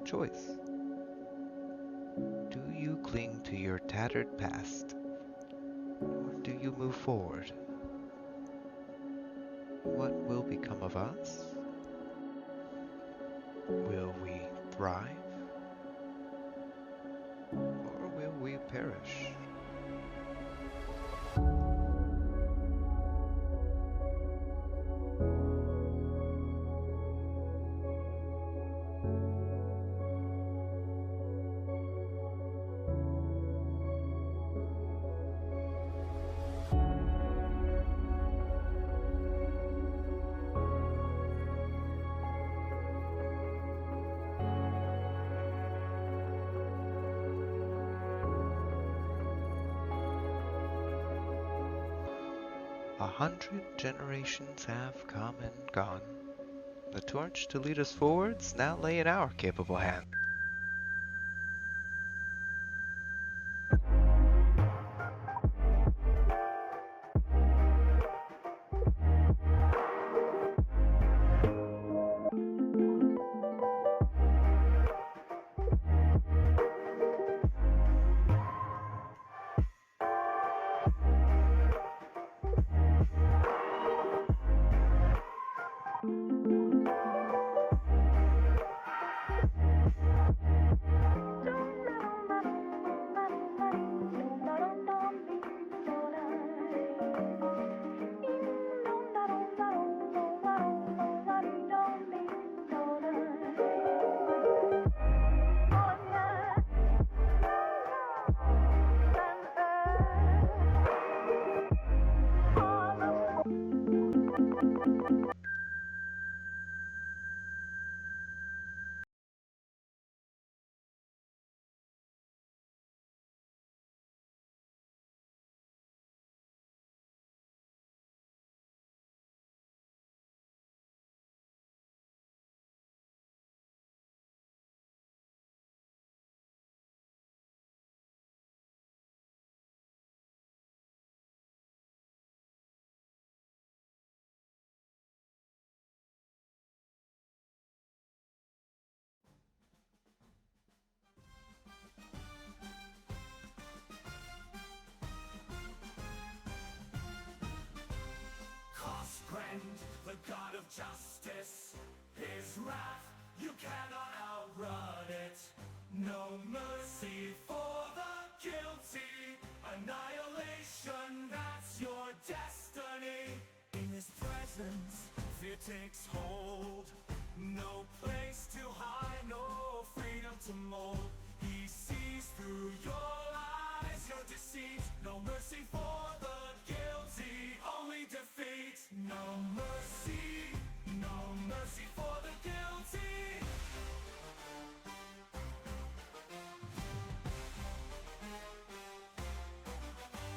choice. Do you cling to your tattered past, or do you move forward? What will become of us? Will we thrive, or will we perish? 100 generations have come and gone. The torch to lead us forwards now lay in our capable hands. The God of justice, his wrath, you cannot outrun it. No mercy for the guilty, annihilation, that's your destiny. In his presence, fear takes hold. No place to hide, no freedom to mold. He sees through your lies, your deceit. No mercy for the guilty, only defeat. No mercy, no mercy for the guilty.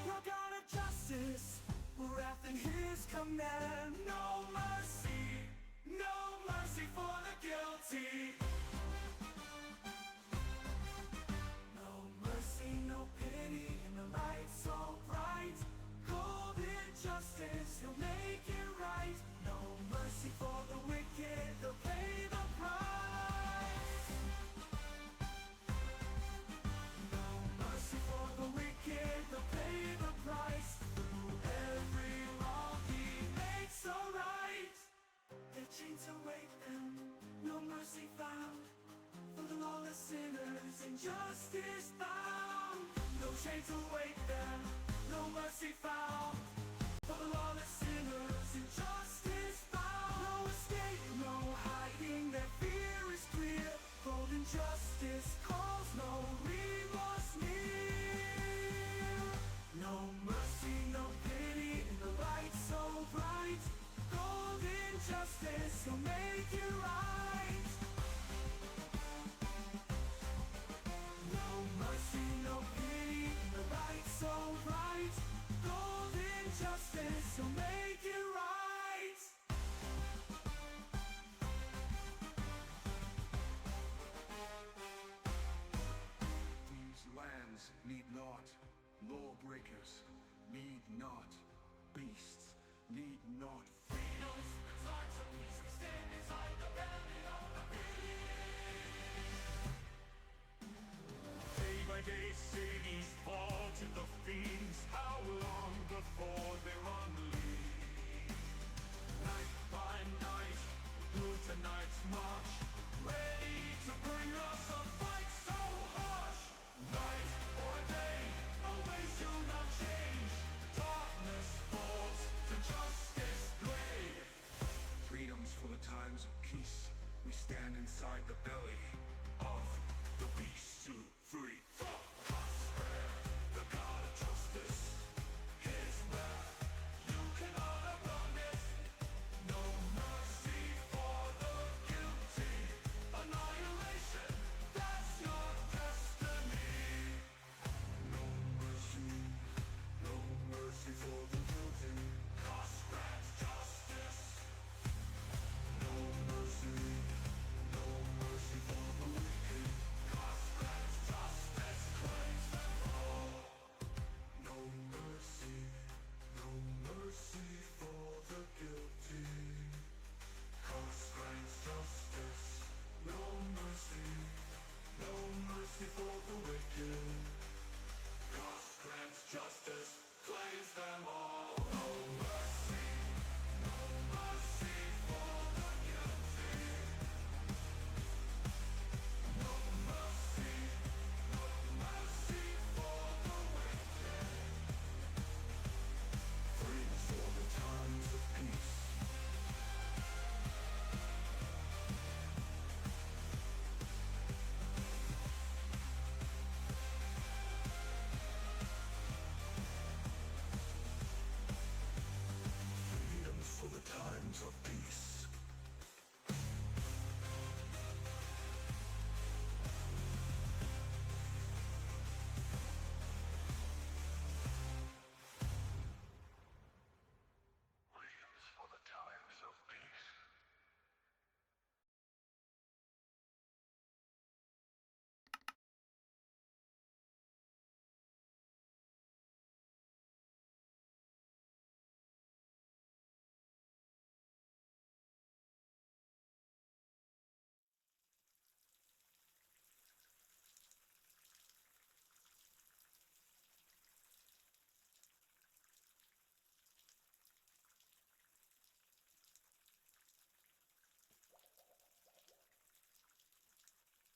Your God of justice, wrath in his command. No mercy, no mercy for the guilty. No mercy, no pity in the light so bright. Cold injustice, he'll make it right. No mercy for the wicked, they'll pay the price. No mercy for the wicked, they'll pay the price. Through every wrong he makes so right. The chains await them, no mercy found. For the lawless sinners, injustice bound. No chains await them, no mercy found. For the lawless sinners, injustice bound. No escape, no hiding, their fear is clear. Cold injustice calls, no remorse near. No mercy, no pity in the light so bright. Cold injustice, he'll make it right. No mercy, no pity in the light so bright. Cold injustice, he'll make it right. These lands need not lawbreakers, need not beasts, need not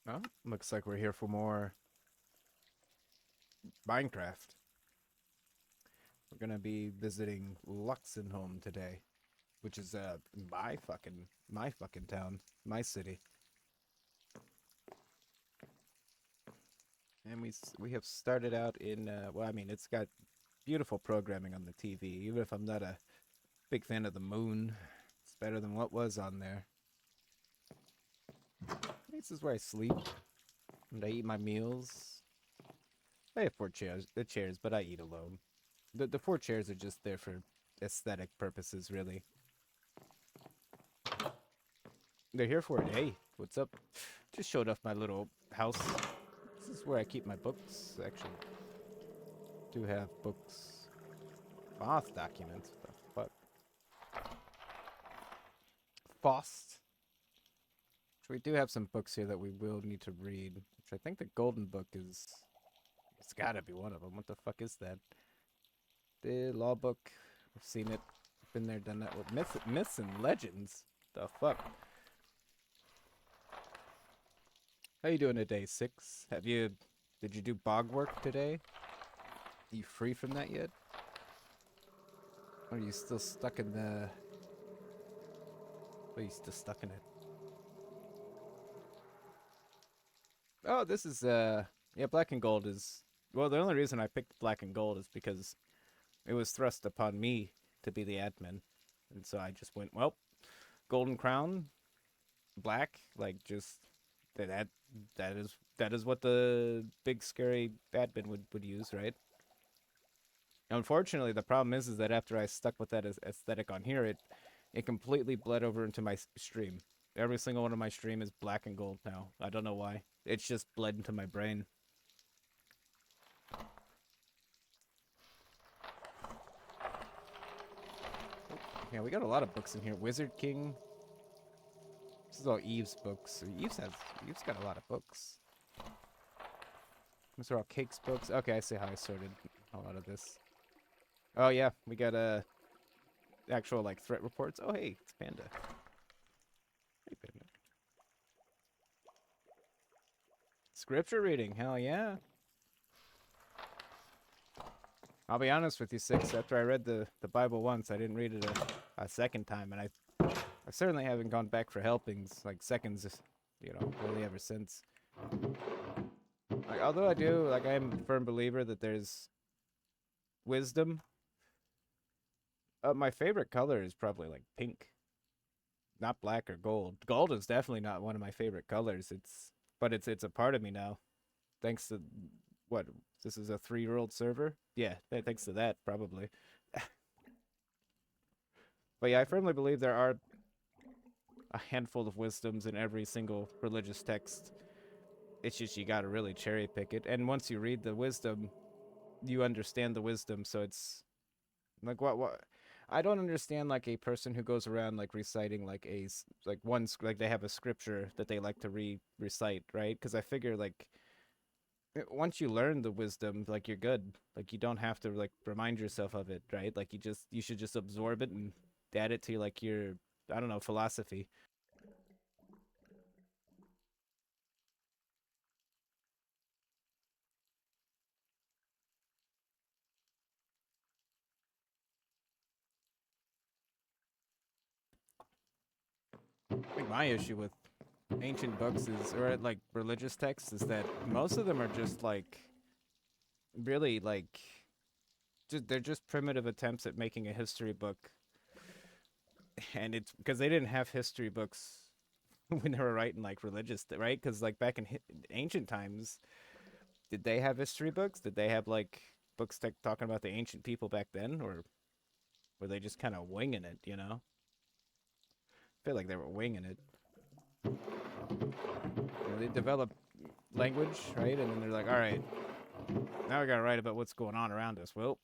Well, looks like we're here for more Minecraft. We're gonna be visiting Luxenholm today, which is my fucking town, my city. And we have started out in well, I mean, it's got beautiful programming on the TV. Even if I'm not a big fan of the moon, it's better than what was on there. This is where I sleep and I eat my meals. I have four chairs, but I eat alone. The four chairs are just there for aesthetic purposes, really. They're here for it. Hey, what's up? Just showed off my little house. This is where I keep my books. Actually, do have books. Moth documents. What the fuck? Fost. So we do have some books here that we will need to read. Which I think the golden book is. It's gotta be one of them. What the fuck is that? The law book. I've seen it. Been there, done that. With myths and legends. The fuck? How you doing today, Six? Did you do bog work today? Are you free from that yet? Or are you still stuck in the... Are you still stuck in it? Oh, this is, yeah, black and gold is... Well, the only reason I picked black and gold is because it was thrust upon me to be the admin. And so I just went, well, golden crown, black, like, just... That is what the big scary admin would use, right? Unfortunately, the problem is that after I stuck with that aesthetic on here, it completely bled over into my stream. Every single one of my stream is black and gold now. I don't know why. It's just bled into my brain. Yeah, we got a lot of books in here. Wizard King. This is all Eve's books. Eve's got a lot of books. These are all Cake's books. Okay, I see how I sorted a lot of this. Oh yeah, we got actual like threat reports. Oh hey, it's Panda. Hey Panda. Scripture reading, hell yeah. I'll be honest with you, Six. After I read the Bible once, I didn't read it a second time, and I certainly haven't gone back for helpings like seconds, really ever since. Like, although I am a firm believer that there's wisdom. My favorite color is probably like pink, not black or gold. Gold is definitely not one of my favorite colors. But it's a part of me now, thanks to what this is a 3-year-old server. Yeah, thanks to that probably. But yeah, I firmly believe there are a handful of wisdoms in every single religious text. It's just you gotta really cherry pick it, and once you read the wisdom, you understand the wisdom. So it's like what I don't understand like a person who goes around like reciting like like they have a scripture that they like to recite, right? Because I figure like once you learn the wisdom, like you're good. Like you don't have to like remind yourself of it, right? Like you should just absorb it and add it to like your, I don't know, philosophy. I think my issue with ancient books is, or like religious texts, is that most of them are just like really like they're just primitive attempts at making a history book, and it's because they didn't have history books when they were writing like religious, right? Because like back in ancient times, did they have history books? Did they have like books talking about the ancient people back then, or were they just kind of winging it? I feel like they were winging it. They developed language, right? And then they're like, all right, now we gotta write about what's going on around us. Well,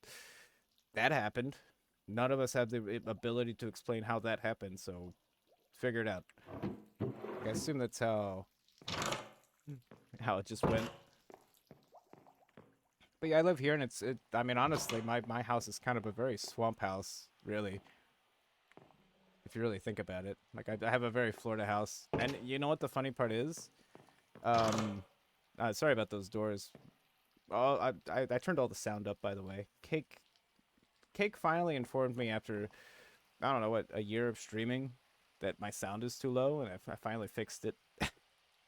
that happened. None of us have the ability to explain how that happened, so figure it out. I assume that's how it just went. But yeah, I live here, and I mean, honestly, my house is kind of a very swamp house, really. If you really think about it, like I have a very Florida house, and you know what the funny part is? Um, sorry about those doors. Oh, I turned all the sound up, by the way. Cake finally informed me after, I don't know what, a year of streaming that my sound is too low, and I finally fixed it.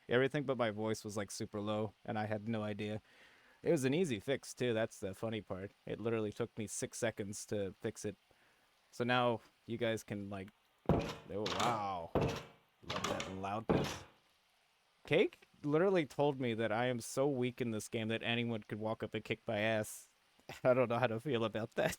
Everything but my voice was like super low, and I had no idea. It was an easy fix too. That's the funny part. It literally took me 6 seconds to fix it. So now you guys can like, oh wow, love that loudness. Cake literally told me that I am so weak in this game that anyone could walk up and kick my ass. I don't know how to feel about that.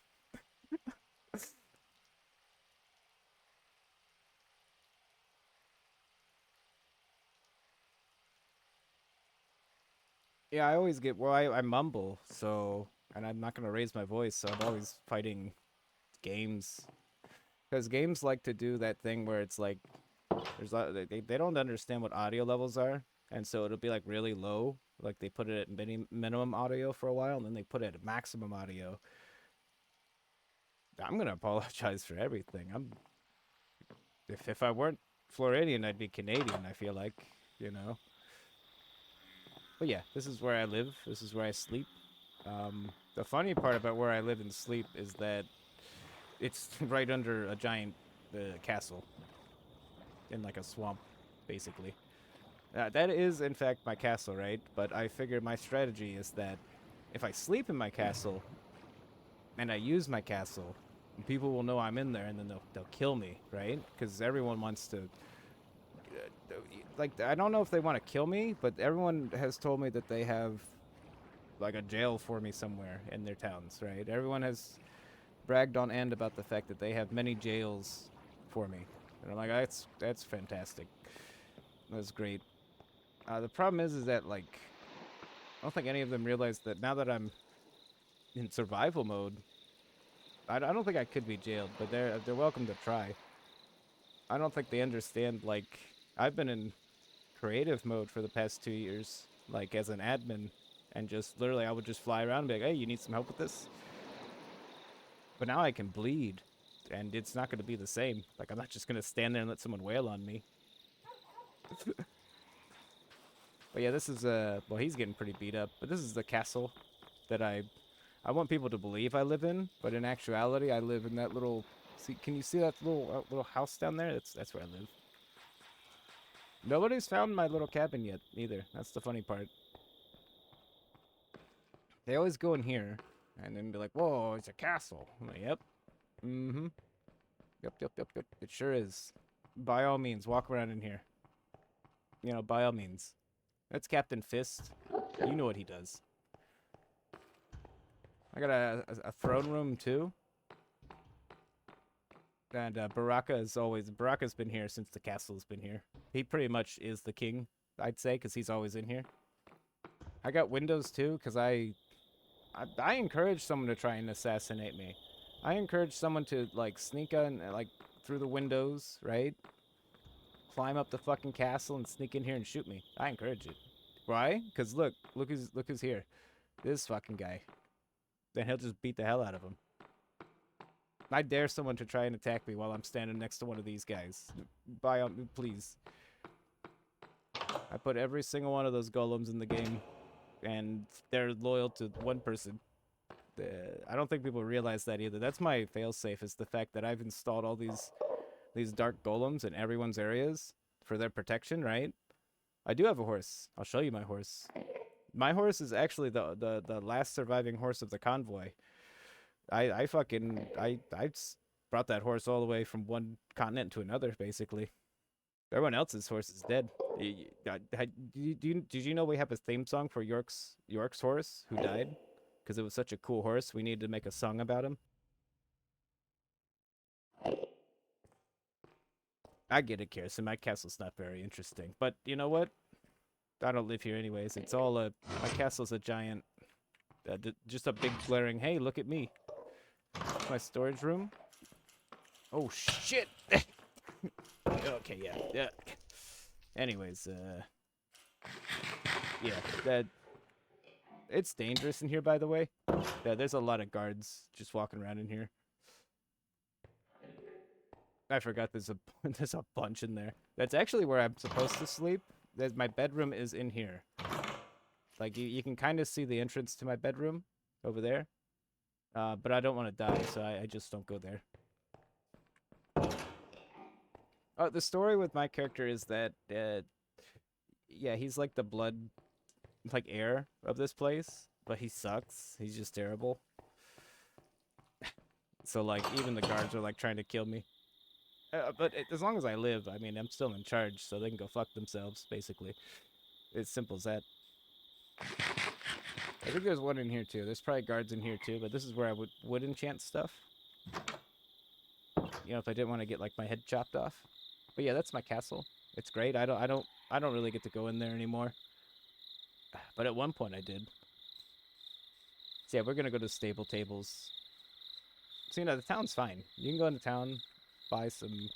Yeah, I always get, well, I mumble, so, and I'm not going to raise my voice, so I'm always fighting games. Because games like to do that thing where it's like, they don't understand what audio levels are, and so it'll be like really low. Like they put it at minimum audio for a while, and then they put it at maximum audio. I'm going to apologize for everything. If I weren't Floridian, I'd be Canadian, I feel like, you know. But yeah, this is where I live. This is where I sleep. The funny part about where I live and sleep is that it's right under a giant castle in like a swamp, basically. That is, in fact, my castle, right? But I figure my strategy is that if I sleep in my castle and I use my castle, people will know I'm in there, and then they'll kill me, right? Because everyone wants to. Like, I don't know if they want to kill me, but everyone has told me that they have like a jail for me somewhere in their towns, right? Everyone has bragged on end about the fact that they have many jails for me. And I'm like, that's fantastic. That's great. The problem is that like I don't think any of them realize that now that I'm in survival mode, I don't think I could be jailed, but they're welcome to try. I don't think they understand like I've been in creative mode for the past 2 years, like as an admin, and just literally I would just fly around and be like, hey, you need some help with this? But now I can bleed, and it's not going to be the same. Like, I'm not just going to stand there and let someone wail on me. But yeah, this is, well, he's getting pretty beat up, but this is the castle that I want people to believe I live in, but in actuality, I live in that little, see, can you see that little house down there? That's where I live. Nobody's found my little cabin yet, either. That's the funny part. They always go in here, and then be like, whoa, it's a castle. I'm like, yep. Mm-hmm. Yep. It sure is. By all means, walk around in here. You know, by all means. That's Captain Fist. You know what he does. I got a throne room, too. And Baraka's been here since the castle's been here. He pretty much is the king, I'd say, because he's always in here. I got windows, too, because I encourage someone to try and assassinate me. I encourage someone to, like, sneak on, like, through the windows, right? Climb up the fucking castle and sneak in here and shoot me. I encourage it. Why? Because look who's here. This fucking guy. Then he'll just beat the hell out of him. I dare someone to try and attack me while I'm standing next to one of these guys. Please. I put every single one of those golems in the game, and they're loyal to one person. I don't think people realize that either. That's my failsafe, is the fact that I've installed all these dark golems in everyone's areas for their protection, right? I do have a horse. I'll show you my horse. My horse is actually the last surviving horse of the convoy. I brought that horse all the way from one continent to another, basically. Everyone else's horse is dead. Did you know we have a theme song for York's horse who died? Because it was such a cool horse, we needed to make a song about him. I get it, Kirsten. My castle's not very interesting. But you know what? I don't live here anyways. It's all my castle's a giant, just a big glaring, hey, look at me. My storage room. Oh, shit. Okay, yeah. Anyways, yeah, it's dangerous in here, by the way. Yeah, there's a lot of guards just walking around in here. I forgot there's a bunch in there. That's actually where I'm supposed to sleep, My bedroom is in here. Like, you can kind of see the entrance to my bedroom over there. But I don't want to die, so I just don't go there. Oh, the story with my character is that, yeah, he's like the blood, like, heir of this place, but he sucks. He's just terrible. So, like, even the guards are, like, trying to kill me. But as long as I live, I mean, I'm still in charge, so they can go fuck themselves, basically. It's simple as that. I think there's one in here, too. There's probably guards in here, too, but this is where I would enchant stuff. You know, if I didn't want to get, like, my head chopped off. But yeah, that's my castle. It's great. I don't really get to go in there anymore. But at one point I did. So yeah, we're gonna go to stable tables. So, you know, the town's fine. You can go into town, buy some,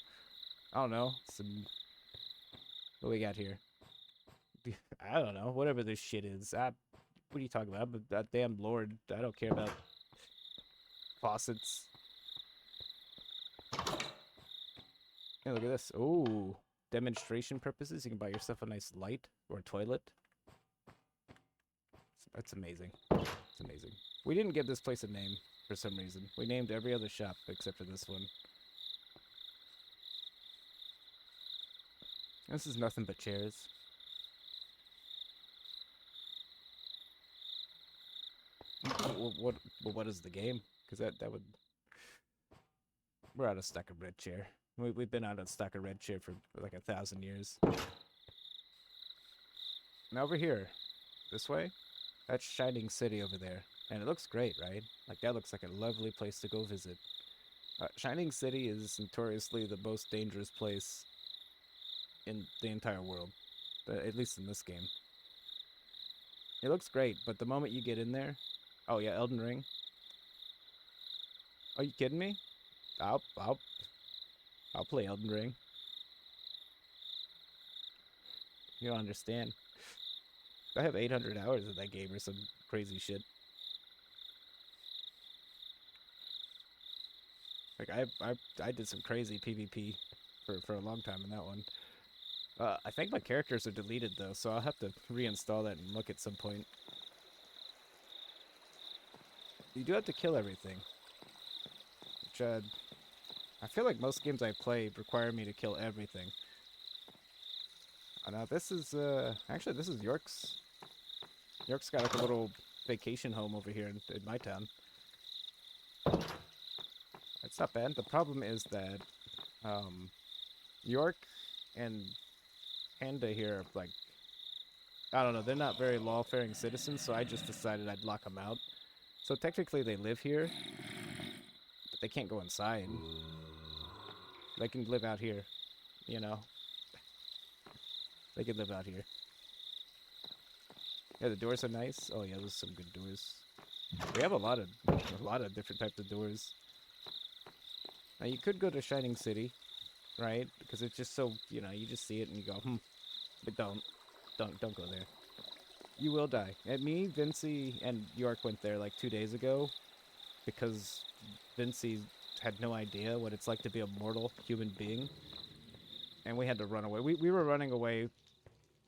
I don't know, some, what we got here? I don't know, whatever this shit is. What are you talking about? I'm a damn lord. I don't care about faucets. Hey, look at this. Oh, demonstration purposes. You can buy yourself a nice light or a toilet. That's amazing. It's amazing. We didn't give this place a name for some reason. We named every other shop except for this one. This is nothing but chairs. What is the game? Because that would... We're out of stock of red chair. We've been out of stock of red chair for like 1,000 years. Now over here, this way, that's Shining City over there. And it looks great, right? Like, that looks like a lovely place to go visit. Shining City is notoriously the most dangerous place in the entire world. At least in this game. It looks great, but the moment you get in there... Oh yeah, Elden Ring. Are you kidding me? I'll play Elden Ring. You don't understand. I have 800 hours of that game or some crazy shit. Like, I did some crazy PvP for a long time in that one. I think my characters are deleted though, so I'll have to reinstall that and look at some point. You do have to kill everything. Which, I feel like most games I play require me to kill everything. Now this is, actually this is York's. York's got like a little vacation home over here in my town. It's not bad. The problem is that, York and Panda here, like, I don't know, they're not very law-faring citizens, so I just decided I'd lock them out. So technically they live here, but they can't go inside. They can live out here, you know. They can live out here. Yeah, the doors are nice. Oh yeah, those are some good doors. We have a lot of different types of doors. Now you could go to Shining City, right? Because it's just so, you know, you just see it and you go, but don't go there. You will die. And me, Vinci, and York went there like 2 days ago because Vinci had no idea what it's like to be a mortal human being. And we had to run away. We were running away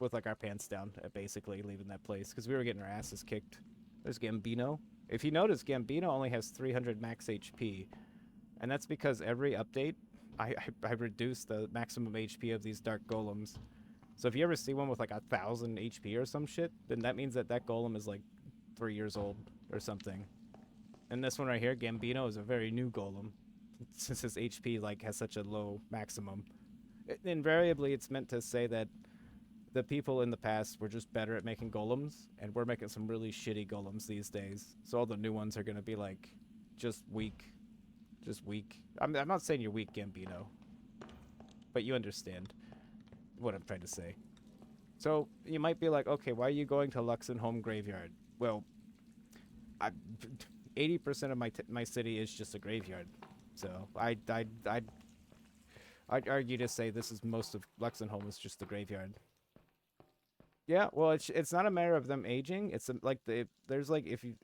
with like our pants down, basically leaving that place because we were getting our asses kicked. There's Gambino. If you notice, Gambino only has 300 max HP. And that's because every update, I reduce the maximum HP of these dark golems. So if you ever see one with like 1,000 HP or some shit, then that means that golem is like 3 years old or something. And this one right here, Gambino, is a very new golem, since his HP like has such a low maximum. Invariably, it's meant to say that the people in the past were just better at making golems, and we're making some really shitty golems these days. So all the new ones are gonna be like, just weak. Just weak. I'm not saying you're weak, Gambino, but you understand what I'm trying to say. So you might be like, okay, why are you going to Luxenholm Graveyard? Well, 80% of my city is just a graveyard, so I'd argue to say this is most of Luxenholm is just a graveyard. Yeah, well, it's not a matter of them aging. It's like there's like if you,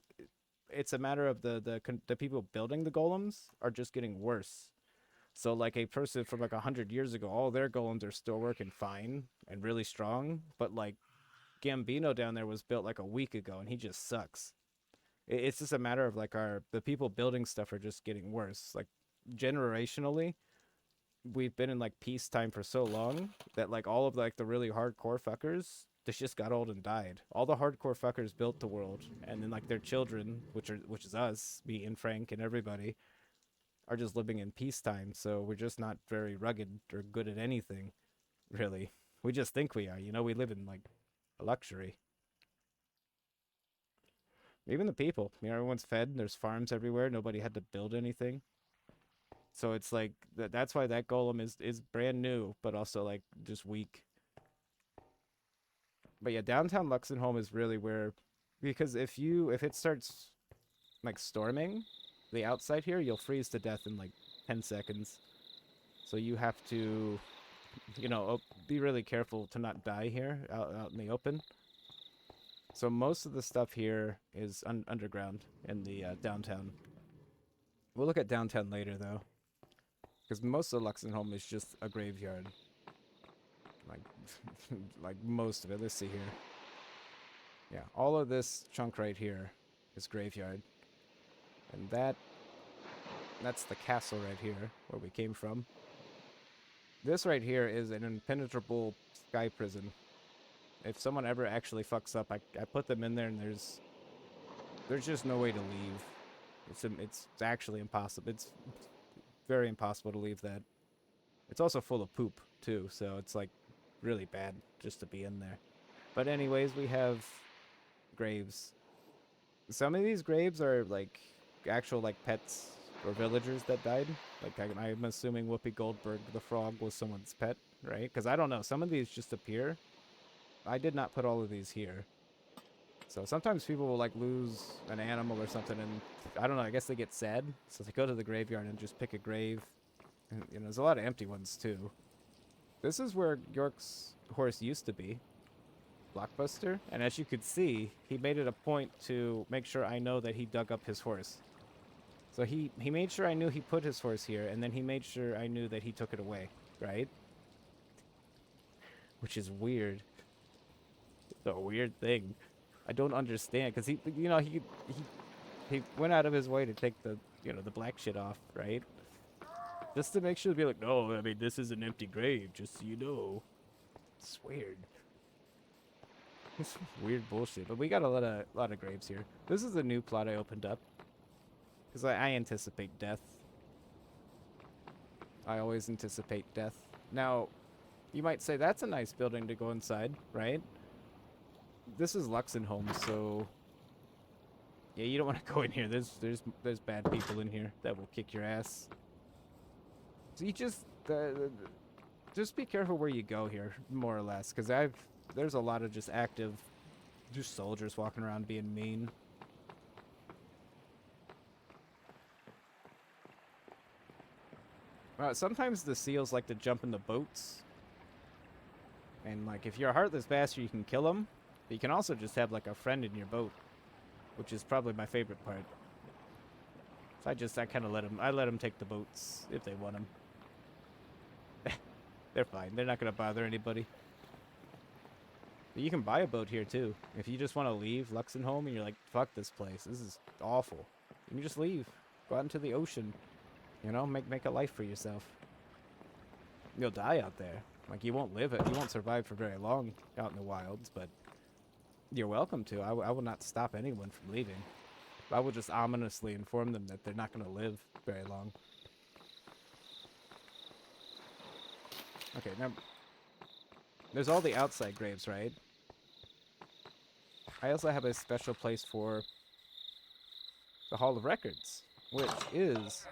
it's a matter of the people building the golems are just getting worse. So like a person from like 100 years ago, all their golems are still working fine and really strong, but like Gambino down there was built like a week ago and he just sucks. It's just a matter of like the people building stuff are just getting worse. Like generationally, we've been in like peacetime for so long that like all of like the really hardcore fuckers this just got old and died. All the hardcore fuckers built the world, and then like their children, which is us, me and Frank and everybody, are just living in peacetime. So we're just not very rugged or good at anything, really. We just think we are. You know, we live in like a luxury. Even the people, you know, everyone's fed. There's farms everywhere. Nobody had to build anything. So it's like that's why that golem is brand new, but also like just weak. But yeah, downtown Luxenholm is really where, because if it starts like storming, the outside here, you'll freeze to death in like 10 seconds. So you have to, you know, be really careful to not die here out in the open. So most of the stuff here is underground in the downtown. We'll look at downtown later though, because most of Luxenholm is just a graveyard. Like, like most of it. Let's see here. Yeah, all of this chunk right here is graveyard, and that's the castle right here where we came from. This right here is an impenetrable sky prison. If someone ever actually fucks up, I put them in there, and there's just no way to leave. It's actually impossible. It's very impossible to leave that. It's also full of poop too, so it's like really bad just to be in there. But anyways, we have graves. Some of these graves are like actual like pets or villagers that died. Like I'm assuming Whoopi Goldberg the frog was someone's pet, right? Because I don't know. Some of these just appear. I did not put all of these here. So sometimes people will like lose an animal or something, and I don't know. I guess they get sad, so they go to the graveyard and just pick a grave. And, you know, there's a lot of empty ones too. This is where York's horse used to be, Blockbuster, and as you could see, he made it a point to make sure I know that he dug up his horse. So he made sure I knew he put his horse here, and then he made sure I knew that he took it away, right? Which is weird. It's a weird thing. I don't understand, because he, you know, he went out of his way to take the, you know, the black shit off, right? Just to make sure to be like, no, I mean, this is an empty grave, just so you know. It's weird. It's weird bullshit. But we got a lot of graves here. This is a new plot I opened up, because I anticipate death. I always anticipate death. Now, you might say that's a nice building to go inside, right? This is Luxenholm, so yeah, you don't want to go in here. There's bad people in here that will kick your ass. So you just be careful where you go here, more or less, because there's a lot of just active, just soldiers walking around being mean. Sometimes the seals like to jump in the boats, and like if you're a heartless bastard, you can kill them. But you can also just have like a friend in your boat, which is probably my favorite part. So I kind of let them take the boats if they want them. They're fine. They're not gonna bother anybody. But you can buy a boat here too. If you just want to leave Luxenholm and you're like, fuck this place, this is awful. You can just leave. Go out into the ocean. You know, make a life for yourself. You'll die out there. Like you won't survive for very long out in the wilds, but you're welcome to. I will not stop anyone from leaving. I will just ominously inform them that they're not going to live very long. Okay, now there's all the outside graves, right? I also have a special place for the Hall of Records, which is,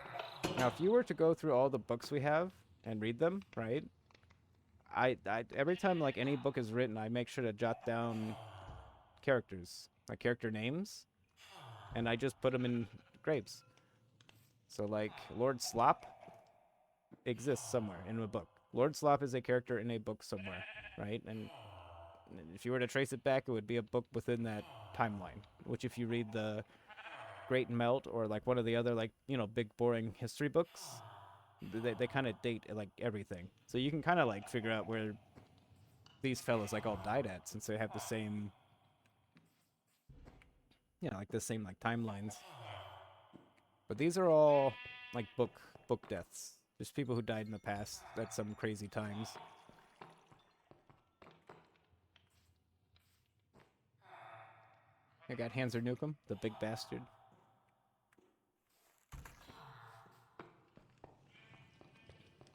now if you were to go through all the books we have and read them, right? I every time like any book is written, I make sure to jot down characters, like character names, and I just put them in graves. So like Lord Slop exists somewhere in a book. Lord Slop is a character in a book somewhere, right? And if you were to trace it back, it would be a book within that timeline. Which, if you read the Great Melt or like one of the other like, you know, big boring history books, They kind of date like everything, so you can kind of like figure out where these fellas like all died at, since they have the same, like the same like timelines. But these are all like book deaths, just people who died in the past at some crazy times. I got Hanser Nukem, the big bastard.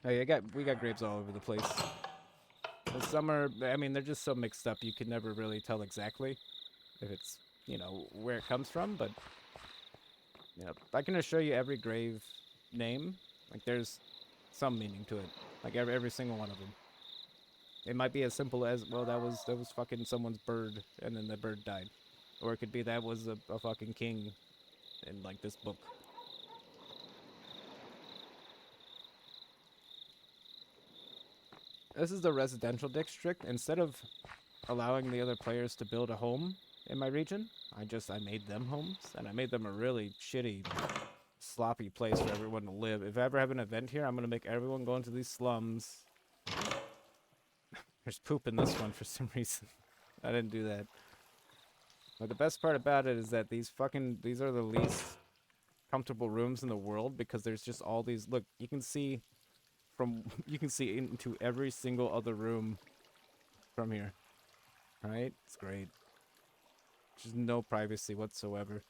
Oh yeah, we got graves all over the place. Some are, I mean, they're just so mixed up you can never really tell exactly if it's, where it comes from, but I can assure you every grave name, like there's some meaning to it. Like every single one of them. It might be as simple as, well, that was fucking someone's bird and then the bird died. Or it could be that was a fucking king in like this book. This is the residential district. Instead of allowing the other players to build a home in my region, I made them homes, and I made them a really shitty, sloppy place for everyone to live. If I ever have an event here, I'm gonna make everyone go into these slums. There's poop in this one for some reason. I didn't do that. But the best part about it is that these are the least comfortable rooms in the world, because there's just all these, look, you can see into every single other room from here. Right? It's great. Just no privacy whatsoever.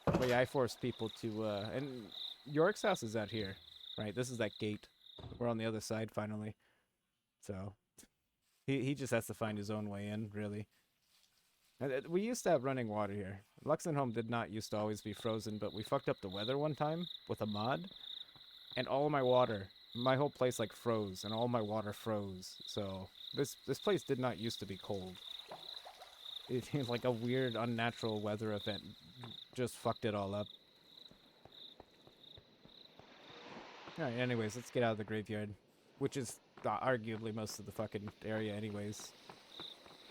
But yeah, I forced people to, and York's house is out here, right? This is that gate. We're on the other side finally. So, he just has to find his own way in, really. We used to have running water here. Luxenholm did not used to always be frozen, but we fucked up the weather one time with a mod, and all of my water, my whole place like froze, and all my water froze. So this place did not used to be cold. It like a weird unnatural weather event just fucked it all up. Alright, anyways, let's get out of the graveyard, which is arguably most of the fucking area anyways.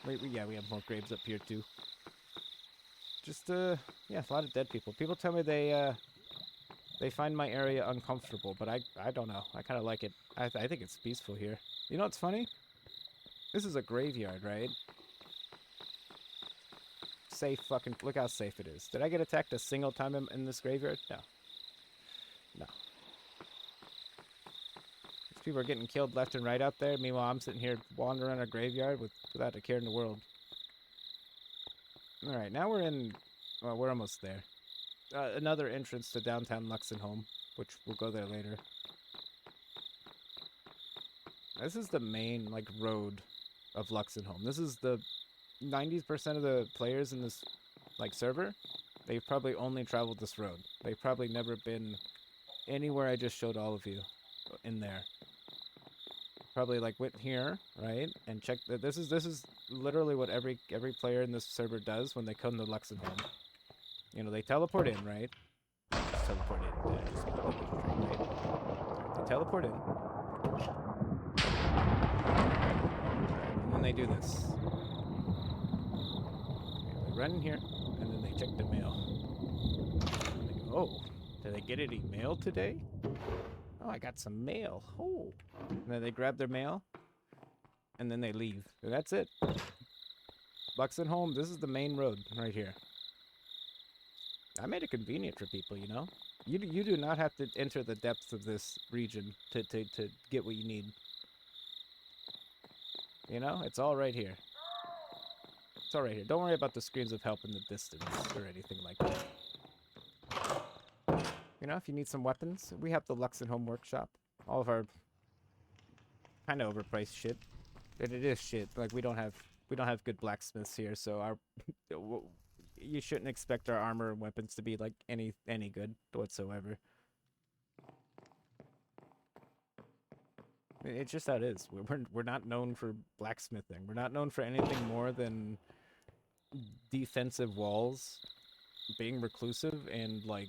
Yeah, we have more graves up here too. Just, yeah, a lot of dead people. People tell me they find my area uncomfortable, but I don't know. I kind of like it. I think it's peaceful here. You know what's funny? This is a graveyard, right? Safe fucking, look how safe it is. Did I get attacked a single time in this graveyard? No. No. These people are getting killed left and right out there. Meanwhile, I'm sitting here wandering around a graveyard without a care in the world. Alright, now we're in, well, we're almost there. Another entrance to downtown Luxenholm, which we'll go there later. This is the main, like, road of Luxenholm. This is the 90% of the players in this, like, server. They've probably only traveled this road. They've probably never been anywhere I just showed all of you in there. Probably, like, went here, right? And check that this is literally what every player in this server does when they come to Luxenholm. You know, they teleport in, right? Just teleport in. Yeah, just right? They teleport in. And then they do this. They run in here, and then they check the mail. And they go, oh, did I get any mail today? Oh, I got some mail. Oh. And then they grab their mail, and then they leave. And that's it. Luxenholm, this is the main road right here. I made it convenient for people, you know? You do not have to enter the depths of this region to get what you need. You know? It's all right here. It's all right here. Don't worry about the screams of help in the distance or anything like that. You know, if you need some weapons, we have the Luxenholm workshop. All of our kind of overpriced shit. And it is shit. Like, we don't have good blacksmiths here, so our you shouldn't expect our armor and weapons to be like any good whatsoever. It's just how it is. We're not known for blacksmithing. We're not known for anything more than defensive walls, being reclusive, and like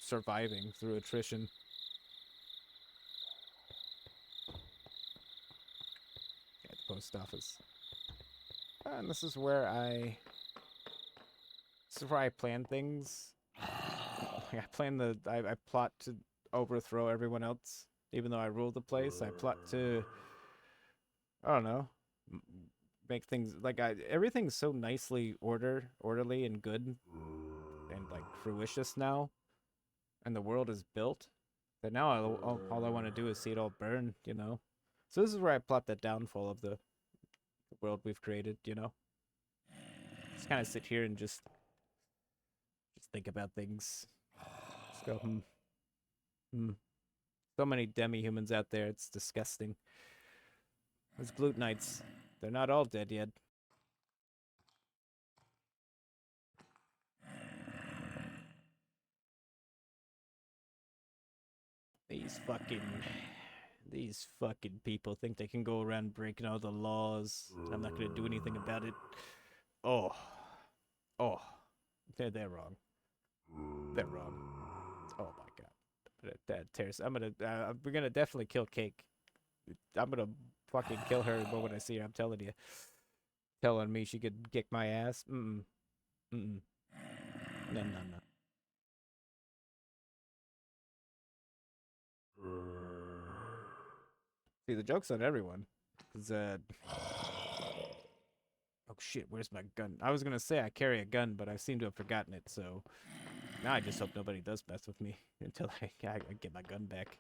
surviving through attrition. Yeah, the post office. And this is where I plan things. I plot to overthrow everyone else. Even though I rule the place, I plot to, I don't know, make things like everything's so nicely orderly and good and like fruitious now, and the world is built that now all I want to do is see it all burn. So this is where I plot the downfall of the world we've created. Just kind of sit here and just think about things. Just go, hmm. So many demi-humans out there, it's disgusting. Those glutenites, they're not all dead yet. These fucking people think they can go around breaking all the laws. I'm not gonna do anything about it. Oh, oh, they're wrong. They're wrong. Oh my god, that tears. We're gonna definitely kill Cake. I'm gonna fucking kill her the moment I see her. I'm telling you. Telling me she could kick my ass. Mm-mm. Mm-mm. No, no, no. See, the joke's on everyone. Cause oh shit, where's my gun? I was gonna say I carry a gun, but I seem to have forgotten it. So now I just hope nobody does mess with me until I get my gun back.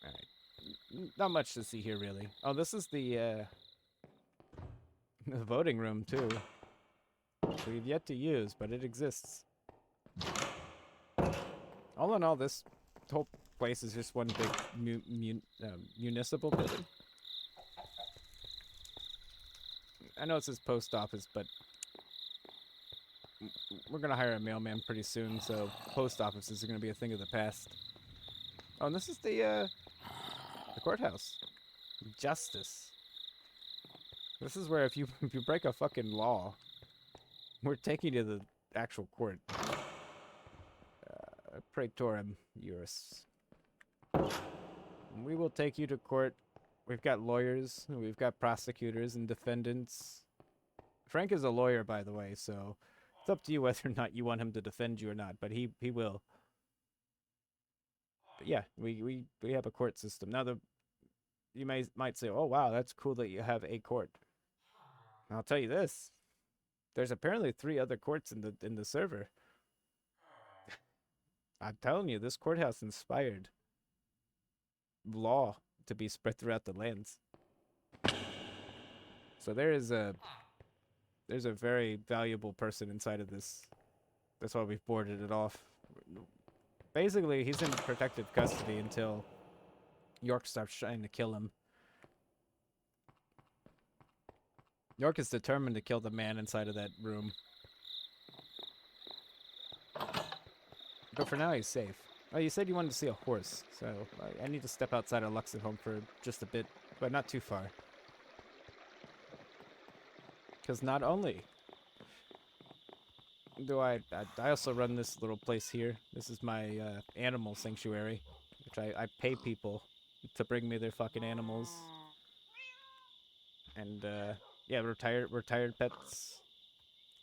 All right, not much to see here really. Oh, this is the the voting room too. Which we've yet to use, but it exists. All in all, this whole place is just one big municipal building. I know it says post office, but we're gonna hire a mailman pretty soon, so post offices are gonna be a thing of the past. Oh, and this is the courthouse. Justice. This is where if you break a fucking law, we're taking you to the actual court. Praetorium Juris. We will take you to court. We've got lawyers, we've got prosecutors and defendants. Frank is a lawyer, by the way, so it's up to you whether or not you want him to defend you or not, but he will. But yeah, we have a court system. Now you might say, "Oh wow, that's cool that you have a court." I'll tell you this. There's apparently 3 other courts in the server. I'm telling you, this courthouse inspired law to be spread throughout the lands. So there's a very valuable person inside of this. That's why we've boarded it off. Basically, he's in protective custody until York starts trying to kill him. York is determined to kill the man inside of that room. But for now, he's safe. Oh, you said you wanted to see a horse, so I need to step outside of Luxenholm for just a bit, but not too far. Because not only do I also run this little place here. This is my animal sanctuary, which I pay people to bring me their fucking animals. And yeah, retired pets,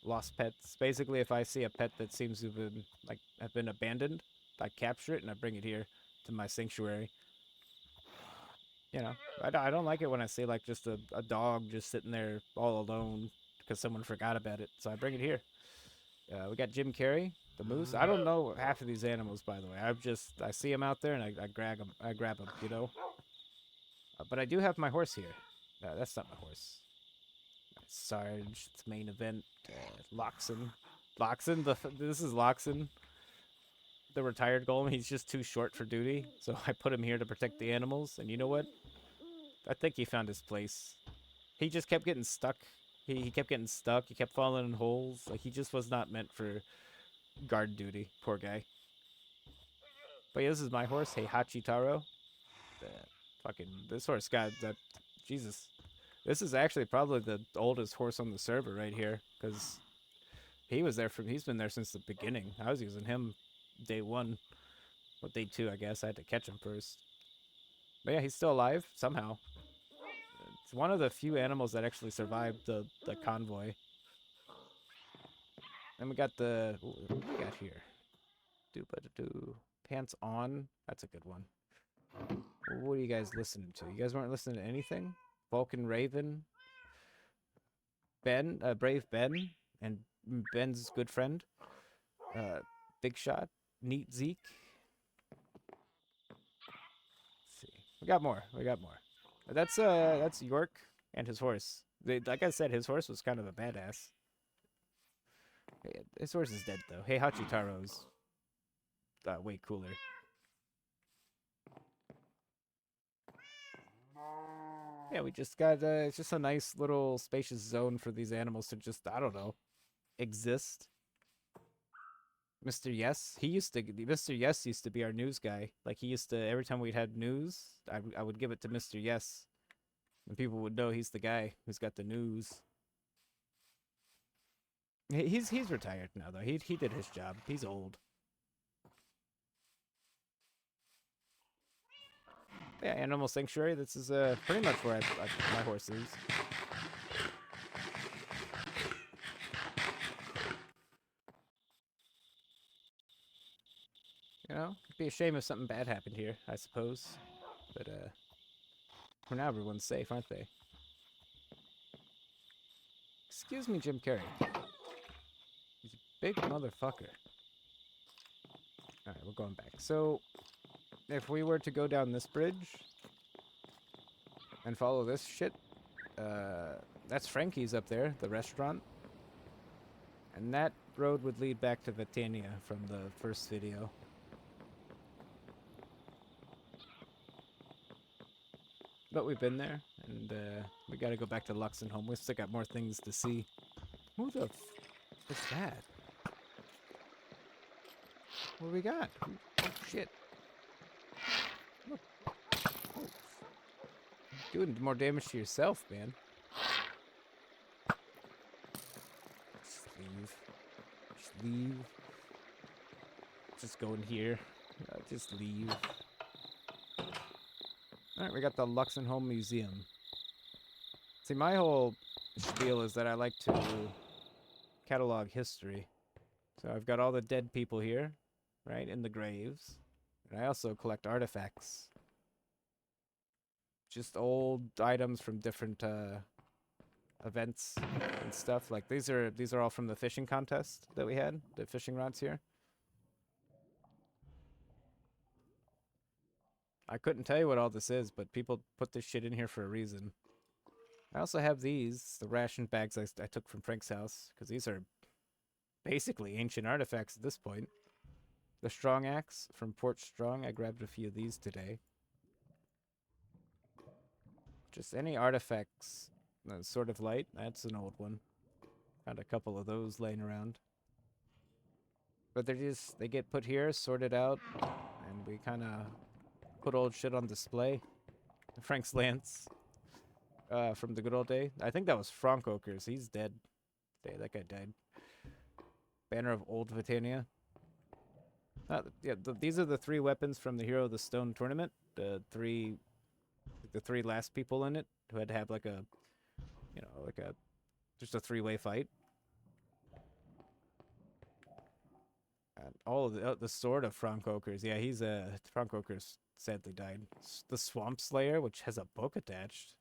lost pets. Basically, if I see a pet that seems to have been abandoned, I capture it and I bring it here to my sanctuary. I don't like it when I see like just a dog just sitting there all alone because someone forgot about it. So I bring it here. We got Jim Carrey, the moose. I don't know half of these animals, by the way. I see them out there and I grab them. But I do have my horse here. That's not my horse. Sarge, it's main event. Loxen. This is Loxen, the retired golem. He's just too short for duty, so I put him here to protect the animals. And you know what? I think he found his place. He just kept getting stuck. He kept getting stuck. He kept falling in holes. Like, he just was not meant for guard duty. Poor guy. But yeah, this is my horse. Hey, Hachitaro. This horse got that. Jesus. This is actually probably the oldest horse on the server right here, because he's been there since the beginning. I was using him day 1. Well, day 2, I guess. I had to catch him first. But yeah, he's still alive, somehow. It's one of the few animals that actually survived the convoy. And we got what do we got here? Pants on. That's a good one. What are you guys listening to? You guys weren't listening to anything? Vulcan Raven, Ben, Brave Ben, and Ben's good friend, Big Shot, Neat Zeke. Let's see, we got more. We got more. That's York and his horse. Like I said, his horse was kind of a badass. His horse is dead though. Hey, Hachitaro's way cooler. Yeah, we just got it's just a nice little spacious zone for these animals to just, I don't know, exist. Mr. Yes, Mr. Yes used to be our news guy. Like, he used to, every time we'd had news, I would give it to Mr. Yes. And people would know he's the guy who's got the news. He's retired now though. He did his job. He's old. Yeah, Animal Sanctuary. This is pretty much where my horse is. You know, it'd be a shame if something bad happened here, I suppose. But for now everyone's safe, aren't they? Excuse me, Jim Carrey. He's a big motherfucker. Alright, we're going back. So, if we were to go down this bridge and follow this shit, that's Frankie's up there, the restaurant. And that road would lead back to Vitania from the first video. But we've been there, and we gotta go back to Luxenholm. We've still got more things to see. Who the what's that? What do we got? Oh, shit. Look. Oh. You're doing more damage to yourself, man. Just leave. Just leave. Just go in here. Just leave. Alright, we got the Luxenholm Museum. See, my whole spiel is that I like to catalog history. So I've got all the dead people here, right, in the graves. And I also collect artifacts. Just old items from different events and stuff. Like these are all from the fishing contest that we had, the fishing rods here. I couldn't tell you what all this is, but people put this shit in here for a reason. I also have these, the ration bags I took from Frank's house, because these are basically ancient artifacts at this point. The strong axe from Port Strong, I grabbed a few of these today. Just any artifacts. Sword of Light, that's an old one. Found a couple of those laying around. But they get put here, sorted out, and we kind of put old shit on display. Frank's lance from the good old day. I think that was Frank Oakers. He's dead. That guy died. Banner of Old Vitania. Yeah, these are the 3 weapons from the Hero of the Stone tournament. The three last people in it who had to have like a, you know, like a just a 3-way fight. And all of the sword of Frank Oakers. Yeah, he's Frank Oakers sadly died. The Swamp Slayer, which has a book attached.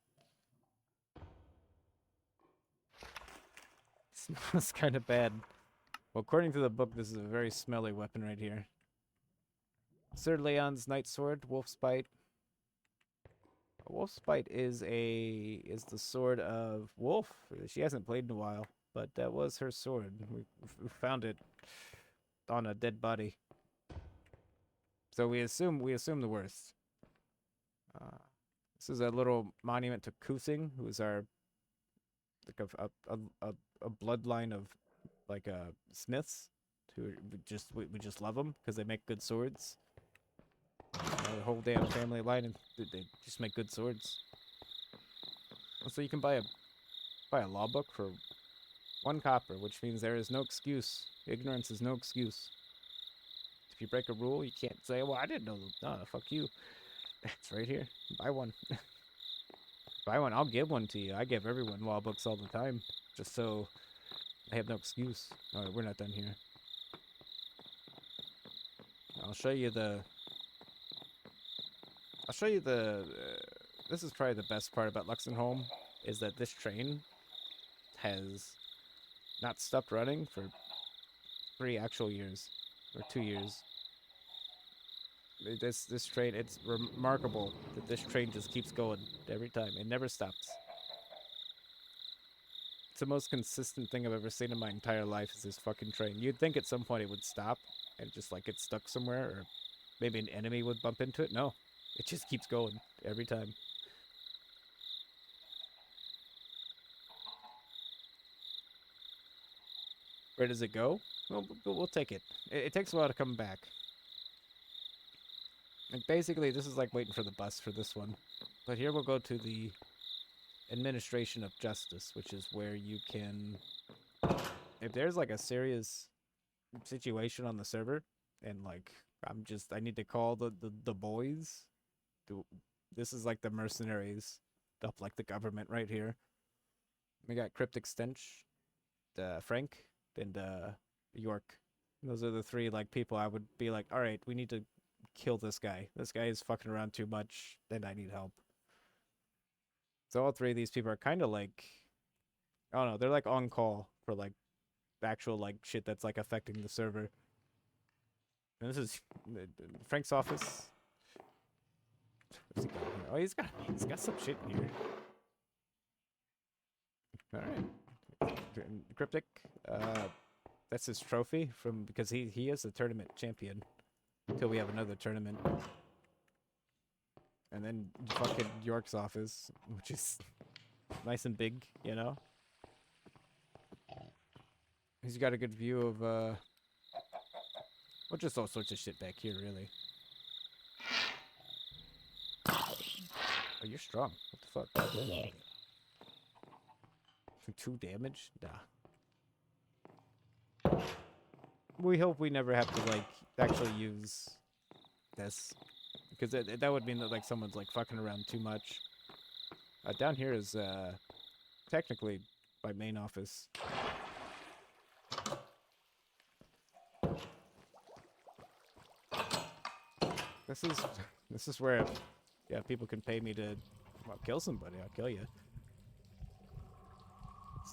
Smells kind of bad. Well, according to the book, this is a very smelly weapon right here. Sir Leon's Night Sword, Wolf's Bite. A Wolf's Bite is the sword of Wolf. She hasn't played in a while, but that was her sword. We found it on a dead body. So we assume the worst. This is a little monument to Kusing, who is our like a bloodline of like smiths who we just love them because they make good swords. The whole damn family line, and they just make good swords. So you can buy a law book for 1 copper, which means there is no excuse. Ignorance is no excuse. If you break a rule, you can't say, "Well, I didn't know." No, fuck you. It's right here. Buy one. Buy one. I'll give one to you. I give everyone law books all the time, just so I have no excuse. All right, we're not done here. I'll show you the. I'll show you the. This is probably the best part about Luxenholm, is that this train has not stopped running for 3 actual years, or 2 years. This train, it's remarkable that this train just keeps going every time. It never stops. It's the most consistent thing I've ever seen in my entire life is this fucking train. You'd think at some point it would stop and just like get stuck somewhere, or maybe an enemy would bump into it. No, it just keeps going every time. Where does it go? Well, we'll take it. It takes a while to come back. Like basically, this is like waiting for the bus for this one. But here we'll go to the administration of justice, which is where you can, if there's like a serious situation on the server, and like I need to call the boys. This is like the mercenaries, up like the government right here. We got Cryptic Stench, Frank, and York. Those are the 3 like people I would be like, all right, we need to kill this guy. This guy is fucking around too much, and I need help. So all 3 of these people are kind of like, I don't know, they're like on call for like actual like shit that's like affecting the server. And this is Frank's office. What's he got here? Oh, he's got some shit in here. All right, Cryptic. That's his trophy from because he is the tournament champion until we have another tournament. And then fucking York's office, which is nice and big, you know. He's got a good view of well, just all sorts of shit back here, really. Oh, you're strong. What the fuck? 2 damage? Nah. We hope we never have to like actually use this, because that would mean that like someone's like fucking around too much. Down here is technically my main office. This is where, yeah, people can pay me to, well, kill somebody. I'll kill you.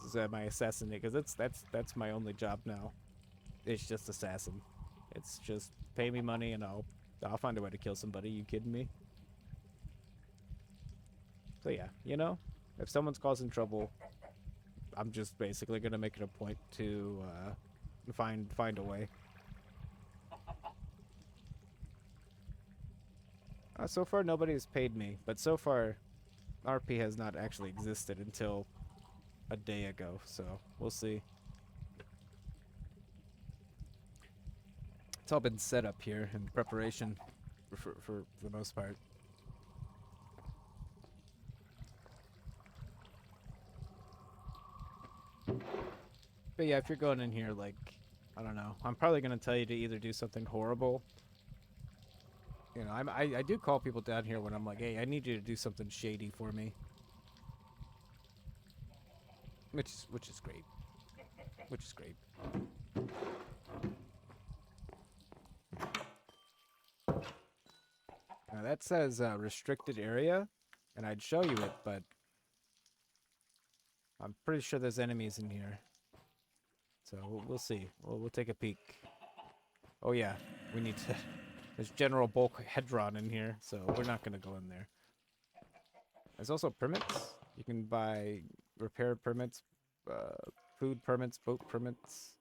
This is my assassinate, because that's my only job now. It's just assassin. It's just pay me money and I'll find a way to kill somebody. You kidding me? So yeah, you know, if someone's causing trouble, I'm just basically gonna make it a point to find a way. So far, nobody's paid me, but so far, RP has not actually existed until a day ago, so we'll see. It's all been set up here in preparation for the most part. But yeah, if you're going in here, like, I don't know, I'm probably gonna tell you to either do something horrible. You know, I do call people down here when I'm like, hey, I need you to do something shady for me. Which is great. Which is great. Now that says restricted area, and I'd show you it, but I'm pretty sure there's enemies in here. So we'll see. We'll take a peek. Oh yeah, we need to. There's General Bulk Hedron in here, so we're not gonna go in there. There's also permits. You can buy repair permits, food permits, boat permits,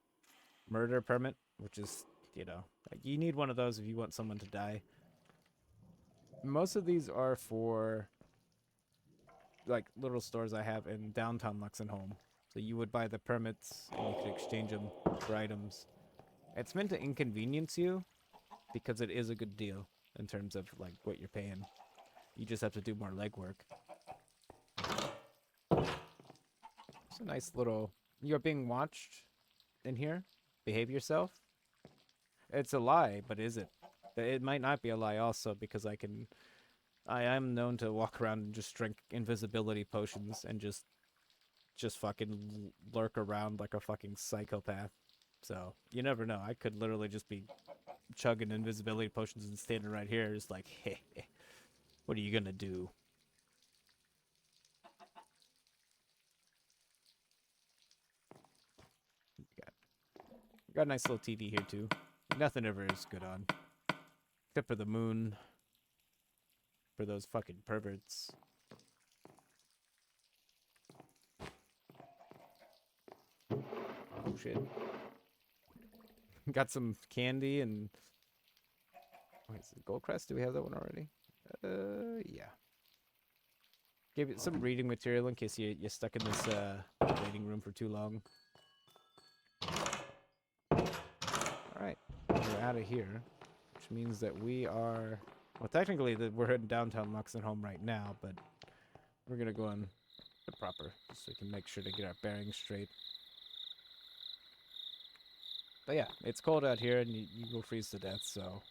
murder permit, which is, you know, like you need one of those if you want someone to die. Most of these are for like little stores I have in downtown Luxenholm. So you would buy the permits and you could exchange them for items. It's meant to inconvenience you because it is a good deal in terms of like what you're paying. You just have to do more legwork. It's a nice little. You're being watched in here. Behave yourself. It's a lie, but is it? It might not be a lie also, because I am known to walk around and just drink invisibility potions and just fucking lurk around like a fucking psychopath. So you never know. I could literally just be chugging invisibility potions and standing right here, just like, hey, what are you gonna do? Got a nice little TV here too. Nothing ever is good on, except for the moon. For those fucking perverts. Oh shit. Got some candy and... Wait, is it Goldcrest? Do we have that one already? Yeah. Gave it some reading material in case you're stuck in this waiting room for too long. Alright, we're out of here. Which means that we are... Well, technically, we're heading downtown Luxenholm right now, but we're gonna go on the proper, just so we can make sure to get our bearings straight. But yeah, it's cold out here, and you will freeze to death, so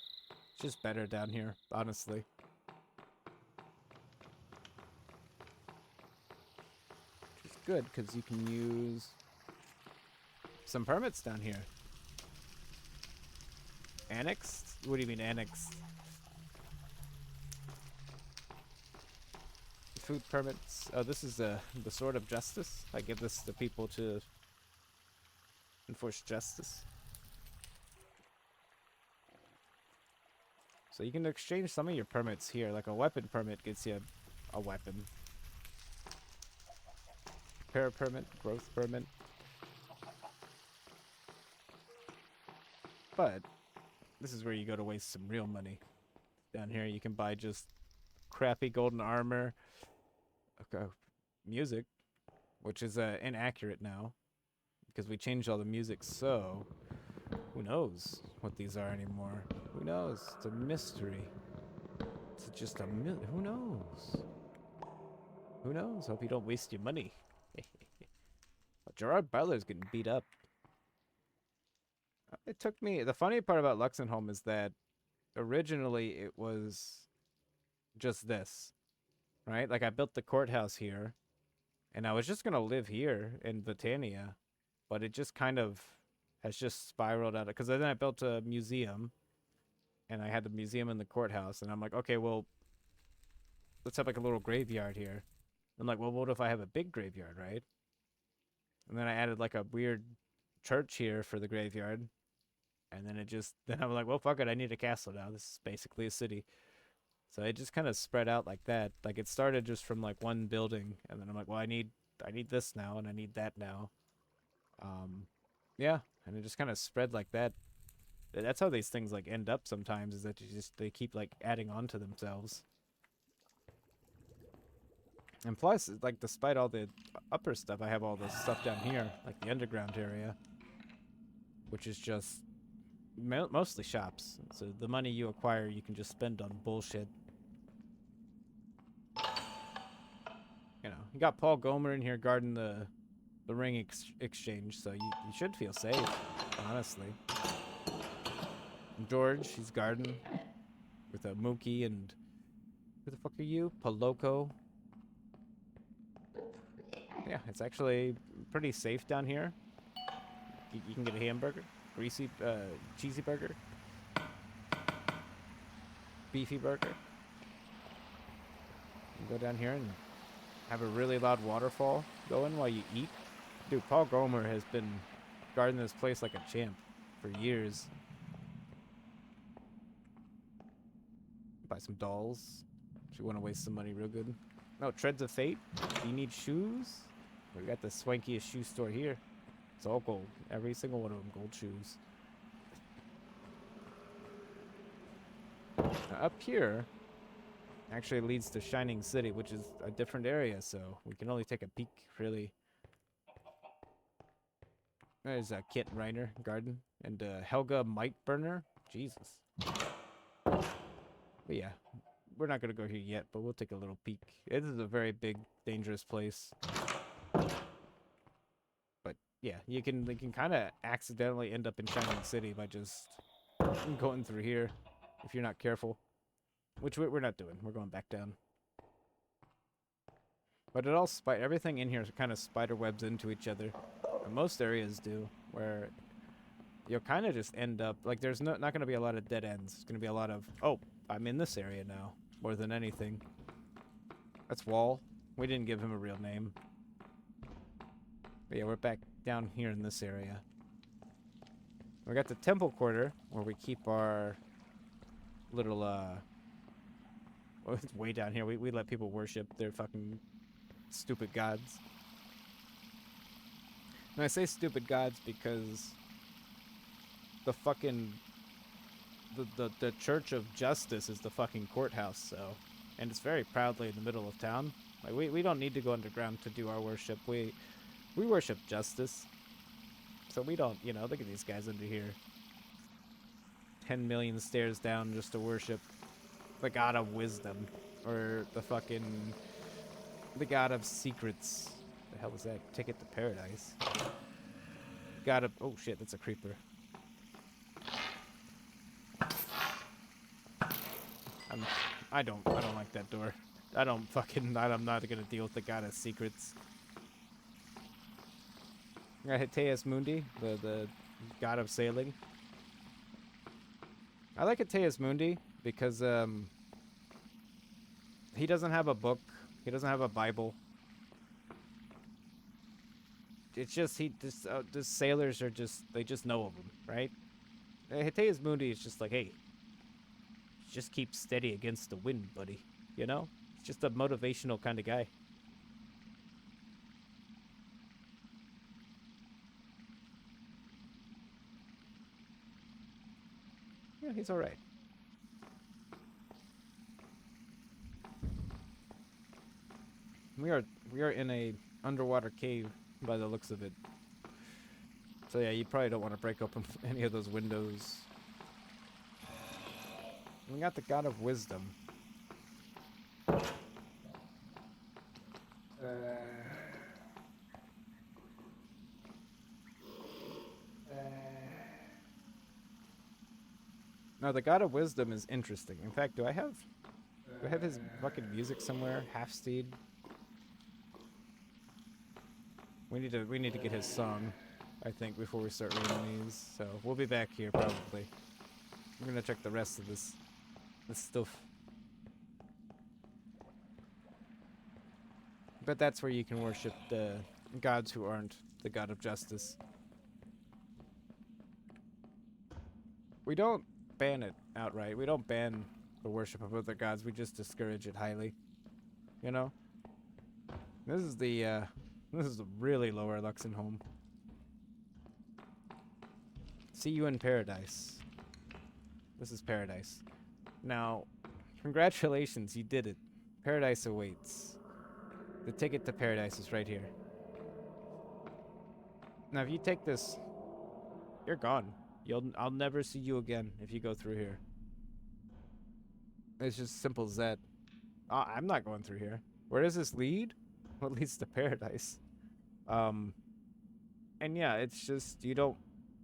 it's just better down here, honestly. Which is good, because you can use some permits down here. Annexed? What do you mean annexed? Food permits. Oh, this is the sword of justice. I give this to people to enforce justice. So you can exchange some of your permits here. Like a weapon permit gets you a weapon. Repair permit, growth permit. But this is where you go to waste some real money. Down here you can buy just crappy golden armor. Okay. Music, which is inaccurate now because we changed all the music, so who knows what these are anymore. Who knows? It's a mystery. It's just a who knows? Who knows? Hope you don't waste your money. Gerard Butler's getting beat up. It took me... The funny part about Luxenholm is that originally it was just this, right? Like I built the courthouse here, and I was just gonna live here in Britannia, but it just kind of has just spiraled out. Because then I built a museum, and I had the museum in the courthouse, and I'm like, okay, well, let's have like a little graveyard here. I'm like, well, what if I have a big graveyard, right? And then I added like a weird church here for the graveyard, and then then I'm like, well, fuck it, I need a castle now. This is basically a city. So it just kind of spread out like that. Like it started just from like one building, and then I'm like, well, I need this now, and I need that now. Yeah, and it just kind of spread like that. That's how these things like end up sometimes, is that they keep like adding on to themselves. And plus, like despite all the upper stuff, I have all this stuff down here, like the underground area, which is just mostly shops. So the money you acquire, you can just spend on bullshit. You know, you got Paul Gomer in here guarding the ring exchange, so you should feel safe, honestly. And George, he's guarding with a Mookie, and who the fuck are you? Paloco. Yeah, it's actually pretty safe down here. You can get a hamburger, greasy, cheesy burger, beefy burger. You can go down here and have a really loud waterfall going while you eat. Dude, Paul Gomer has been guarding this place like a champ for years. Buy some dolls if you want to waste some money real good. No, Treads of Fate. Do you need shoes? We got the swankiest shoe store here. It's all gold. Every single one of them gold shoes. Now up here actually leads to Shining City, which is a different area, so we can only take a peek, really. There's Kit Reiner Garden and Helga Mightburner. Jesus. But yeah, we're not gonna go here yet, but we'll take a little peek. This is a very big, dangerous place. But yeah, you can kind of accidentally end up in Shining City by just going through here if you're not careful. Which we're not doing. We're going back down. But it all everything in here kind of spider webs into each other. And most areas do, where you'll kind of just end up like there's not going to be a lot of dead ends. It's going to be a lot of, oh, I'm in this area now, more than anything. That's Wall. We didn't give him a real name. But yeah, we're back down here in this area. We got the temple quarter where we keep our little well, it's way down here. We let people worship their fucking stupid gods. And I say stupid gods because the fucking the Church of Justice is the fucking courthouse, so, and it's very proudly in the middle of town. Like we don't need to go underground to do our worship. We worship justice. So we don't, you know, look at these guys under here. 10 million stairs down just to worship the god of wisdom. Or the god of secrets. The hell is that? Ticket to paradise. God of, oh shit, that's a creeper. I don't like that door. I'm not gonna deal with the god of secrets. I got Hiteus Mundi, the god of sailing. I like Hiteus Mundi because he doesn't have a book. He doesn't have a Bible. It's just the sailors are they just know of him, right? Hiteus Mundi is just like, hey, just keep steady against the wind, buddy. You know? It's just a motivational kind of guy. Yeah, he's all right. We are in a underwater cave by the looks of it. So yeah, you probably don't want to break open any of those windows. We got the god of wisdom. Now the god of wisdom is interesting. In fact, do I have his fucking music somewhere? Half Steed. We need to get his song, I think, before we start reading these. So we'll be back here probably. We're gonna check the rest of this stuff. But that's where you can worship the gods who aren't the god of justice. We don't ban it outright. We don't ban the worship of other gods. We just discourage it highly. You know? This is the really lower Luxenholm. See you in paradise. This is paradise. Now, congratulations, you did it. Paradise awaits. The ticket to paradise is right here. Now, if you take this, you're gone. I'll never see you again if you go through here. It's just simple as that. I'm not going through here. Where does this lead? Well, it leads to paradise. And yeah, it's just, you don't,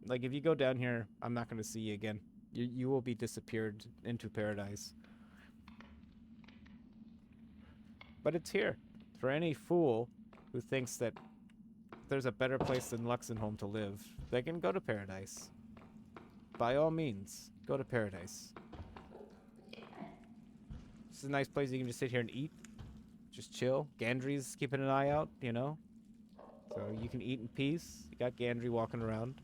like, if you go down here, I'm not going to see you again. You will be disappeared into paradise. But it's here. For any fool who thinks that there's a better place than Luxenholm to live, they can go to paradise. By all means, go to paradise. This is a nice place you can just sit here and eat. Just chill. Gandry's keeping an eye out, you know? So you can eat in peace. You got Gandry walking around.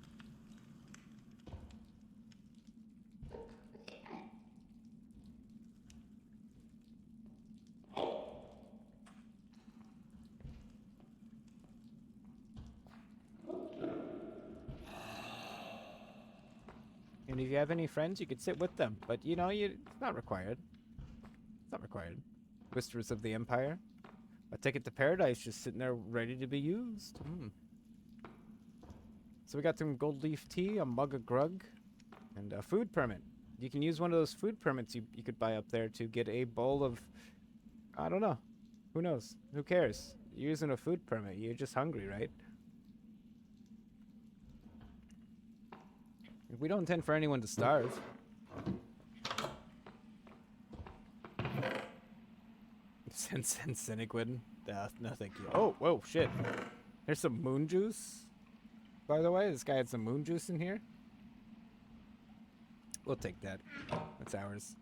And if you have any friends, you could sit with them. But, you know, it's not required. It's not required. Whisperers of the Empire. A ticket to paradise just sitting there ready to be used. So we got some gold leaf tea, a mug of grug, and a food permit. You can use one of those food permits you could buy up there to get a bowl of, I don't know. Who knows? Who cares? You're using a food permit. You're just hungry, right? We don't intend for anyone to starve. Send Senequin. No, thank you. Oh, whoa, shit. There's some moon juice. By the way, this guy had some moon juice in here. We'll take that. That's ours.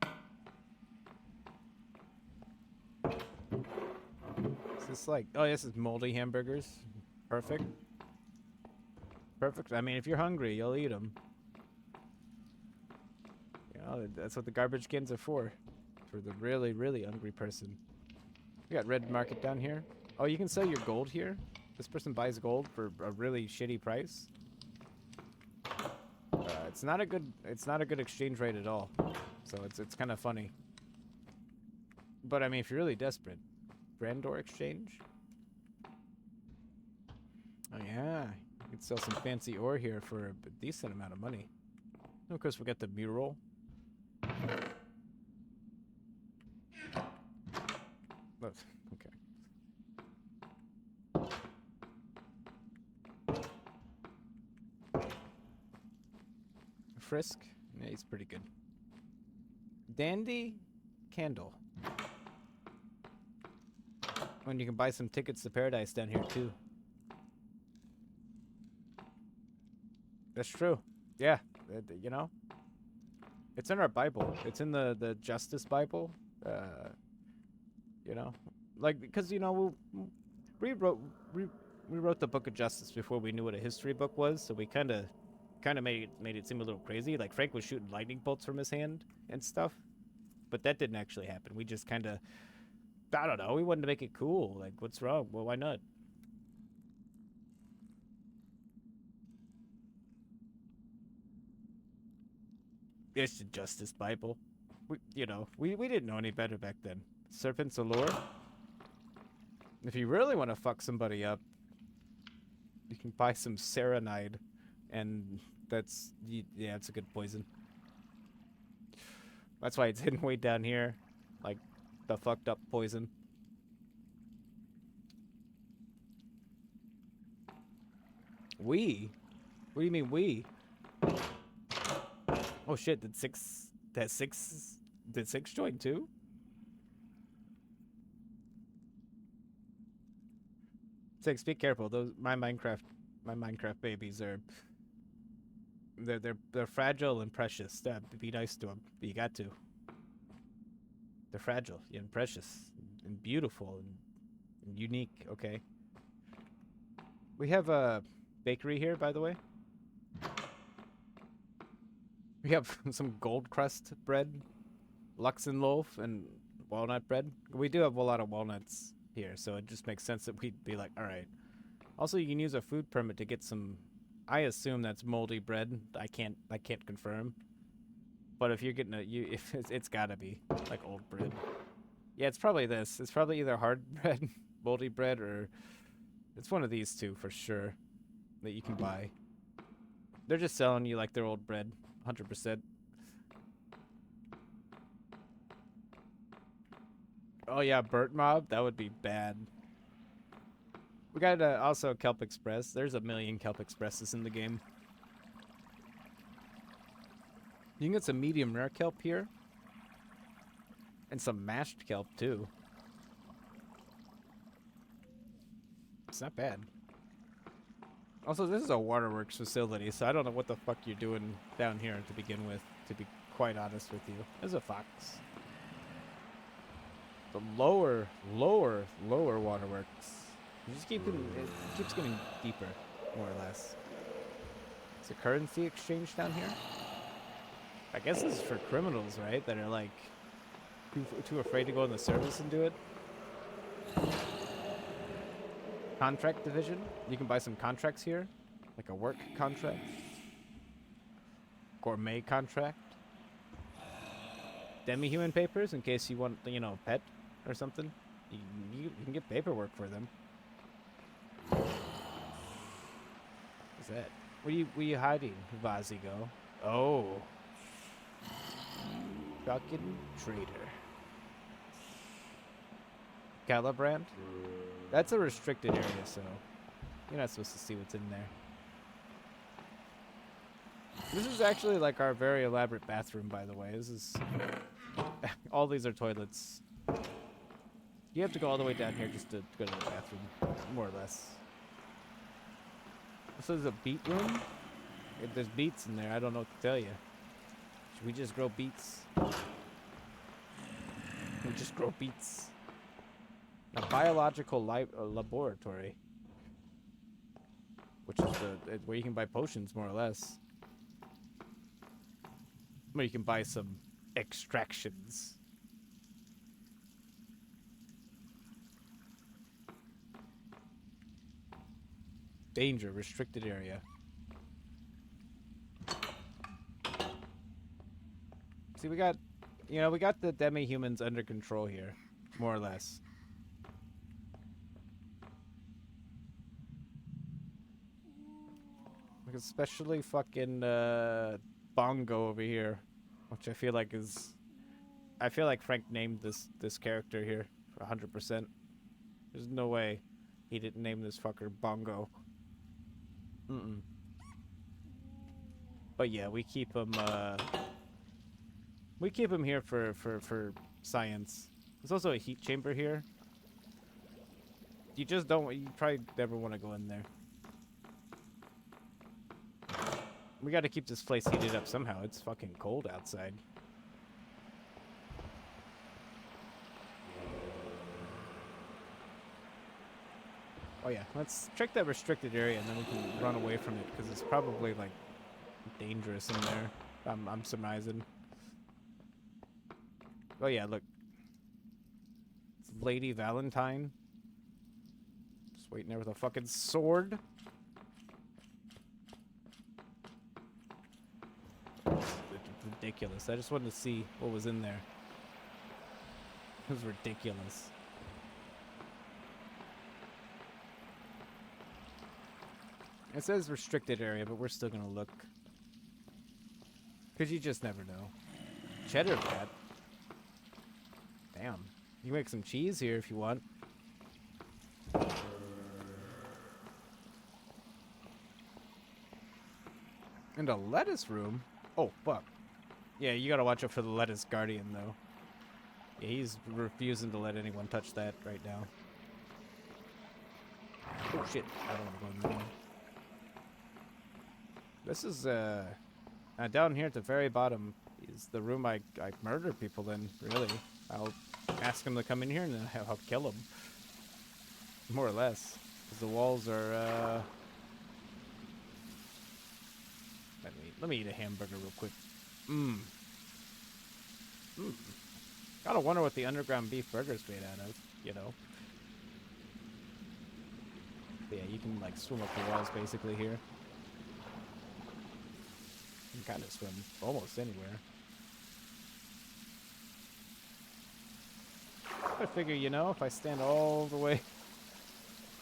Is this like... Oh, this is moldy hamburgers. Perfect. Perfect. I mean, if you're hungry, you'll eat them. You know, that's what the garbage cans are for. For the really, really hungry person. We got red market down here. Oh, you can sell your gold here? This person buys gold for a really shitty price. It's not a good exchange rate at all. So it's kind of funny. But I mean, if you're really desperate, Brandor exchange. Oh yeah, you can sell some fancy ore here for a decent amount of money. And of course, we got the mural. Oh, okay. Frisk, yeah, he's pretty good. Dandy Candle. And you can buy some tickets to paradise down here too. That's true. Yeah, you know, it's in our Bible. It's in the Justice Bible. You know, like because you know we wrote the Book of Justice before we knew what a history book was, so we kind of made it seem a little crazy. Like Frank was shooting lightning bolts from his hand and stuff, but that didn't actually happen. We just kind of, I don't know, we wanted to make it cool. Like, what's wrong? Well, why not? It's the Justice Bible. We didn't know any better back then. Serpent's Allure. If you really want to fuck somebody up, you can buy some Serenide, and yeah, it's a good poison. That's why it's hidden way down here, like the fucked up poison. We? What do you mean we? Oh shit! Did six join too? Six, be careful. Those my Minecraft babies are. They're fragile and precious. Be nice to them. You got to. They're fragile and precious and beautiful and unique. Okay. We have a bakery here, by the way. We have some gold crust bread, Luxenholm, and walnut bread. We do have a lot of walnuts here, so it just makes sense that we'd be like, all right. Also, you can use a food permit to get some. I assume that's moldy bread. I can't confirm. But if you're getting it's gotta be like old bread. Yeah, it's probably this. It's probably either hard bread, moldy bread, or it's one of these two for sure that you can buy. They're just selling you like their old bread, 100%. Oh yeah, Burt Mob, that would be bad. We got also Kelp Express. There's a million Kelp Expresses in the game. You can get some medium rare kelp here. And some mashed kelp too. It's not bad. Also, this is a waterworks facility, so I don't know what the fuck you're doing down here to begin with, to be quite honest with you. There's a fox. The lower waterworks. You just it keeps getting deeper, more or less. It's a currency exchange down here. I guess this is for criminals, right? That are like too afraid to go in the service and do it. Contract division. You can buy some contracts here, like a work contract, gourmet contract, demi-human papers in case you want, you know, a pet or something. You can get paperwork for them. What's that? What are you hiding, Vazigo? Oh. Fucking traitor. Calibrand? That's a restricted area, so you're not supposed to see what's in there. This is actually like our very elaborate bathroom, by the way. This is... all these are toilets. You have to go all the way down here just to go to the bathroom, more or less. This is a beet room. If there's beets in there, I don't know what to tell you. We just grow beets. We just grow beets. A biological laboratory, which is where you can buy potions, more or less. Where you can buy some extractions. Danger, restricted area. See, we got the demi-humans under control here, more or less. Like especially fucking Bongo over here, which I feel like Frank named this character here for 100%. There's no way he didn't name this fucker Bongo. But yeah, we keep him here for science. There's also a heat chamber here. You probably never want to go in there. We got to keep this place heated up somehow. It's fucking cold outside. Oh yeah, let's check that restricted area and then we can run away from it because it's probably like dangerous in there. I'm surmising. Oh yeah, look. It's Lady Valentine. Just waiting there with a fucking sword. It's ridiculous. I just wanted to see what was in there. It was ridiculous. It says restricted area, but we're still gonna look. Because you just never know. Cheddar cat. Damn. You can make some cheese here if you want. And a lettuce room? Oh, fuck. Yeah, you gotta watch out for the lettuce guardian, though. Yeah, he's refusing to let anyone touch that right now. Oh, shit. I don't want to go in there. This is, down here at the very bottom is the room I murder people in, really. I'll ask them to come in here and then I'll kill them. More or less. Because the walls are, Let me eat a hamburger real quick. Gotta wonder what the underground beef burger's made out of, you know. But yeah, you can, like, swim up the walls, basically, here. You can kind of swim almost anywhere. I figure, you know, if I stand all the way...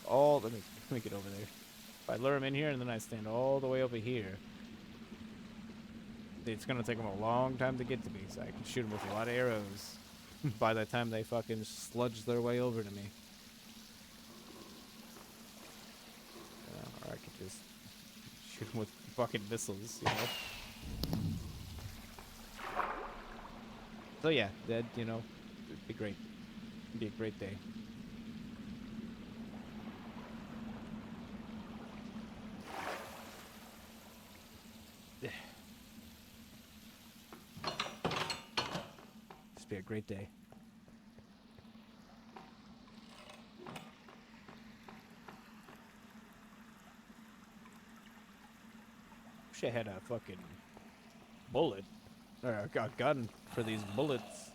Let me get over there. If I lure him in here and then I stand all the way over here, it's gonna take them a long time to get to me, so I can shoot them with a lot of arrows by the time they fucking sludge their way over to me. Or I could just shoot them with fucking missiles, you know? So yeah, that, you know, it'd be great. It'd be a great day. Just be a great day. Wish I had a fucking bullet. Or a gun for these bullets.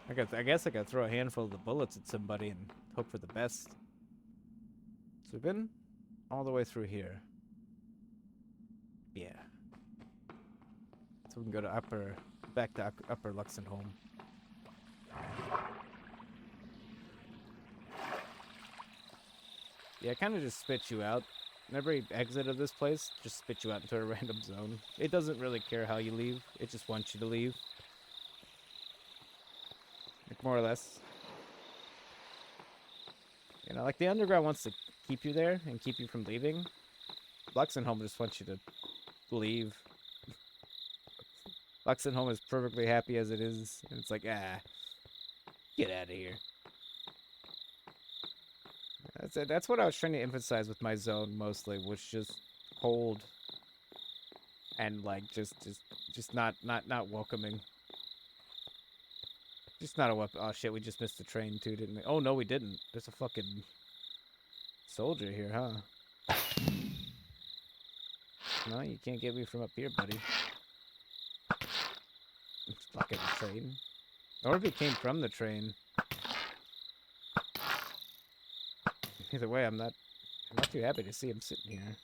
I guess I could throw a handful of the bullets at somebody and hope for the best. So we've been all the way through here. Yeah. So we can go to back to upper Luxenholm. Yeah, it kind of just spits you out. Every exit of this place just spits you out into a random zone. It doesn't really care how you leave. It just wants you to leave. Like, more or less. You know, like the underground wants to keep you there and keep you from leaving. Luxenholm just wants you to leave. Luxenholm is perfectly happy as it is. And it's like, get out of here. That's what I was trying to emphasize with my zone mostly, was just cold and like just not welcoming. Just not a weapon. Oh shit, we just missed the train too, didn't we? Oh no, we didn't. There's a fucking soldier here, huh? No, you can't get me from up here, buddy. It's fucking train. Or if he came from the train. Either way, I'm not too happy to see him sitting here.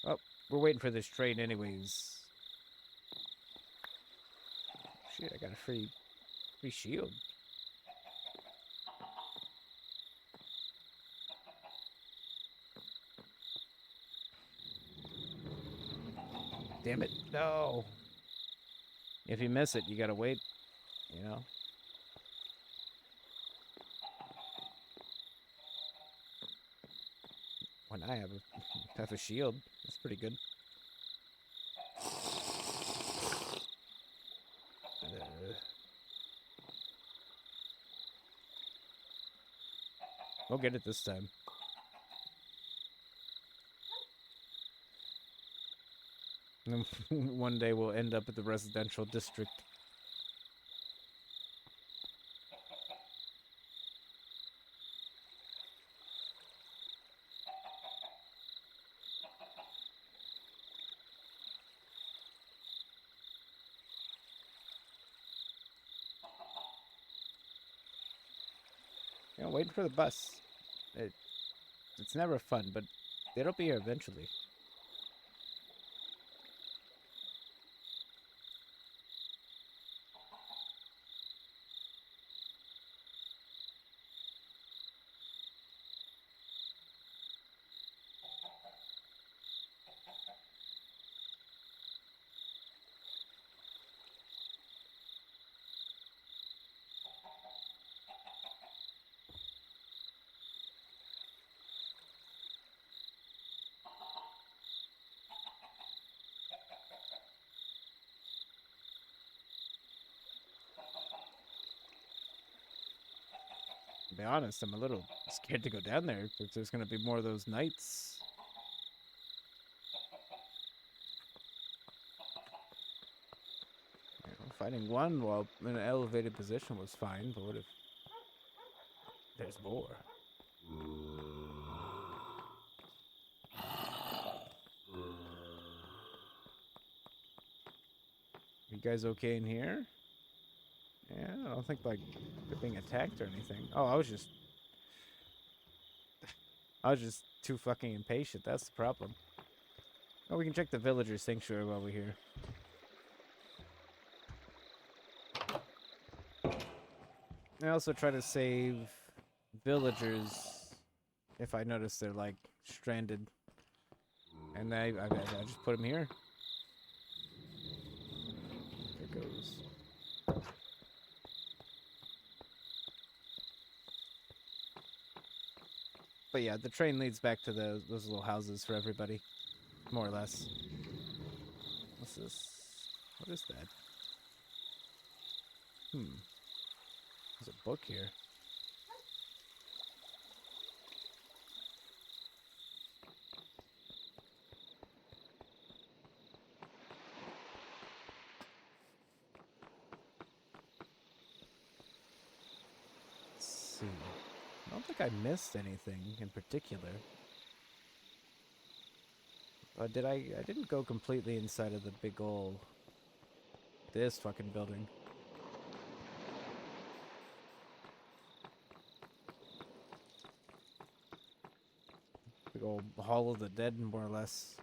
Oh, we're waiting for this train anyways. Shit, I got a free shield. Damn it. No. If you miss it, you gotta wait, you know? When I have a shield, that's pretty good. We'll get it this time. One day we'll end up at the residential district. You know, waiting for the bus. It's never fun, but it'll be here eventually. To be honest, I'm a little scared to go down there because there's going to be more of those knights. You know, fighting one while in an elevated position was fine, but what if there's more? You guys okay in here? Yeah, I don't think like they're being attacked or anything. Oh, I was just too fucking impatient. That's the problem. Oh, we can check the villager sanctuary while we're here. I also try to save villagers if I notice they're like stranded, and I just put them here. There goes. But yeah, the train leads back to those little houses for everybody, more or less. What's this? What is that? There's a book here. Let's see. I don't think I missed anything in particular. Did I? I didn't go completely inside of the big ol' this fucking building. Big ol' Hall of the Dead, more or less.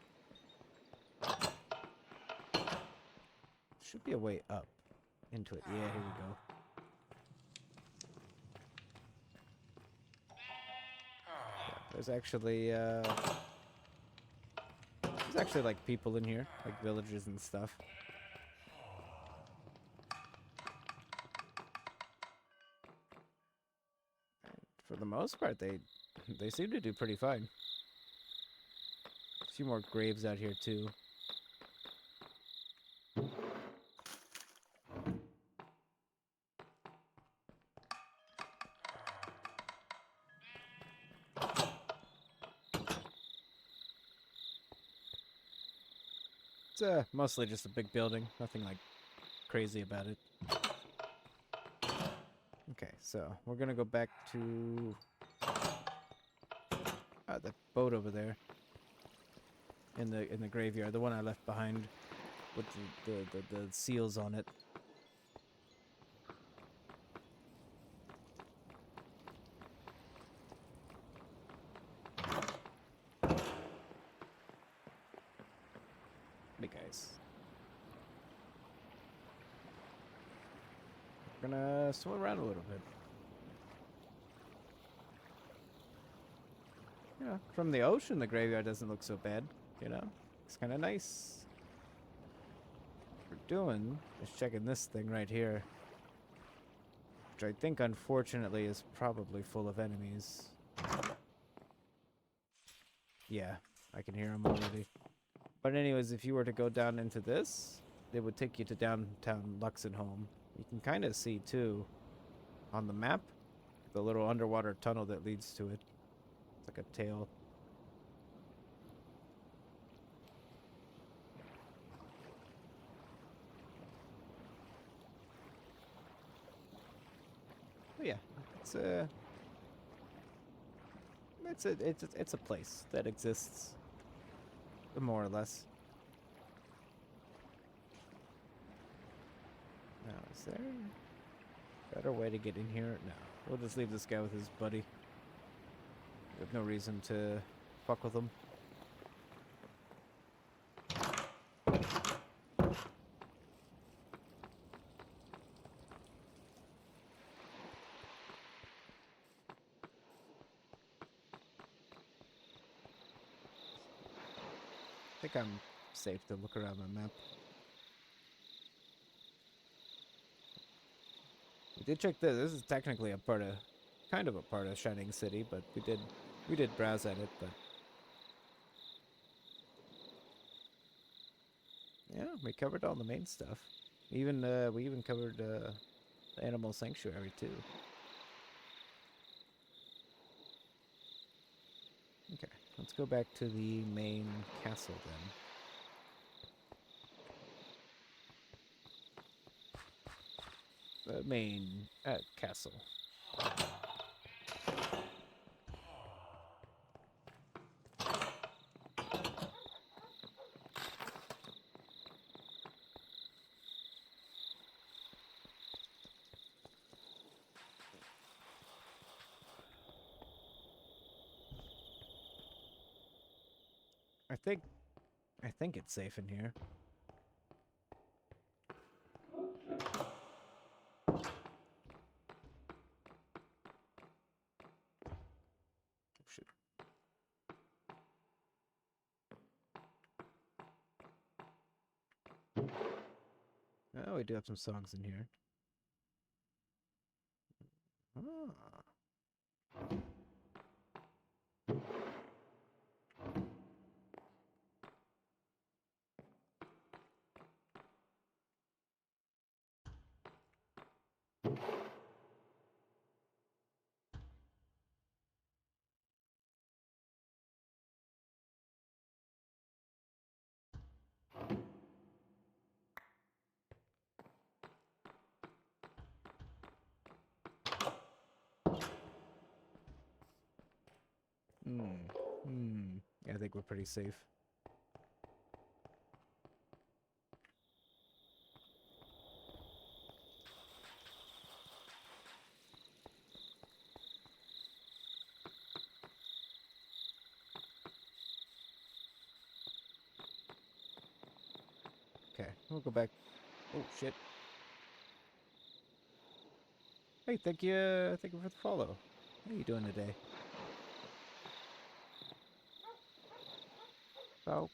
Should be a way up into it. Yeah, here we go. Yeah, there's actually like people in here, like villagers and stuff. For the most part, they seem to do pretty fine. A few more graves out here too. It's mostly just a big building. Nothing like crazy about it. Okay, so we're gonna go back to the boat over there in the graveyard, the one I left behind with the seals on it. Hey guys, we're gonna swim around a little bit. Yeah, from the ocean, the graveyard doesn't look so bad. You know, it's kind of nice. What we're doing is checking this thing right here, which I think, unfortunately, is probably full of enemies. Yeah, I can hear them already. But anyways, if you were to go down into this, it would take you to downtown Luxenholm. You can kind of see, too, on the map, the little underwater tunnel that leads to it. It's like a tail. Oh yeah, it's a it's a place that exists, more or less. Now, is there a better way to get in here? No, we'll just leave this guy with his buddy. We have no reason to fuck with him. I think I'm safe to look around the map. We did check this. This is technically kind of a part of Shining City, but we did browse at it, but yeah, we covered all the main stuff. We even covered the animal sanctuary too. Okay, let's go back to the main castle then. The main castle. I think it's safe in here. Oh, shit. Oh, we do have some songs in here. Ah. Yeah, I think we're pretty safe. Okay, we'll go back. Oh shit! Hey, thank you for the follow. How you doing today? Falk.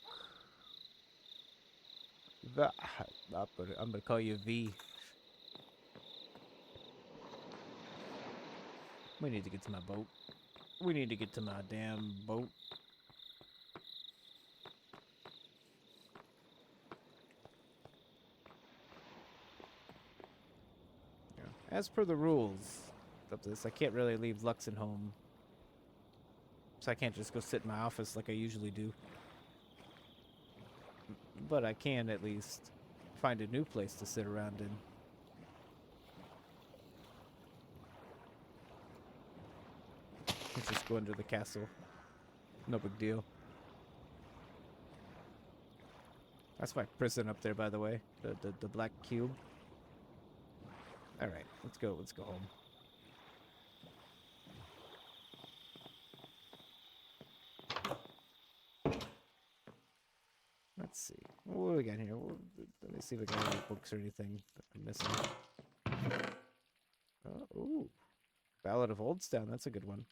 I'm gonna call you V. We need to get to my boat. We need to get to my damn boat. Yeah. As per the rules of this, I can't really leave Luxenholm. So I can't just go sit in my office like I usually do. but I can at least find a new place to sit around in. Let's just go under the castle. No big deal. That's my prison up there, by the way. The black cube. All right, let's go. Let's go home. Let's see. What do we got here? Let me see if I got any books or anything that I'm missing. Ooh. Ballad of Oldstown. That's a good one.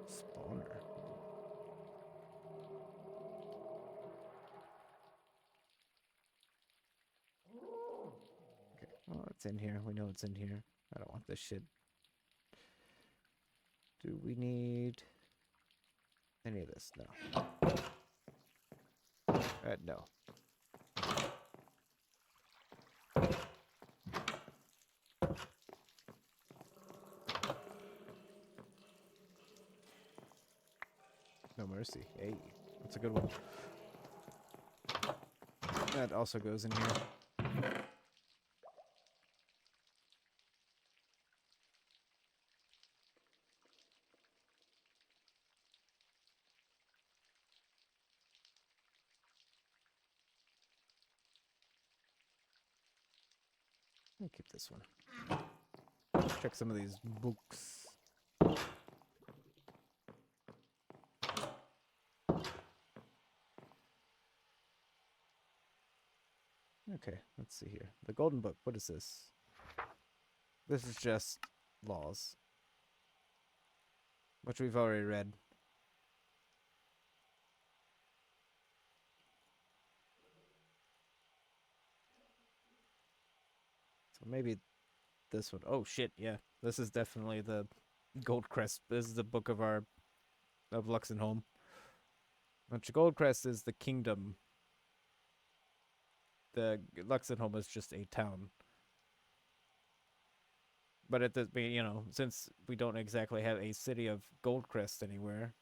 Spawner. Okay. Well, it's in here. We know it's in here. I don't want this shit. Do we need any of this? No. No. No mercy. Hey, that's a good one. That also goes in here. I'll keep this one. Check some of these books. Okay, let's see here. The Golden Book. What is this? This is just laws, which we've already read. So maybe this one. Oh shit! Yeah, this is definitely the Goldcrest. This is the book of Luxenholm. Which Goldcrest is the kingdom. The Luxenholm is just a town. But at the since we don't exactly have a city of Goldcrest anywhere,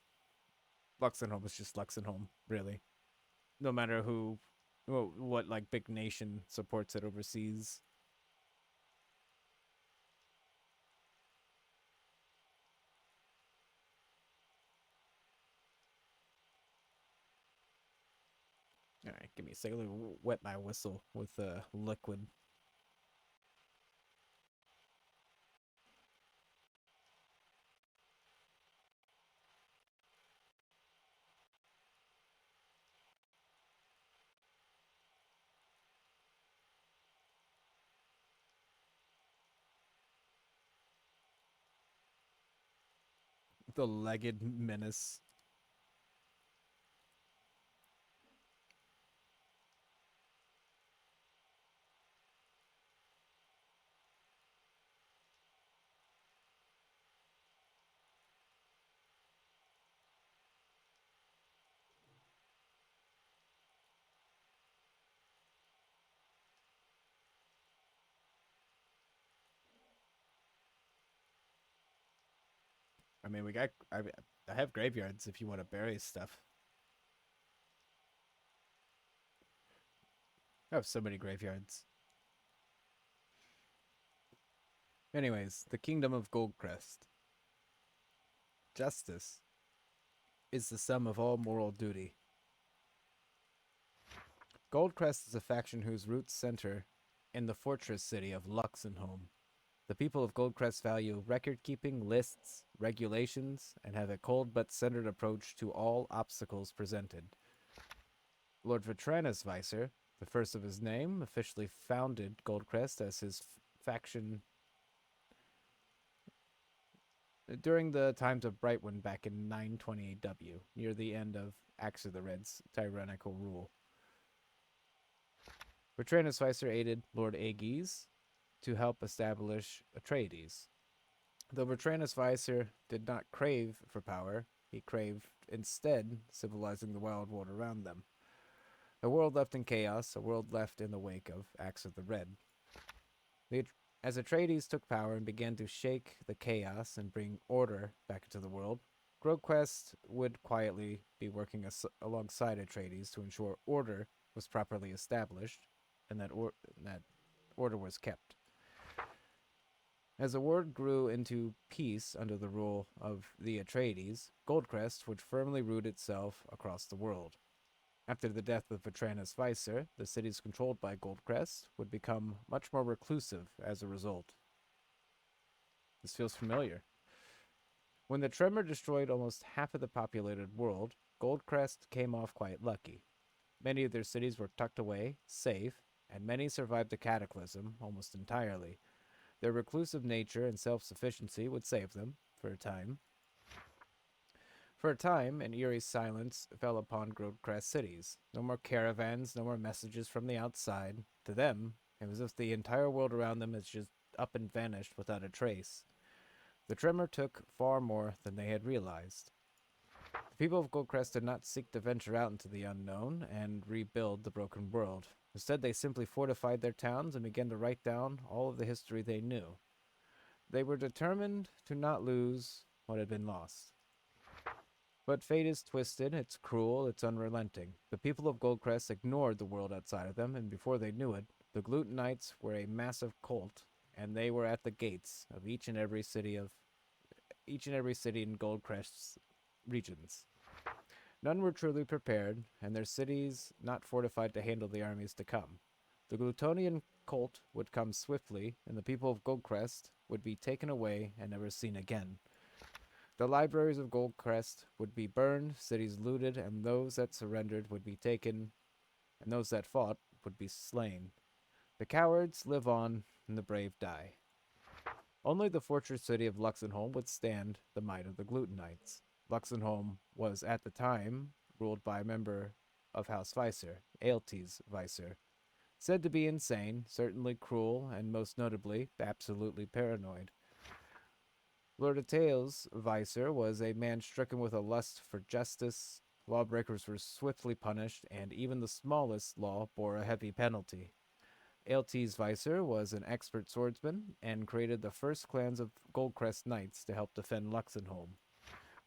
Luxenholm is just Luxenholm, really. No matter what like big nation supports it overseas. All right, give me a second. Let me wet my whistle with liquid. The legged menace. I mean, I have graveyards if you want to bury stuff. I have so many graveyards. Anyways, the Kingdom of Goldcrest. Justice is the sum of all moral duty. Goldcrest is a faction whose roots center in the fortress city of Luxenholm. The people of Goldcrest value record-keeping, lists, regulations, and have a cold but centered approach to all obstacles presented. Lord Vitranisvicer, the first of his name, officially founded Goldcrest as his faction during the times of Brightwind back in 928W, near the end of Axe of the Red's tyrannical rule. Vitranisvicer aided Lord Aegis to help establish Atreides. Though Vitranisvicer did not crave for power, he craved instead civilizing the wild world around them. A world left in chaos, a world left in the wake of Axe of the Red. The As Atreides took power and began to shake the chaos and bring order back into the world, Grobquest would quietly be working alongside Atreides to ensure order was properly established and that order was kept. As the world grew into peace under the rule of the Atreides, Goldcrest would firmly root itself across the world. After the death of Vetranus Vicer, the cities controlled by Goldcrest would become much more reclusive as a result. This feels familiar. When the tremor destroyed almost half of the populated world, Goldcrest came off quite lucky. Many of their cities were tucked away, safe, and many survived the cataclysm almost entirely. Their reclusive nature and self-sufficiency would save them, for a time. For a time, an eerie silence fell upon Goldcrest cities. No more caravans, no more messages from the outside. To them, it was as if the entire world around them had just up and vanished without a trace. The tremor took far more than they had realized. The people of Goldcrest did not seek to venture out into the unknown and rebuild the broken world. Instead, they simply fortified their towns and began to write down all of the history they knew. They were determined to not lose what had been lost. But fate is twisted, it's cruel, it's unrelenting. The people of Goldcrest ignored the world outside of them, and before they knew it, the Glutenites were a massive cult, and they were at the gates of each and every city in Goldcrest's regions. None were truly prepared, and their cities not fortified to handle the armies to come. The Glutonian cult would come swiftly, and the people of Goldcrest would be taken away and never seen again. The libraries of Goldcrest would be burned, cities looted, and those that surrendered would be taken, and those that fought would be slain. The cowards live on, and the brave die. Only the fortress city of Luxenholm would stand the might of the Glutenites. Luxenholm was, at the time, ruled by a member of House Vicer, Aeltes Vicer. Said to be insane, certainly cruel, and most notably, absolutely paranoid. Lord Ateos Vicer was a man stricken with a lust for justice. Lawbreakers were swiftly punished, and even the smallest law bore a heavy penalty. Aeltes Vicer was an expert swordsman and created the first clans of Goldcrest Knights to help defend Luxenholm.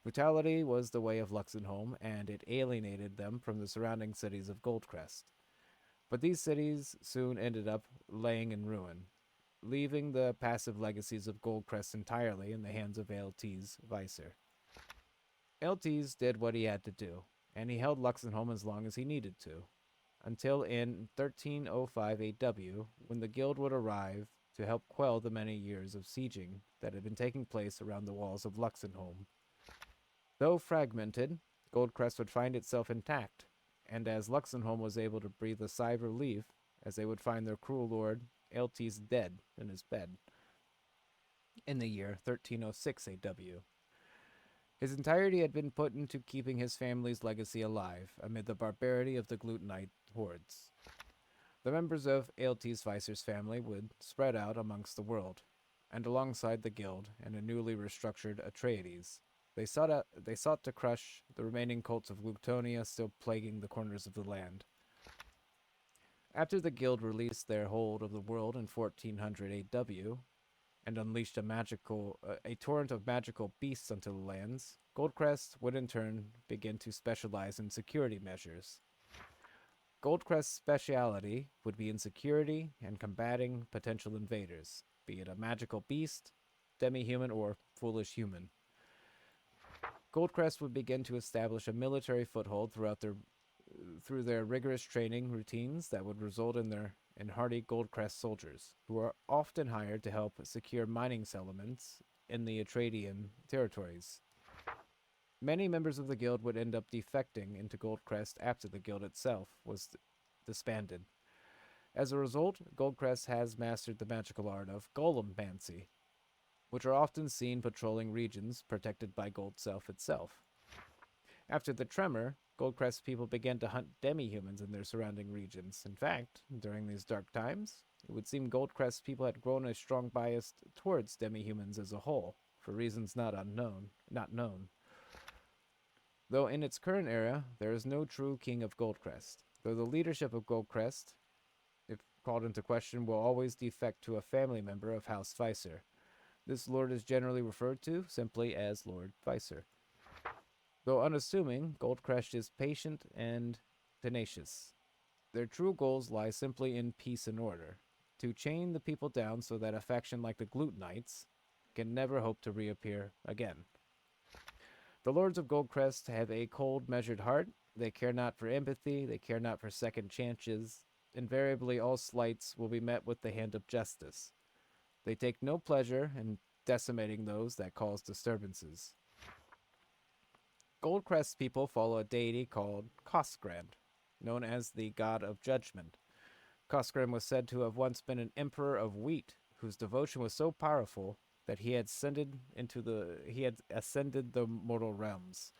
Brutality was the way of Luxenholm, and it alienated them from the surrounding cities of Goldcrest. But these cities soon ended up laying in ruin, leaving the passive legacies of Goldcrest entirely in the hands of Aeltes Vicer. Aeltes did what he had to do, and he held Luxenholm as long as he needed to, until in 1305 AW, when the guild would arrive to help quell the many years of sieging that had been taking place around the walls of Luxenholm. Though fragmented, Goldcrest would find itself intact, and as Luxenholm was able to breathe a sigh of relief, as they would find their cruel lord, Aeltes, dead in his bed, in the year 1306 AW. His entirety had been put into keeping his family's legacy alive amid the barbarity of the Glutenite hordes. The members of Aeltes Vicer's family would spread out amongst the world, and alongside the guild and a newly restructured Atreides, they sought to crush the remaining cults of Glutonia still plaguing the corners of the land. After the guild released their hold of the world in 1400 AW, and unleashed a torrent of magical beasts onto the lands, Goldcrest would in turn begin to specialize in security measures. Goldcrest's speciality would be in security and combating potential invaders, be it a magical beast, demi-human, or foolish human. Goldcrest would begin to establish a military foothold through their rigorous training routines that would result in hardy Goldcrest soldiers, who are often hired to help secure mining settlements in the Atreidian territories. Many members of the guild would end up defecting into Goldcrest after the guild itself was disbanded. As a result, Goldcrest has mastered the magical art of golemmancy, which are often seen patrolling regions protected by Goldself itself. After the tremor, Goldcrest people began to hunt demi-humans in their surrounding regions. In fact, during these dark times, it would seem Goldcrest people had grown a strong bias towards demi-humans as a whole, for reasons not known. Though in its current era, there is no true king of Goldcrest. Though the leadership of Goldcrest, if called into question will always defect to a family member of House Vicer. This lord is generally referred to simply as Lord Vicer. Though unassuming, Goldcrest is patient and tenacious. Their true goals lie simply in peace and order, to chain the people down so that a faction like the Glutenites can never hope to reappear again. The Lords of Goldcrest have a cold, measured heart. They care not for empathy, they care not for second chances. Invariably, all slights will be met with the hand of justice. They take no pleasure in decimating those that cause disturbances. Goldcrest people follow a deity called Cosgrand, known as the God of Judgment. Cosgrand was said to have once been an emperor of wheat, whose devotion was so powerful that he had ascended the mortal realms.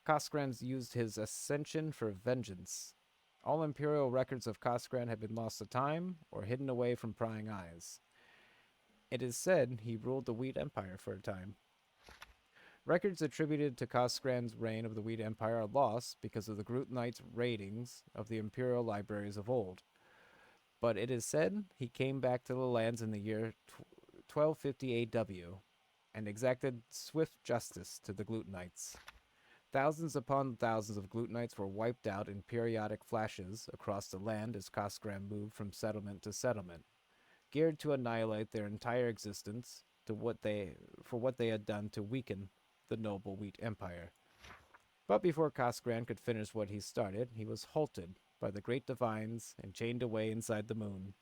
Cosgrand used his ascension for vengeance. All imperial records of Cosgrand have been lost to time or hidden away from prying eyes. It is said he ruled the Wheat Empire for a time. Records attributed to Cosgrand's reign of the Wheat Empire are lost because of the Glutenites' raidings of the imperial libraries of old. But it is said he came back to the lands in the year 1250 AW and exacted swift justice to the Glutenites. Thousands upon thousands of Glutenites were wiped out in periodic flashes across the land as Cosgrand moved from settlement to settlement, geared to annihilate their entire existence for what they had done to weaken the noble Wheat Empire. But before Cosgrand could finish what he started, he was halted by the great divines and chained away inside the moon.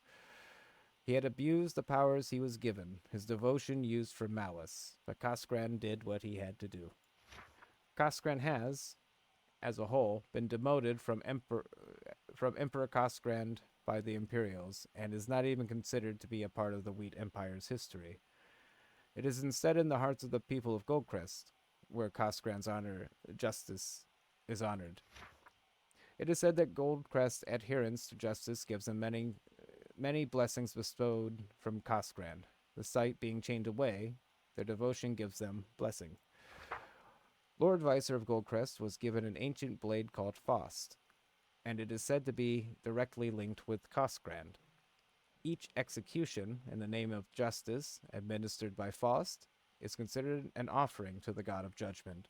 He had abused the powers he was given, his devotion used for malice, but Cosgrand did what he had to do. Cosgrand has, as a whole, been demoted from Emperor Cosgrand by the Imperials, and is not even considered to be a part of the Wheat Empire's history. It is instead in the hearts of the people of Goldcrest, where Cosgrand's justice is honored. It is said that Goldcrest adherence to justice gives them many blessings bestowed from Cosgrand. The sight being chained away, their devotion gives them blessing. Lord Vicer of Goldcrest was given an ancient blade called Faust, and it is said to be directly linked with Cosgrand. Each execution in the name of justice administered by Faust is considered an offering to the God of Judgment.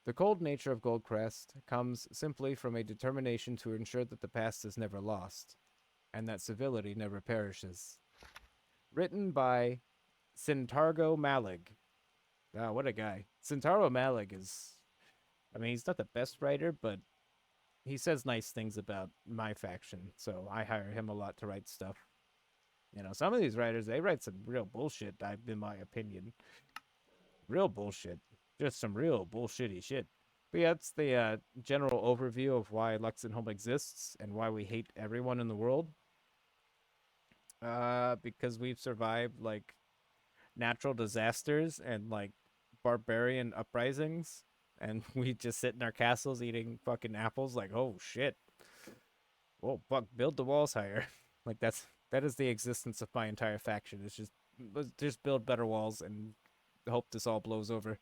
The cold nature of Goldcrest comes simply from a determination to ensure that the past is never lost, and that civility never perishes. Written by Sintargo Malig. Wow, what a guy. Sintargo Malig is... he's not the best writer, but he says nice things about my faction, so I hire him a lot to write stuff. Some of these writers, they write some real bullshit, in my opinion. Real bullshit. Just some real bullshitty shit. But yeah, that's the general overview of why Luxenholm exists and why we hate everyone in the world. Because we've survived, natural disasters and, barbarian uprisings. And we just sit in our castles eating fucking apples oh, shit. Whoa, fuck, build the walls higher. That is the existence of my entire faction. It's just build better walls and hope this all blows over.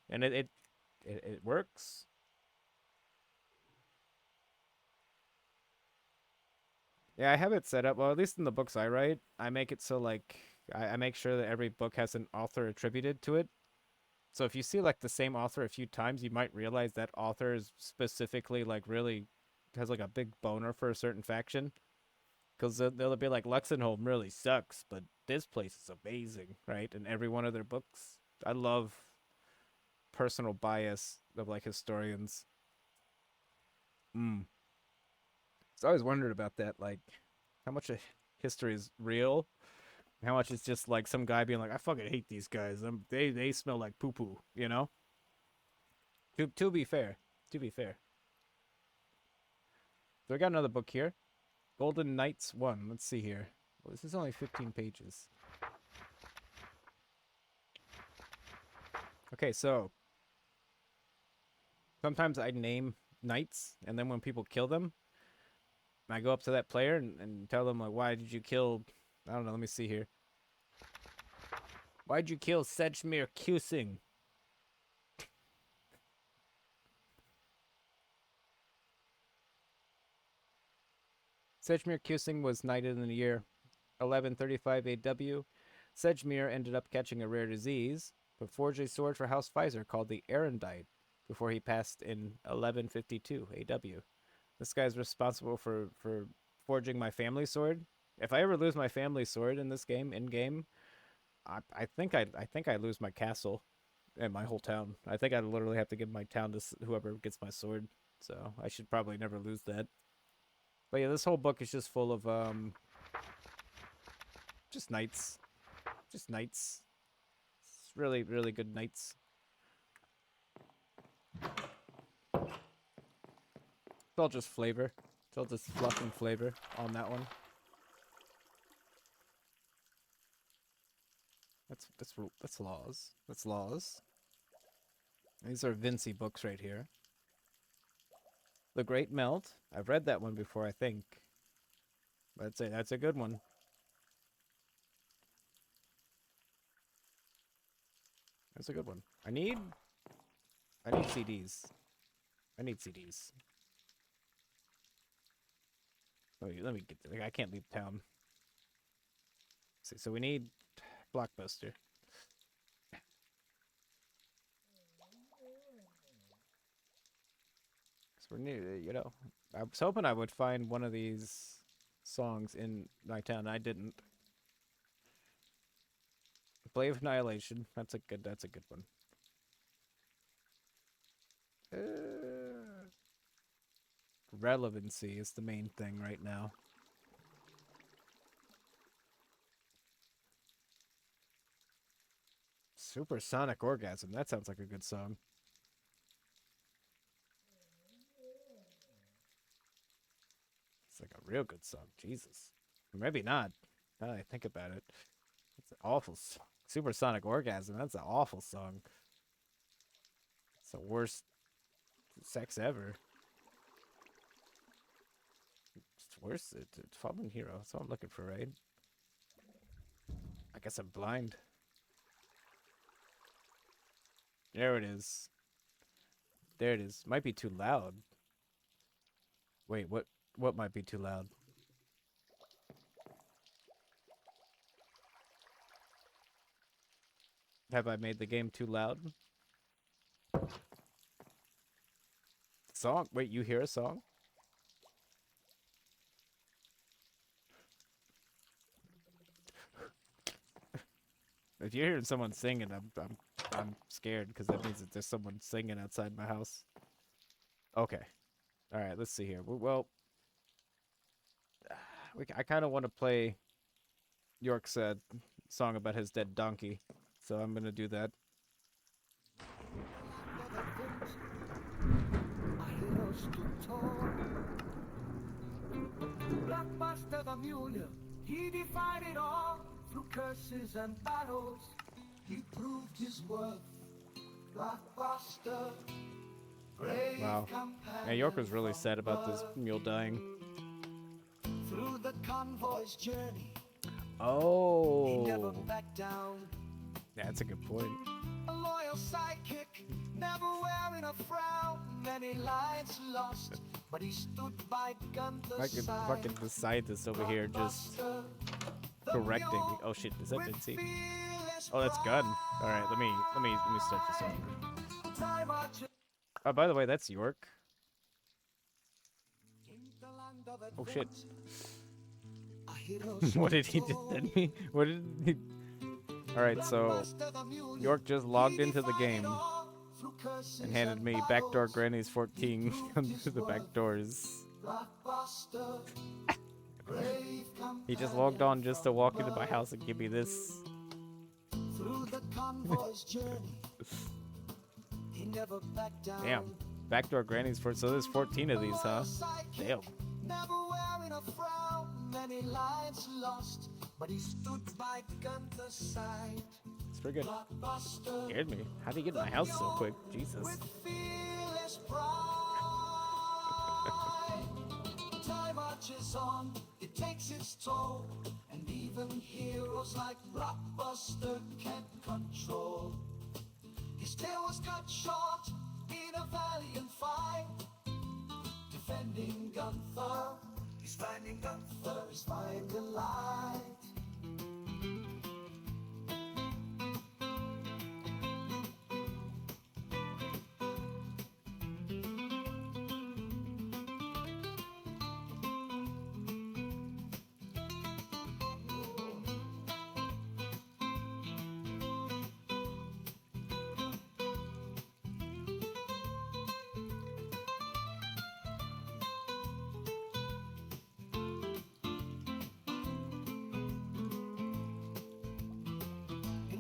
And it works. Yeah, I have it set up. Well, at least in the books I write, I make it so I make sure that every book has an author attributed to it. So if you see the same author a few times, you might realize that author is specifically really has a big boner for a certain faction. Because they'll be Luxenholm really sucks, but this place is amazing, right? In every one of their books. I love personal bias of historians. So I always wondered about that, how much of history is real, how much is just some guy being I fucking hate these guys. They smell like poo poo, To be fair, So I got another book here, Golden Knights 1. Let's see here. Well, this is only 15 pages. Okay, so sometimes I name knights, and then when people kill them, I go up to that player and tell them, why did you kill... I don't know, let me see here. Why'd you kill Sedgmere Cusing? Sedgemeer Cusing was knighted in the year 1135 AW. Sedgemeer ended up catching a rare disease, but forged a sword for House Pfizer called the Erendite before he passed in 1152 AW. This guy's responsible for forging my family sword. If I ever lose my family sword in this game, in game, I think I lose my castle and my whole town. I think I literally have to give my town to whoever gets my sword. So I should probably never lose that. But yeah, this whole book is just full of just knights, just knights. It's really really good knights. It's all just flavor. It's all just fluff and flavor on that one. That's laws. That's laws. These are Vinci books right here. The Great Melt. I've read that one before, I think. That's a good one. That's a good one. I need CDs. I need CDs. Let me get there. I can't leave town. See, so we need Blockbuster. We're new, you know. I was hoping I would find one of these songs in my town. I didn't. Blade of Annihilation. That's a good one. Relevancy is the main thing right now. Supersonic Orgasm. That sounds like a good song. It's like a real good song. Jesus. Or maybe not. Now that I think about it. It's an awful song. Supersonic Orgasm. That's an awful song. It's the worst sex ever. It's worse. It's Fallen Hero. That's what I'm looking for, right? I guess I'm blind. There it is. There it is. Might be too loud. Wait, what might be too loud? Have I made the game too loud? Song? Wait, you hear a song? If you're hearing someone singing, I'm scared because that means that there's someone singing outside my house. Okay. All right, let's see here. Well, I kind of want to play York's song about his dead donkey, so I'm gonna do that. Blockbuster the mule, he defied it all through curses and battles. He proved his worth. Blockbuster, brave Wow. Yeah, York was really sad about this mule dying. through the convoy's journey. He Oh, never backed down. that's a good point. A loyal sidekick, never wearing a frown. Many lives lost, but he stood by Gunther's side. Fucking the scientist over here just correcting me. Oh shit, is that Vinci? Oh, that's Gun. All right, let me start this over. Oh, by the way, that's York. Oh shit. What did he do then? What did he? All right, so York just logged into the game and handed me Backdoor Granny's 14 through the back doors. He just logged on just to walk into my house and give me this. Damn. Backdoor Granny's for so there's 14 of these, huh? Damn. Never wearing a frown, many lives lost, but he stood by Gunther's side. It's pretty good. Scared me. How did he get in my house so quick? Jesus. With fearless pride, time marches on, it takes its toll, and even heroes like Blockbuster can't control. His tail was cut short in a valiant fight, defending Gunther. His Finding Gunther is finding light.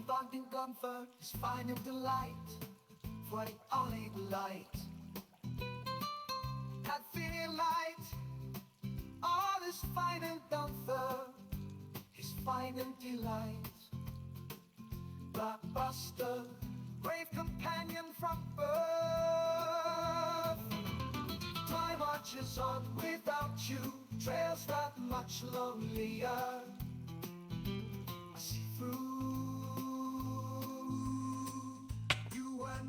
Finding comfort is finding delight, finding only the light. That feeling light, all is finding comfort is finding delight. Blockbuster, brave companion from birth. Time marches on without you, trails that much lonelier. I see through.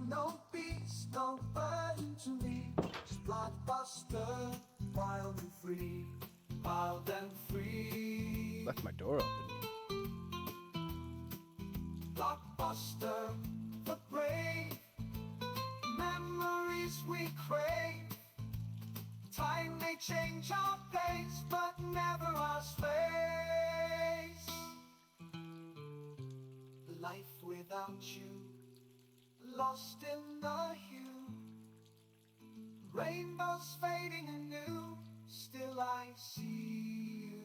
No peace, no burden to me. Just blockbuster, wild and free, wild and free. Left my door open. Blockbuster, the brave, memories we crave. Time may change our pace, but never our space. Life without you, lost in the hue, rainbows fading anew, still I see you.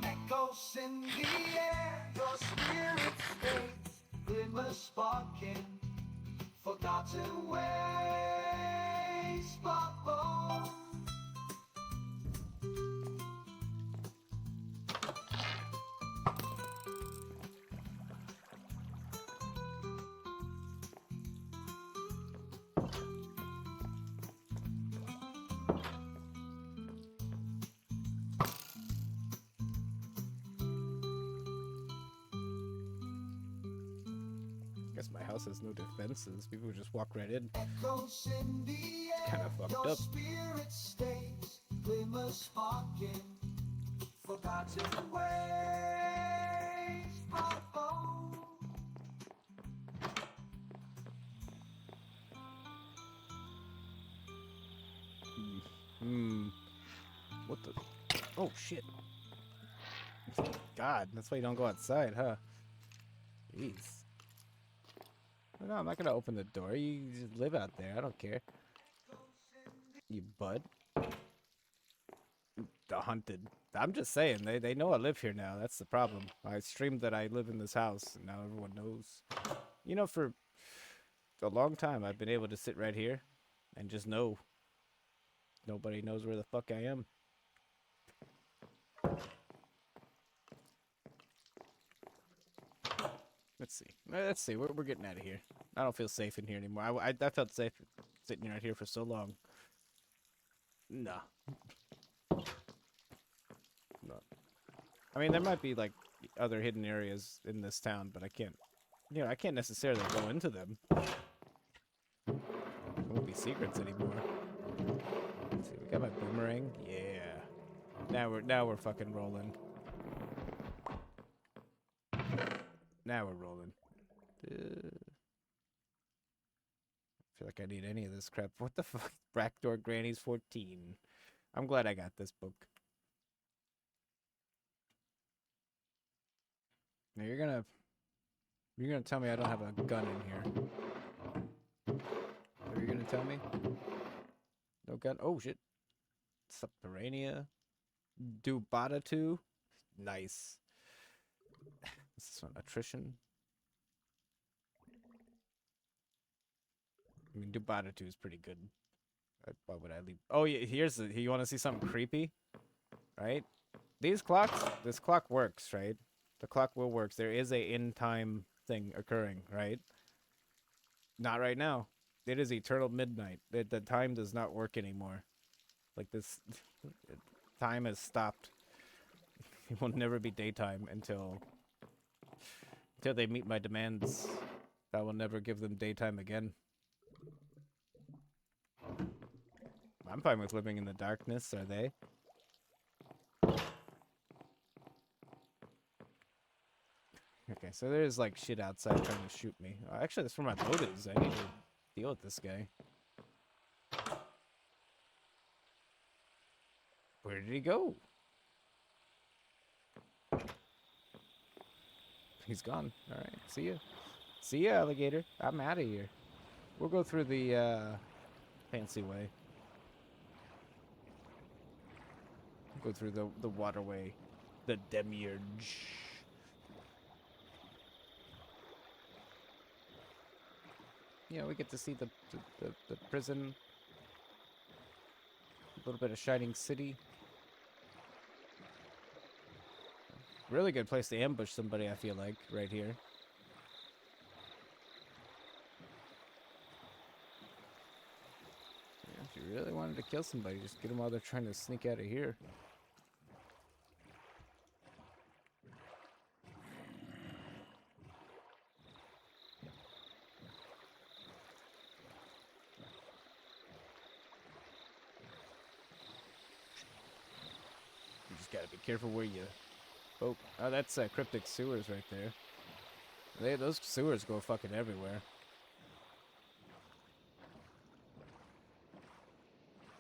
Echoes in the air, your spirit stays, glimmers sparking, forgotten ways, sparkle. Guess my house has no defenses. People just walk right in. Echoes in the air, Kind of fucked your up. spirit stays, glimmers sparking, forgotten ways, sparkle. What the? Oh shit! God, that's why you don't go outside, huh? Jeez. No, I'm not gonna open the door. You just live out there. I don't care. You bud. The hunted. I'm just saying, they know I live here now. That's the problem. I streamed that I live in this house, and now everyone knows. You know, for a long time, I've been able to sit right here and just know. Nobody knows where the fuck I am. Let's see. Let's see. We're getting out of here. I don't feel safe in here anymore. I felt safe sitting right here for so long. Nah. No. I mean, there might be like other hidden areas in this town, but I can't. You know, I can't necessarily go into them. There won't be secrets anymore. Let's see. We got my boomerang. Yeah. Now we're fucking rolling. Now we're rolling. I feel like I need any of this crap. What the fuck? Backdoor Granny's 14. I'm glad I got this book. Now you're gonna tell me I don't have a gun in here. Are you gonna tell me? No gun? Oh shit. Subterranea. Dubata 2. Nice. This one, attrition. I mean, Dubata 2 is pretty good. Why would I leave? Oh, yeah, here's the. You want to see something creepy? Right? This clock works, right? The clock will work. There is a in-time thing occurring, right? Not right now. It is eternal midnight. The time does not work anymore. Like this, time has stopped. It will never be daytime until they meet my demands. I will never give them daytime again. I'm fine with living in the darkness, are they? Okay, so there's like shit outside trying to shoot me. Actually, that's where my boat is. I need to deal with this guy. Where did he go? He's gone. Alright, see ya. See ya, alligator. I'm out of here. We'll go through the fancy way. Go through the waterway. The demiurge. You know, we get to see the prison. A little bit of Shining City. Really good place to ambush somebody, I feel like, right here. Yeah, if you really wanted to kill somebody, just get them while they're trying to sneak out of here. You just gotta be careful where you... Oh, that's cryptic sewers right there. Those sewers go fucking everywhere.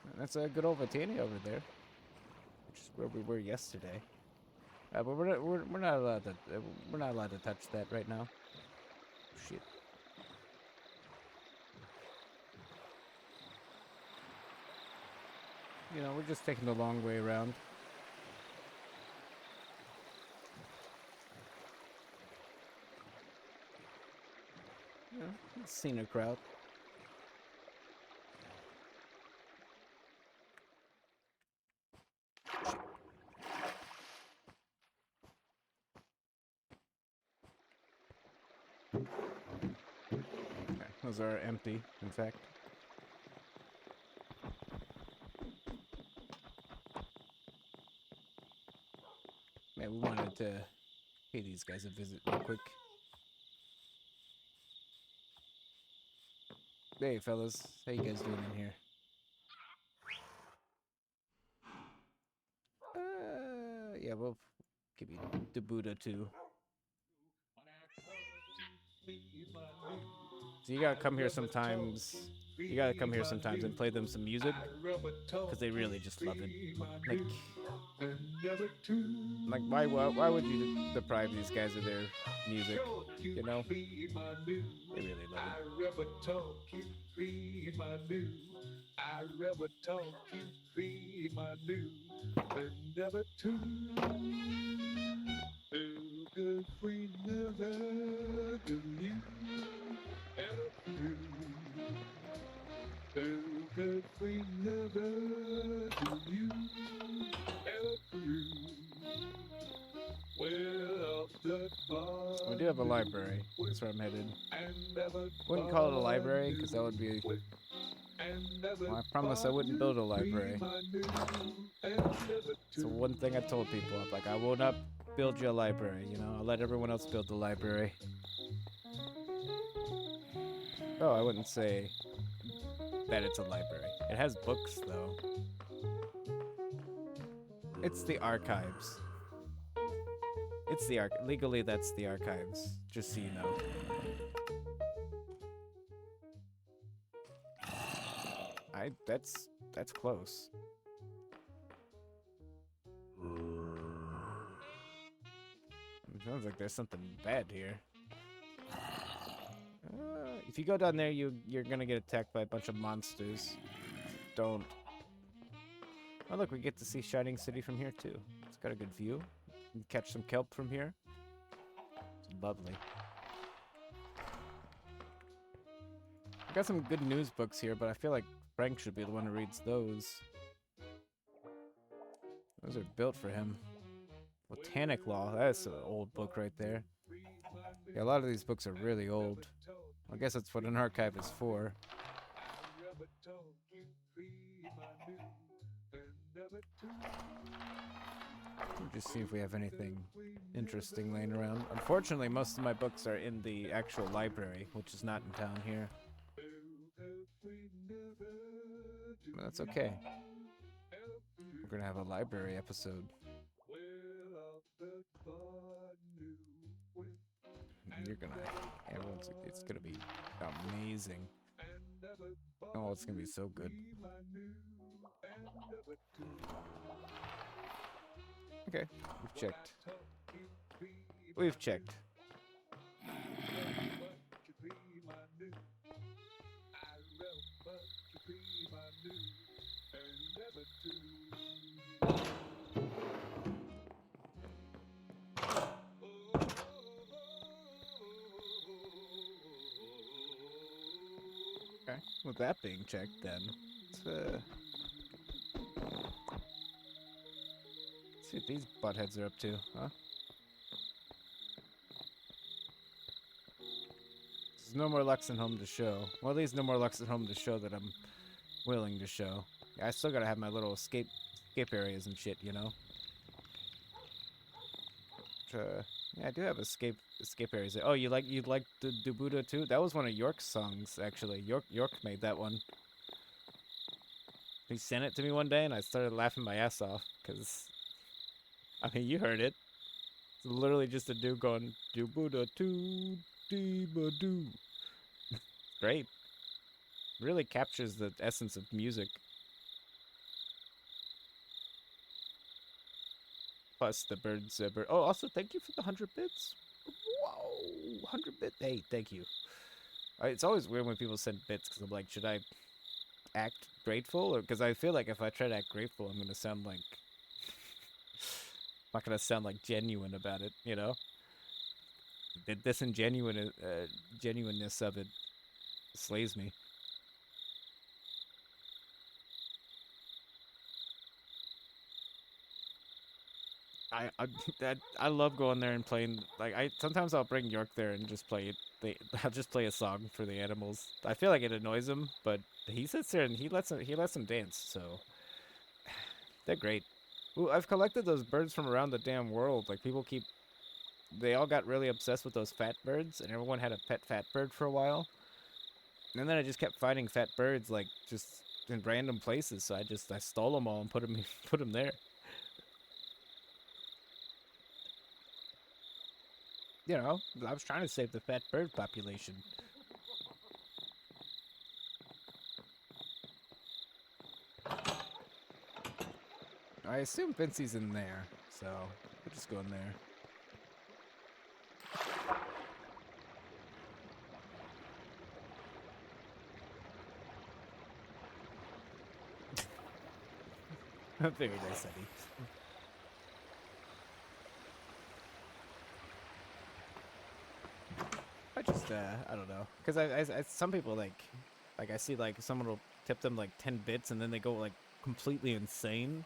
And that's a good old Vatania over there, which is where we were yesterday. But we're not allowed to touch that right now. Shit. You know, we're just taking the long way around. You know, scenic route. Okay, those are empty, in fact. Man, we wanted to pay these guys a visit real quick. Hey, fellas. How you guys doing in here? Yeah, we'll give you the Buddha too. So you gotta come here sometimes. You gotta come here sometimes and play them some music, because they really just love it. Like why would you deprive these guys of their music? You know, they really love it. We do have a library. That's where I'm headed. Wouldn't call it a library because that would be. Well, I promise I wouldn't build a library. So one thing I told people, I'm like, I will not build you a library. You know, I'll let everyone else build the library. Oh, I wouldn't say that it's a library. It has books, though. It's the archives. It's the legally, that's the archives. Just so you know. That's close. It sounds like there's something bad here. If you go down there, you're gonna get attacked by a bunch of monsters. Don't. Oh look, we get to see Shining City from here too. It's got a good view. You can catch some kelp from here. It's lovely. I got some good news books here, but I feel like Frank should be the one who reads those. Those are built for him. Botanic Law, that's an old book right there. Yeah, a lot of these books are really old. I guess that's what an archive is for. We'll just see if we have anything interesting laying around. Unfortunately, most of my books are in the actual library, which is not in town here. That's okay. We're gonna have a library episode. You're gonna, everyone's, it's gonna be amazing. Oh, it's gonna be so good. Okay, we've checked. We've checked. Okay, with that being checked, then let's see what these buttheads are up to, huh? There's no more Luxenholm to show. Well, at least no more Luxenholm to show that I'm willing to show. I still gotta have my little escape areas and shit, you know. Yeah, I do have escape areas. Oh, you like the Dubuda too? That was one of York's songs, actually. York made that one. He sent it to me one day, and I started laughing my ass off because, I mean, you heard it. It's literally just a dude going Dubuda too, dee-ba-doo. Great. Really captures the essence of music. Plus the birds. Oh, also thank you for the 100 bits. Whoa, 100 bit. Hey, thank you. It's always weird when people send bits because I'm like, should I act grateful? Or because I feel like if I try to act grateful, I'm gonna sound like I'm not gonna sound like genuine about it, you know? The genuineness of it slays me. I love going there and playing. Like sometimes I'll bring York there and just play it. I'll just play a song for the animals. I feel like it annoys him, but he sits there and he lets them dance. So they're great. Ooh, I've collected those birds from around the damn world. Like they all got really obsessed with those fat birds, and everyone had a pet fat bird for a while. And then I just kept finding fat birds like just in random places. So I stole them all and put them put them there. You know, I was trying to save the fat bird population. I assume Vincey's in there, so we'll just go in there. Very nice, Eddie. I don't know, because some people like I see like someone will tip them like 10 bits and then they go like completely insane,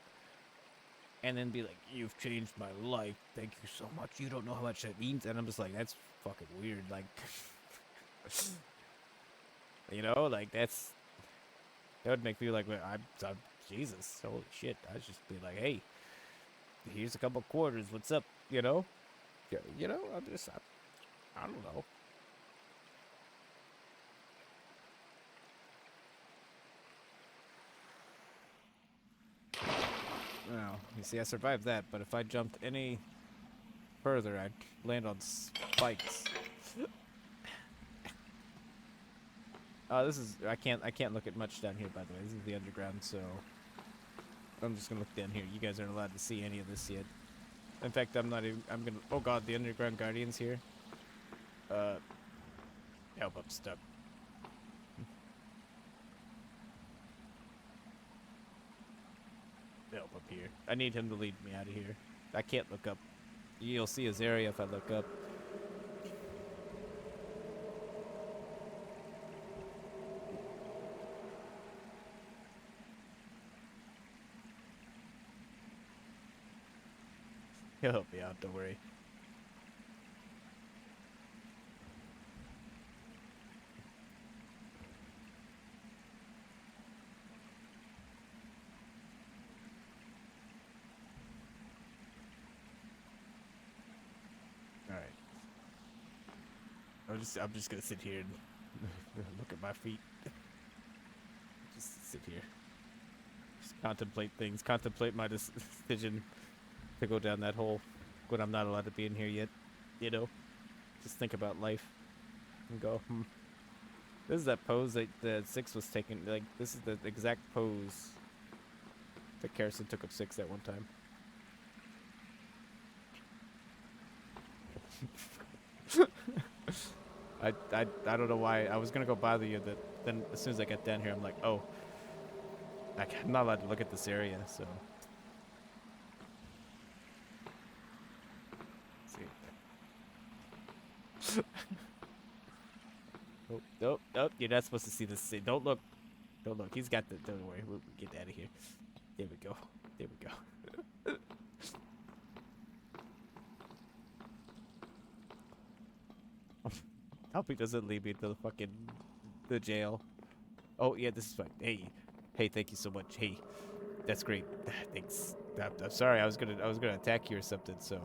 and then be like, "You've changed my life. Thank you so much. You don't know how much that means." And I'm just like, that's fucking weird. Like, you know, like that would make me like, well, I'm Jesus, holy shit. I'd just be like, hey, here's a couple quarters. What's up? You know, you know. I don't know. Well, you see, I survived that, but if I jumped any further, I'd land on spikes. This is I can't look at much down here. By the way, this is the underground, so I'm just gonna look down here. You guys aren't allowed to see any of this yet. In fact, I'm not even. I'm gonna. Oh God, the underground guardian's here. Help, I'm stuck. Help up here. I need him to lead me out of here. I can't look up. You'll see his area if I look up. He'll help me out, don't worry. Alright. I'm just gonna sit here and look at my feet. Just sit here. contemplate things, contemplate my decision to go down that hole when I'm not allowed to be in here yet. You know, just think about life and go, This is that pose that the 6 was taking. Like, this is the exact pose that Kerrison took of 6 at one time. I don't know why. I was gonna go bother you, that then as soon as I get down here, I'm like, oh, I'm not allowed to look at this area, so. Let's see. Oh, nope, nope. You're not supposed to see this. Don't look. Don't look. He's got the. Don't worry. We'll get out of here. There we go. There we go. I hope he doesn't lead me to the fucking the jail. Oh yeah, this is fine. Hey, hey, thank you so much. Hey, that's great. Thanks. I'm sorry. I was gonna attack you or something. So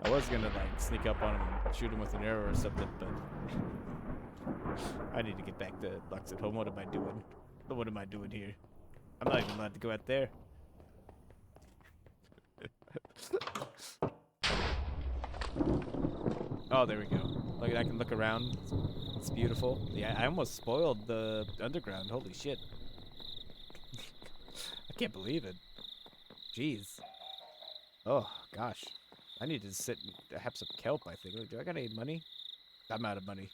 I was gonna like sneak up on him and shoot him with an arrow or something, but I need to get back to Luxenholm. What am I doing? What am I doing here? I'm not even allowed to go out there. Oh, there we go. Look, I can look around. It's beautiful. Yeah, I almost spoiled the underground. Holy shit. I can't believe it. Jeez. Oh, gosh. I need to sit and have some kelp, I think. Do I got any money? I'm out of money.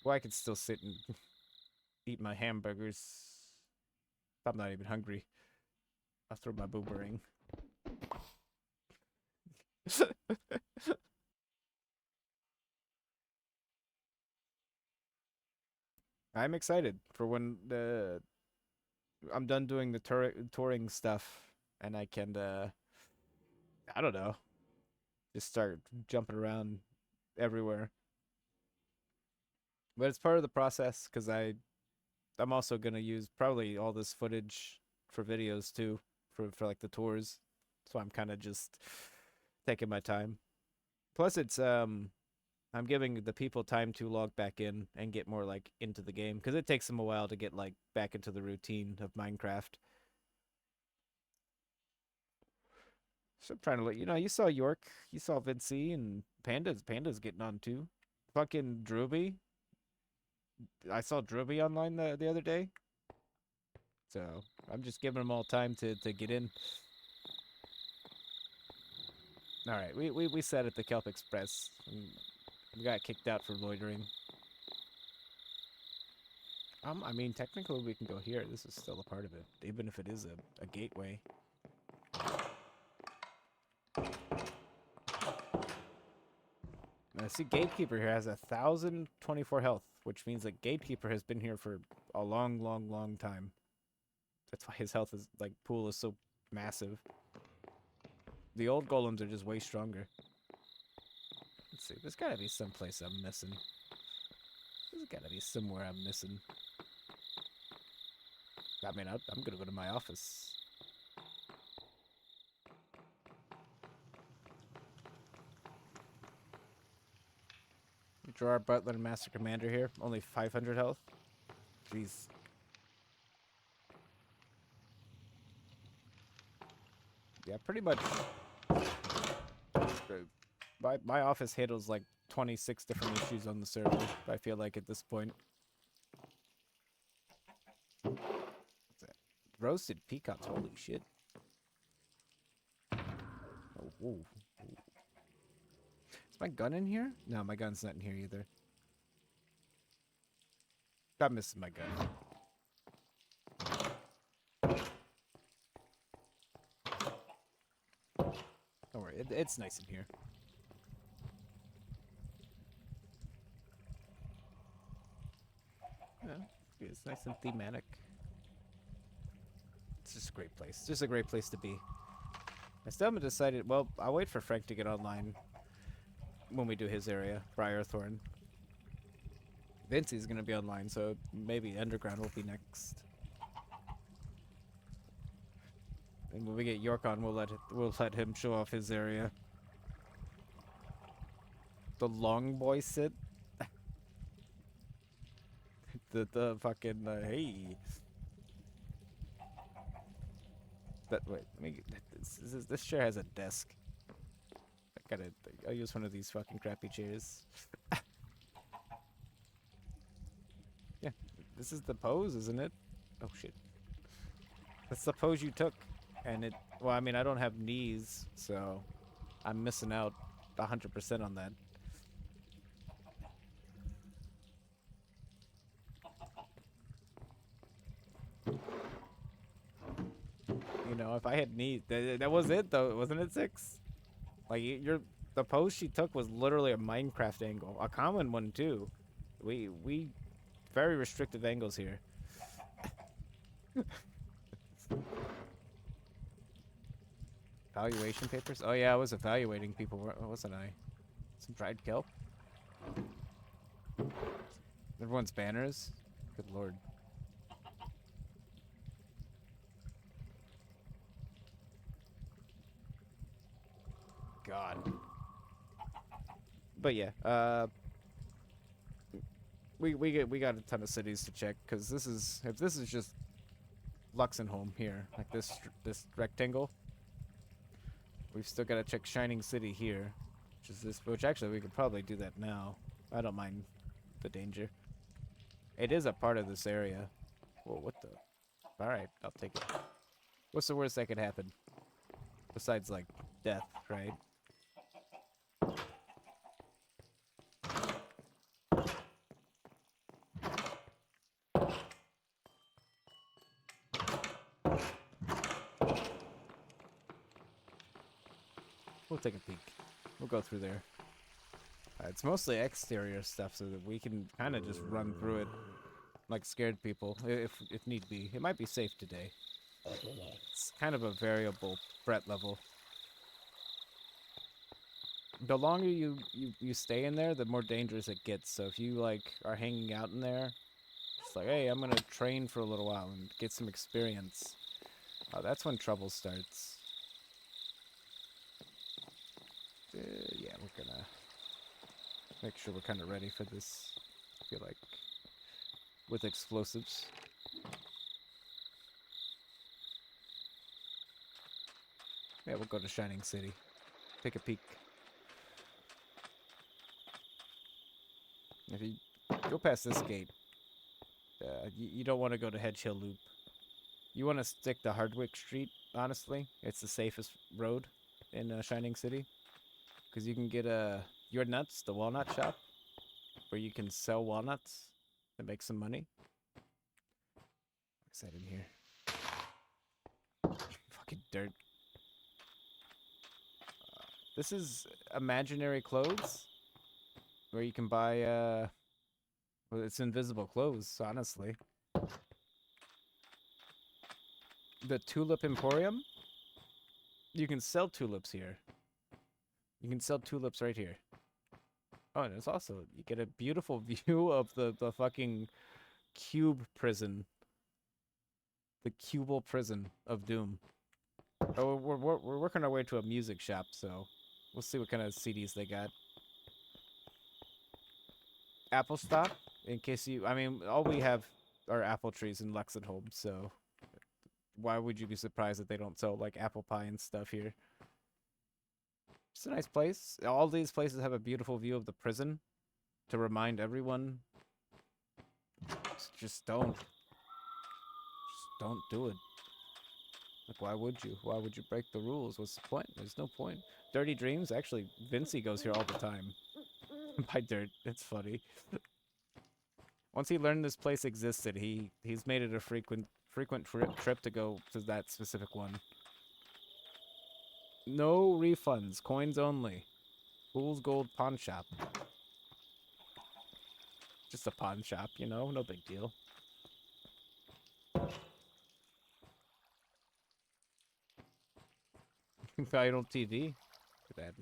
Well, I can still sit and eat my hamburgers. I'm not even hungry. I'll throw my boomerang. I'm excited for when I'm done doing the touring stuff and I can, I don't know, just start jumping around everywhere. But it's part of the process because I'm also gonna use probably all this footage for videos too, for like the tours. So I'm kind of just taking my time. Plus, it's I'm giving the people time to log back in and get more like into the game because it takes them a while to get like back into the routine of Minecraft. So I'm trying to let you know. You saw York, you saw Vinci, and Panda's getting on too. Fucking Drewby. I saw Drewby online the other day. So I'm just giving them all time to get in. All right, we sat at the Kelp Express. And we got kicked out for loitering. I mean, technically we can go here. This is still a part of it, even if it is a gateway. See, Gatekeeper here has 1,024 health, which means that Gatekeeper has been here for a long, long, long time. That's why his health is like pool is so massive. The old golems are just way stronger. Let's see. There's gotta be someplace I'm missing. There's gotta be somewhere I'm missing. I mean, I'm gonna go to my office. Gerard Butler and Master Commander here. Only 500 health. Jeez. Yeah, pretty much. My office handles like 26 different issues on the server, I feel like at this point. What's that? Roasted peacocks, holy shit. Oh, whoa. Is my gun in here? No, my gun's not in here either. I'm missing my gun. Don't worry, it's nice in here. Yeah, it's nice and thematic. It's just a great place. Just a great place to be. I still haven't decided. Well, I'll wait for Frank to get online when we do his area, Briarthorn. Vincey's gonna be online, so maybe Underground will be next. And when we get York on, we'll let him show off his area. The long boy sit. the fucking hey. That wait, let me. This chair has a desk. I gotta. I'll use one of these fucking crappy chairs. Yeah, this is the pose, isn't it? Oh shit. That's the pose you took, and it. Well, I mean, I don't have knees, so I'm missing out 100% on that. You know, if I had knees, that was it though, wasn't it 6? Like the pose she took was literally a Minecraft angle, a common one too. We very restrictive angles here. Evaluation papers? Oh yeah, I was evaluating people, wasn't I? Some dried kelp. Everyone's banners. Good lord. God. But yeah, we got a ton of cities to check because if this is just Luxenholm here, like this rectangle, we've still got to check Shining City here, which actually we could probably do that now. I don't mind the danger. It is a part of this area. Whoa, what the? All right, I'll take it. What's the worst that could happen? Besides like death, right? We'll take a peek. We'll go through there. It's mostly exterior stuff, so that we can kind of just run through it like scared people, if need be. It might be safe today. It's kind of a variable threat level. The longer you stay in there, the more dangerous it gets. So if you like are hanging out in there, it's like, hey, I'm gonna train for a little while and get some experience. That's when trouble starts. Yeah, we're gonna make sure we're kind of ready for this. I feel like with explosives. Yeah, we'll go to Shining City. Take a peek. If you go past this gate, you don't want to go to Hedge Hill Loop. You want to stick to Hardwick Street, honestly. It's the safest road in Shining City. Because you can get Your Nuts, the walnut shop, where you can sell walnuts and make some money. What's that in here? Fucking dirt. This is imaginary clothes, where you can buy, well, it's invisible clothes, honestly. The Tulip Emporium? You can sell tulips here. You can sell tulips right here. Oh, and it's also, you get a beautiful view of the fucking cube prison. The cubal prison of doom. Oh, we're working our way to a music shop, so we'll see what kind of CDs they got. Apple Stop, in case you, I mean, all we have are apple trees in Luxenholm, so why would you be surprised that they don't sell like apple pie and stuff here? It's a nice place. All these places have a beautiful view of the prison to remind everyone. Just don't do it. Like, why would you? Why would you break the rules? What's the point? There's no point. Dirty Dreams? Actually, Vincey goes here all the time. By dirt. It's funny. Once he learned this place existed, he's made it a frequent trip to go to that specific one. No refunds. Coins only. Fool's Gold Pawn Shop. Just a pawn shop, you know? No big deal. Valuable TV. Look at that.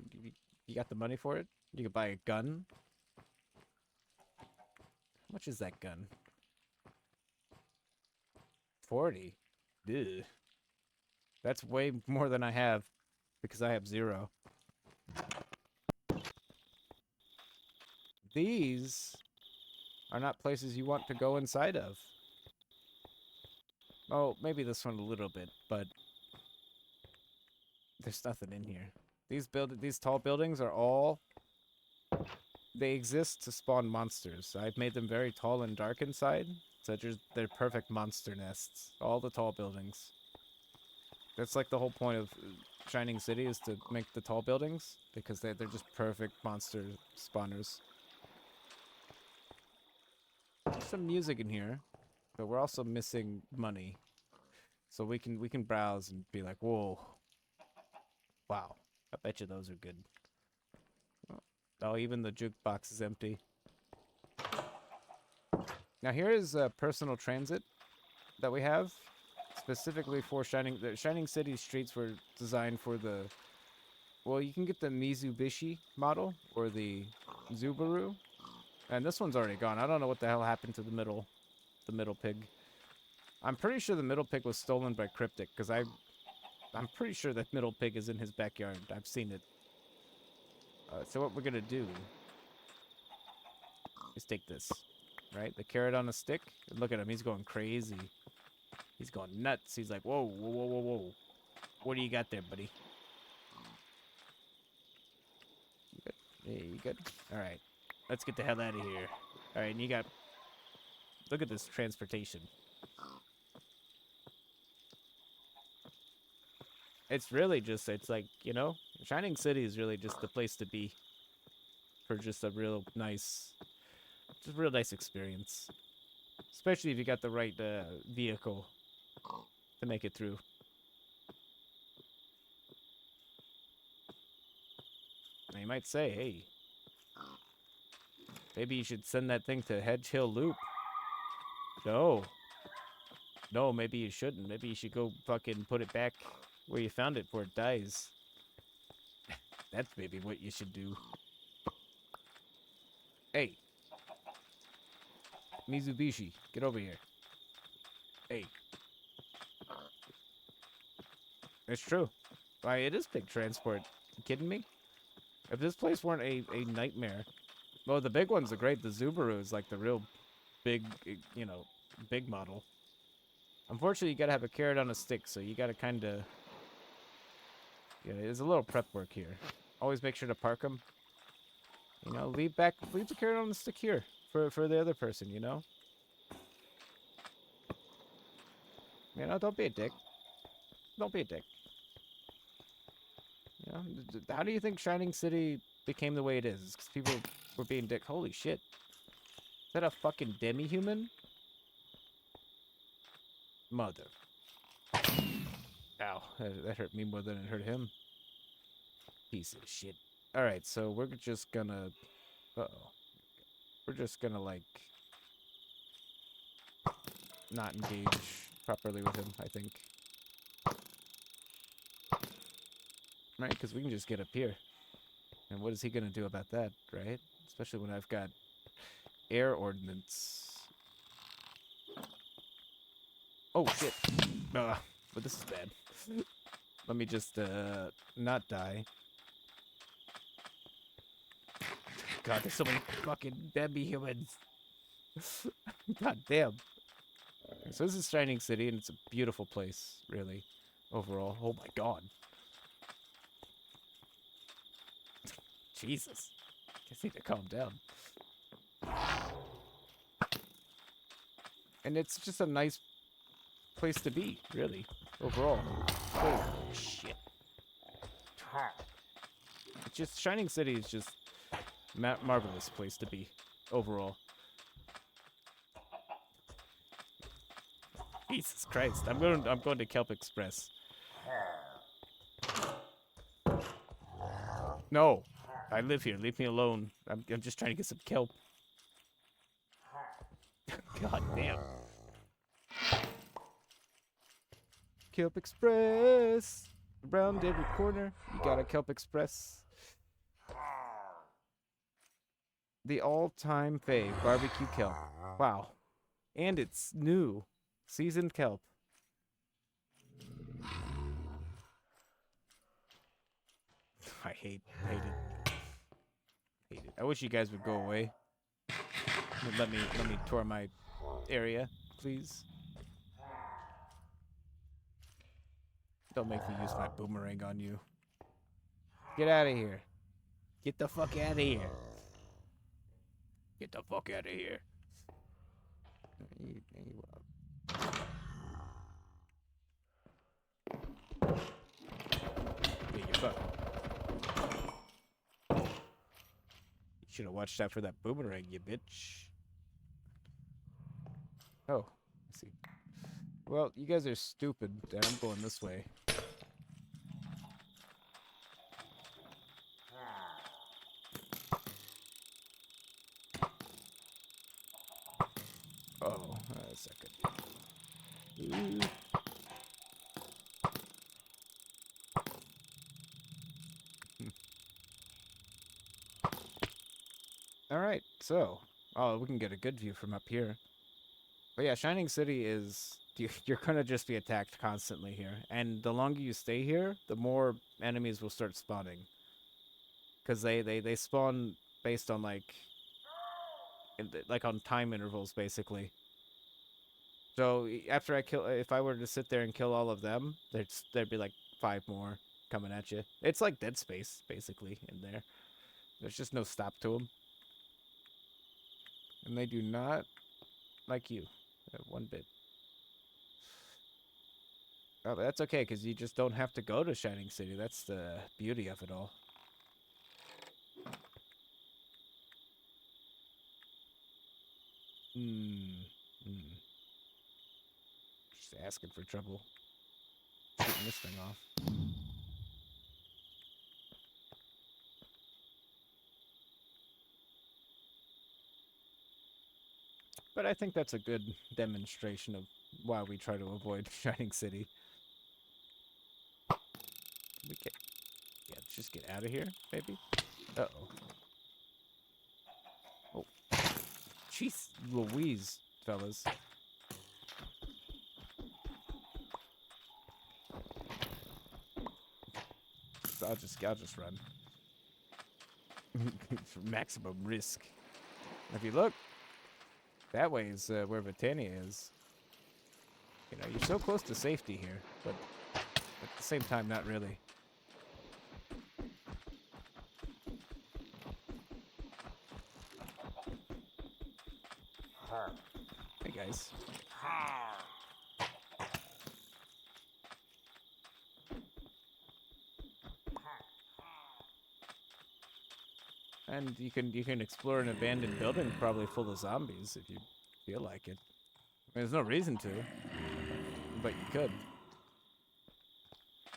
You got the money for it? You could buy a gun. How much is that gun? 40. Ugh. That's way more than I have because I have 0. These are not places you want to go inside of. Oh, maybe this one a little bit, but There's nothing in here. These tall buildings are all... They exist to spawn monsters. I've made them very tall and dark inside, so they're perfect monster nests. All the tall buildings. That's like the whole point of Shining City, is to make the tall buildings, because they're just perfect monster spawners. There's some music in here, but we're also missing money. So we can browse and be like, whoa. Wow. I bet you those are good. Oh, even the jukebox is empty. Now here is personal transit that we have, specifically for the Shining City streets were designed for the... Well, you can get the Mitsubishi model, or the Subaru. And this one's already gone. I don't know what the hell happened to the middle pig. I'm pretty sure the middle pig was stolen by Cryptic, because I'm pretty sure that middle pig is in his backyard. I've seen it. So what we're gonna do is take this, right? The carrot on a stick. And look at him. He's going crazy. He's going nuts. He's like, whoa, whoa, whoa, whoa, whoa. What do you got there, buddy? You good? Yeah, you good? All right. Let's get the hell out of here. All right, and you got... Look at this transportation. It's really just, it's like, you know, Shining City is really just the place to be for just a real nice experience. Especially if you got the right vehicle to make it through. Now you might say, hey, maybe you should send that thing to Hedge Hill Loop. No. No, maybe you shouldn't. Maybe you should go fucking put it back where you found it before it dies. That's maybe what you should do. Hey. Mitsubishi, get over here. Hey. It's true. Why, it is pig transport. You kidding me? If this place weren't a nightmare... Well, the big ones are great. The Subaru is like the real big, you know, big model. Unfortunately, you gotta have a carrot on a stick, so you gotta kinda... Yeah, there's a little prep work here. Always make sure to park them. You know, leave the carrot on the stick here for the other person, you know? You know, don't be a dick. Don't be a dick. You know, how do you think Shining City became the way it is? Because people were being dick. Holy shit. Is that a fucking demi-human? Mother. Ow, that hurt me more than it hurt him. Piece of shit. Alright, so we're just gonna... Uh-oh. We're just gonna, like... not engage properly with him, I think. Right, because we can just get up here. And what is he gonna do about that, right? Especially when I've got air ordnance. Oh, shit. But this is bad. Let me just, not die. God, there's so many fucking demi-humans. God damn. So this is Shining City, and it's a beautiful place, really, overall. Oh my god. Jesus. I need to calm down. And it's just a nice place to be, really, overall. Oh, shit. It's just, Shining City is just marvelous place to be, overall. Jesus Christ, I'm going to Kelp Express. No, I live here. Leave me alone. I'm just trying to get some kelp. God damn. Kelp Express. Around every corner, you got a Kelp Express. The all-time fave barbecue kelp. Wow. And it's new. Seasoned kelp. I hate it. Hate it. I wish you guys would go away. Let me tour my area, please. Don't make me use my boomerang on you. Get out of here. Get the fuck out of here. Get the fuck out of here. Yeah, you fuck. You should have watched out for that boomerang, you bitch. Oh, I see. Well, you guys are stupid, and I'm going this way. Oh, that's not good. Ooh. All right, so we can get a good view from up here. But yeah, Shining City is you're gonna just be attacked constantly here, and the longer you stay here, the more enemies will start spawning. Because they spawn based on like on time intervals basically. So after if I were to sit there and kill all of them, there'd be like 5 more coming at you. It's like Dead Space basically in there. There's just no stop to them, and they do not like you, one bit. Oh, but that's okay because you just don't have to go to Shining City. That's the beauty of it all. Just asking for trouble. Getting this thing off. But I think that's a good demonstration of why we try to avoid Shining City. Let's just get out of here, maybe? Uh-oh. Oh. Jeez Louise, fellas. I'll just run. For maximum risk. If you look, that way is where Vitania is. You know, you're so close to safety here, but at the same time, not really. Hey, guys. And you can explore an abandoned building probably full of zombies if you feel like it. I mean, there's no reason to, but you could.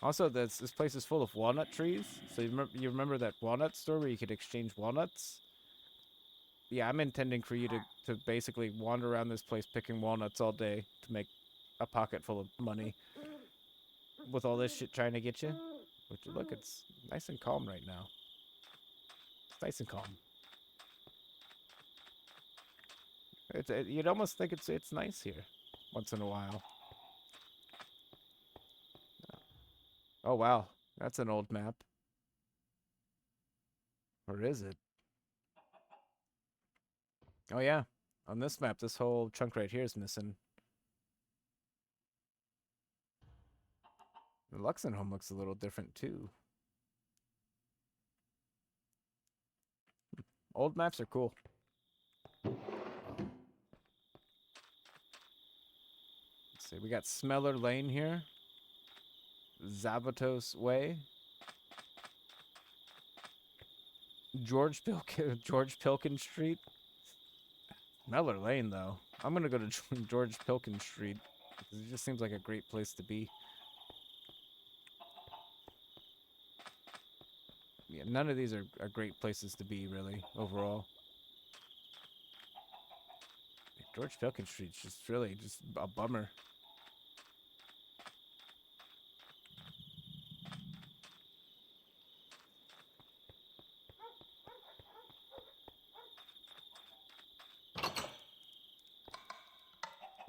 Also, this place is full of walnut trees. So you remember that walnut store where you could exchange walnuts? Yeah, I'm intending for you to basically wander around this place picking walnuts all day to make a pocket full of money. With all this shit trying to get you. But look, it's nice and calm right now. It's nice and calm. You'd almost think it's nice here once in a while. Oh, wow. That's an old map. Or is it? Oh, yeah. On this map, this whole chunk right here is missing. The Luxenholm looks a little different, too. Old maps are cool. Let's see. We got Smeller Lane here. Zavatos Way. George Pilkin Street. Smeller Lane, though. I'm going to go to George Pilkin Street. It just seems like a great place to be. Yeah, none of these are great places to be, really, overall. George Pilkin Street's just really just a bummer.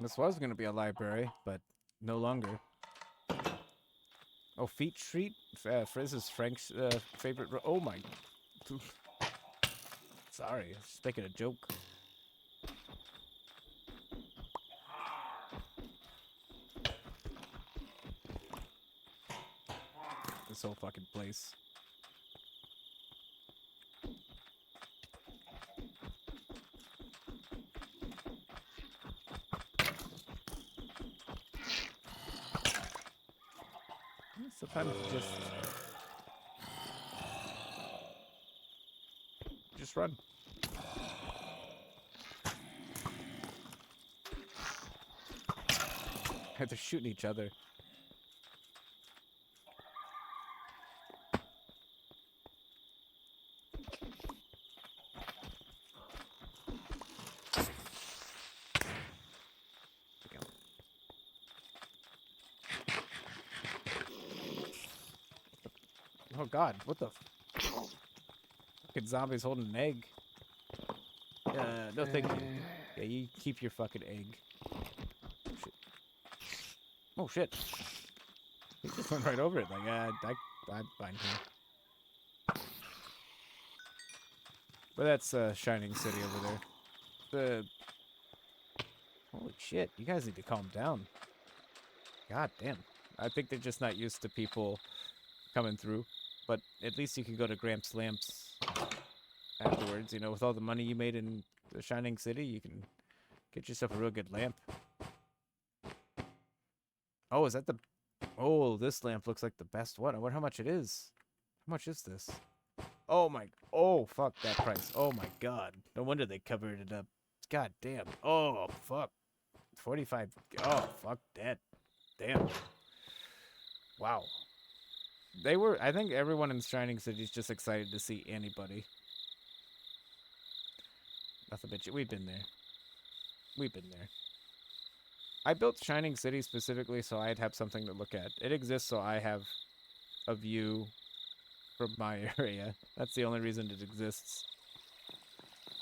This was going to be a library, but no longer. Oh, Feet Street? Frizz is Frank's favorite. Oh my. Sorry, I was just making a joke. This whole fucking place. Sometimes just run. They're shooting each other. Oh god, what the fucking zombie's holding an egg. No thank you. Yeah, you keep your fucking egg. Shit. Oh shit. He just went right over it, like, I'm fine here. But that's Shining City over there. The holy shit, you guys need to calm down. God damn. I think they're just not used to people coming through. But at least you can go to Gramps Lamps afterwards. You know, with all the money you made in the Shining City, you can get yourself a real good lamp. Oh, is that the... Oh, this lamp looks like the best one. I wonder how much it is. How much is this? Oh my... Oh, fuck that price. Oh my god. No wonder they covered it up. God damn. Oh, fuck. 45... Oh, fuck that. Damn. Wow. They were... I think everyone in Shining City is just excited to see anybody. Nothing but you. We've been there. We've been there. I built Shining City specifically so I'd have something to look at. It exists so I have a view from my area. That's the only reason it exists.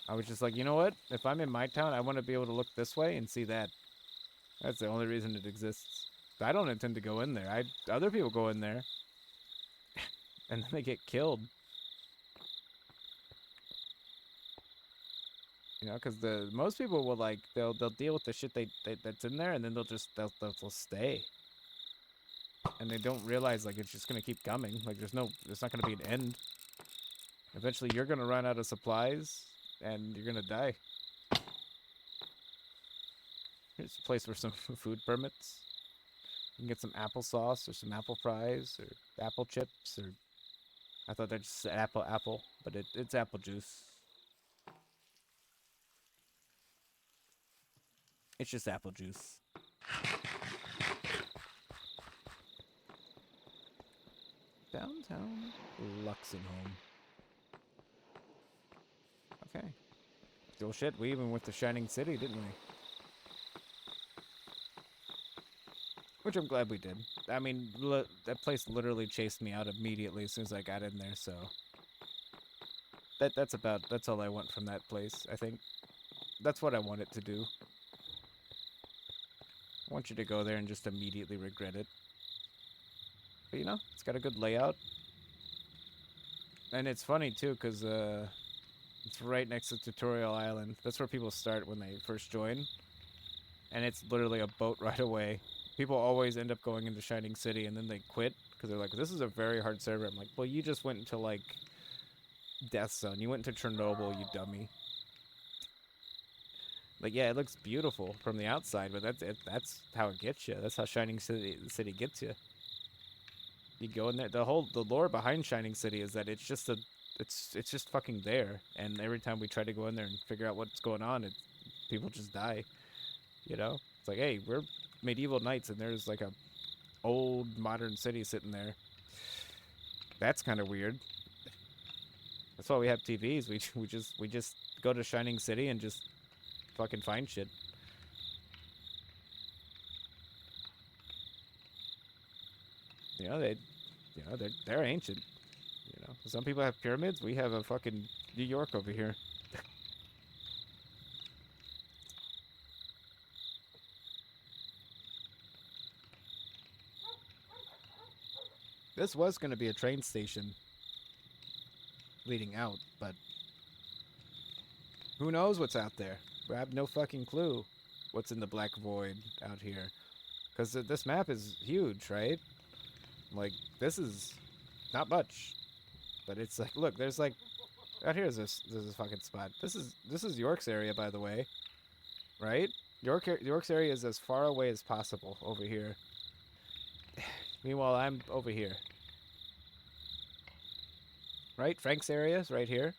I was just like, you know what? If I'm in my town, I want to be able to look this way and see that. That's the only reason it exists. I don't intend to go in there. Other people go in there. And then they get killed. You know, because most people will like they'll deal with the shit that's in there, and then they'll stay, and they don't realize like it's just gonna keep coming. Like there's not gonna be an end. Eventually, you're gonna run out of supplies, and you're gonna die. Here's a place for some food permits. You can get some applesauce or some apple fries or apple chips or I thought that just said apple, but it's apple juice. It's just apple juice. Downtown Luxenholm. Okay. Oh shit, we even went to Shining City, didn't we? Which I'm glad we did. I mean, that place literally chased me out immediately as soon as I got in there, so... That's all I want from that place, I think. That's what I want it to do. I want you to go there and just immediately regret it. But you know, it's got a good layout. And it's funny too, because it's right next to Tutorial Island. That's where people start when they first join. And it's literally a boat right away. People always end up going into Shining City and then they quit. Because they're like, this is a very hard server. I'm like, well, you just went into like Death Zone. You went to Chernobyl, you dummy. Like, yeah, it looks beautiful from the outside, but that's how it gets you. That's how Shining City gets you. You go in there. The lore behind Shining City is that it's just fucking there. And every time we try to go in there and figure out what's going on, people just die. You know, it's like, hey, we're medieval knights, and there's like a old modern city sitting there. That's kind of weird. That's why we have TVs. We just go to Shining City and just fucking find shit. You know, they're ancient. You know, some people have pyramids. We have a fucking New York over here. This was going to be a train station leading out, but who knows what's out there? I have no fucking clue what's in the black void out here. Because this map is huge, right? Like, this is not much. But it's like, look, there's like, out here is this fucking spot. This is York's area, by the way. Right? York's area is as far away as possible over here. Meanwhile, I'm over here. Right? Frank's area is right here.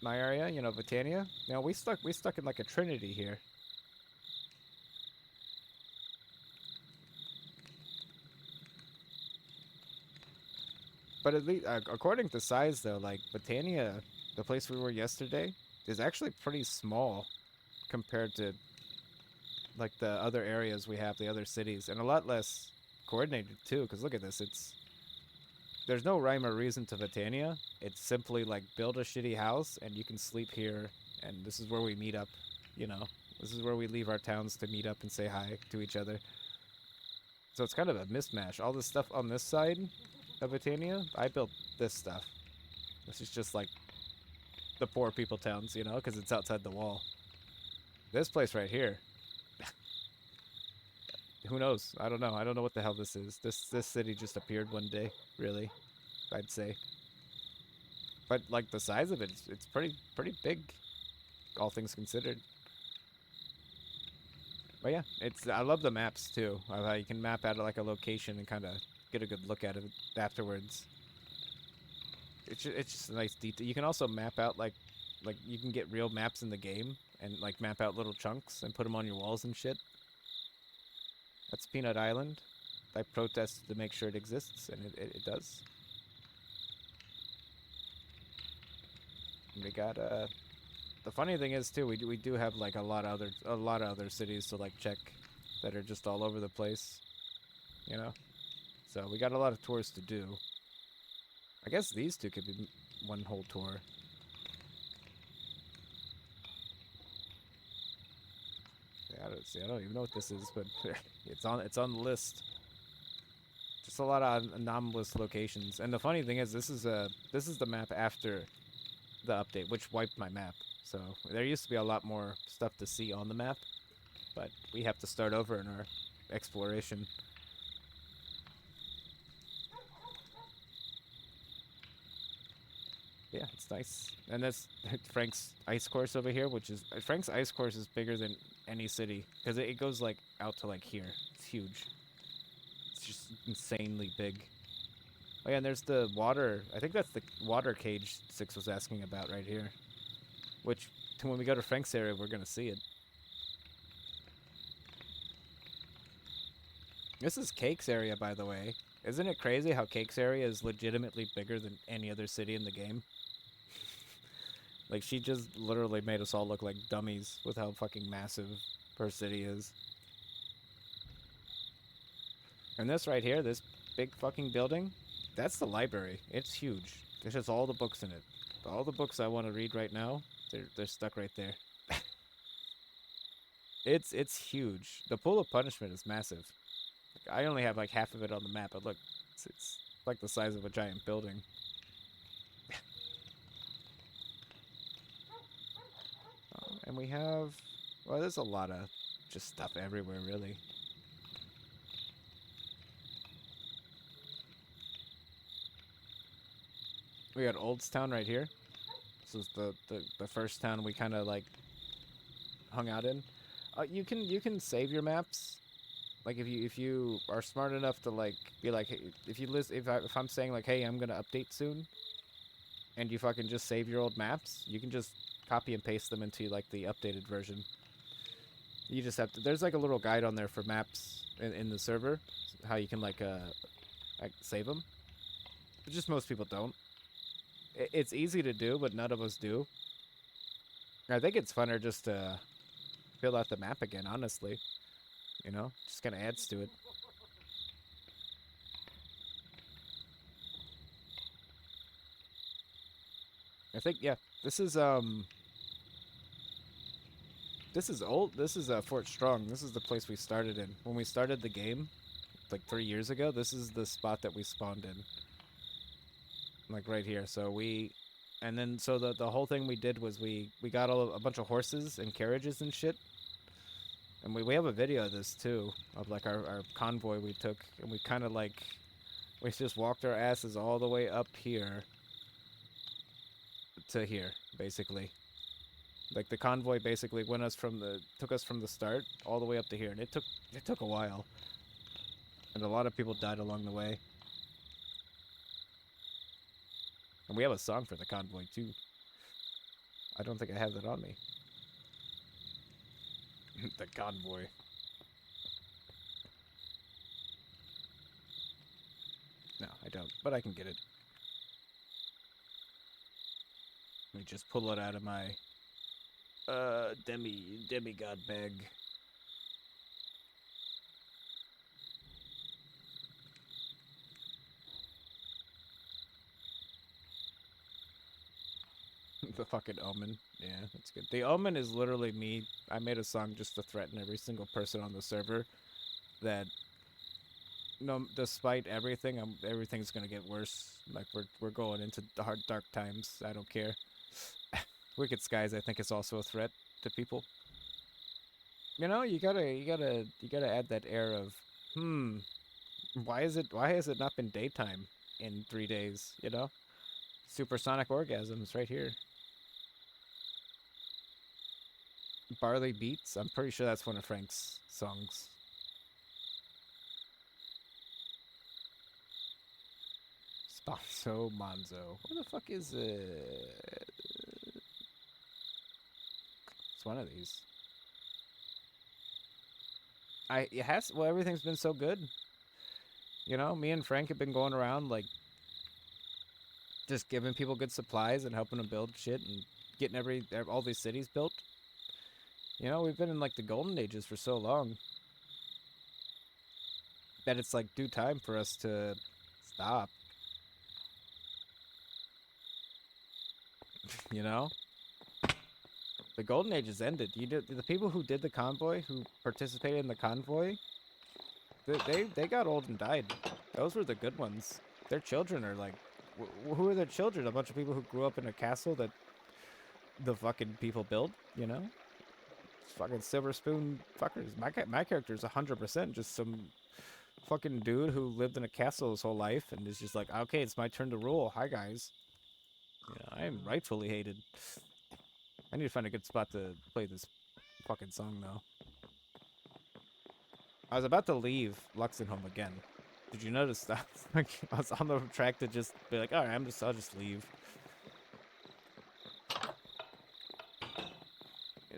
My area, you know, Britannia. Now we stuck in like a trinity here. But at least, according to size, though, like Britannia, the place we were yesterday, is actually pretty small compared to like the other areas we have, the other cities, and a lot less coordinated too. Because look at this, there's no rhyme or reason to Britannia. It's simply like build a shitty house and you can sleep here, and this is where we meet up. You know, this is where we leave our towns to meet up and say hi to each other. So it's kind of a mismatch. All this stuff on this side of Britannia, I built this stuff. This is just like the poor people towns, you know, because it's outside the wall. This place right here, who knows? I don't know. I don't know what the hell this is. This city just appeared one day, really, I'd say. But like the size of it, it's pretty big, all things considered. But yeah, I love the maps too. How you can map out like a location and kind of get a good look at it afterwards. It's just a nice detail. You can also map out like you can get real maps in the game and like map out little chunks and put them on your walls and shit. That's Peanut Island. I protested to make sure it exists, and it does. And we got the funny thing is too, we do have like a lot of other cities to like check that are just all over the place, you know. So we got a lot of tours to do. I guess these two could be one whole tour. Yeah, I don't even know what this is, but it's on the list. Just a lot of anomalous locations. And the funny thing is, this is the map after the update, which wiped my map. So there used to be a lot more stuff to see on the map, but we have to start over in our exploration. Yeah, it's nice. And that's Frank's ice course over here, which is Frank's ice course is bigger than any city because it goes like out to like here. It's huge. It's just insanely big. Oh yeah, and there's the water. I think that's the water cage Six was asking about right here. Which, when we go to Frank's area, we're gonna see it. This is Cake's area, by the way. Isn't it crazy how Cake's area is legitimately bigger than any other city in the game? Like, she just literally made us all look like dummies with how fucking massive her city is. And this right here, this big fucking building, that's the library. It's huge. There's just all the books in it. All the books I want to read right now, they're stuck right there. It's huge. The pool of punishment is massive. Like, I only have like half of it on the map, but look, it's like the size of a giant building. And we have, well, there's a lot of just stuff everywhere, really. We got Oldstown right here. This is the first town we kind of like hung out in. You can save your maps. Like if you are smart enough to like be like, hey, if I'm saying like, hey, I'm gonna update soon, and you fucking just save your old maps, you can just copy and paste them into like the updated version. You just have to. There's like a little guide on there for maps in the server, how you can like save them. But just most people don't. It's easy to do, but none of us do. I think it's funner just to fill out the map again, honestly. You know, just kind of adds to it. I think, yeah, this is old. This is Fort Strong. This is the place we started in. When we started the game, like 3 years ago, this is the spot that we spawned in. Like right here. So the whole thing we did was we got a bunch of horses and carriages and shit. And we have a video of this too, of like our convoy we took, and we kind of like, we just walked our asses all the way up here to here, basically. Like the convoy basically took us from the start all the way up to here, and it took a while. And a lot of people died along the way. And we have a song for the convoy, too. I don't think I have that on me. The convoy. No, I don't, but I can get it. Let me just pull it out of my demigod bag. The fucking omen. Yeah, that's good. The omen is literally me. I made a song just to threaten every single person on the server that no, despite everything, everything's gonna get worse. Like we're going into the hard dark times. I don't care. Wicked Skies, I think, is also a threat to people. You know, you gotta add that air of, why has it not been daytime in 3 days? You know, supersonic orgasms right here. Barley Beats. I'm pretty sure that's one of Frank's songs. Sponso Monzo. Where the fuck is it? It's one of these. Well, everything's been so good. You know, me and Frank have been going around like just giving people good supplies and helping them build shit and getting all these cities built. You know, we've been in like the golden ages for so long that it's like due time for us to stop. You know? The golden ages ended. The people who did the convoy, who participated in the convoy, they got old and died. Those were the good ones. Their children are like, who are their children? A bunch of people who grew up in a castle that the fucking people built, you know? Fucking silver spoon fuckers. My character is 100% just some fucking dude who lived in a castle his whole life and is just like, okay, it's my turn to rule. Hi, guys. Yeah, I am rightfully hated. I need to find a good spot to play this fucking song, though. I was about to leave Luxenholm again. Did you notice that? Like, I was on the track to just be like, all right, I'll just leave.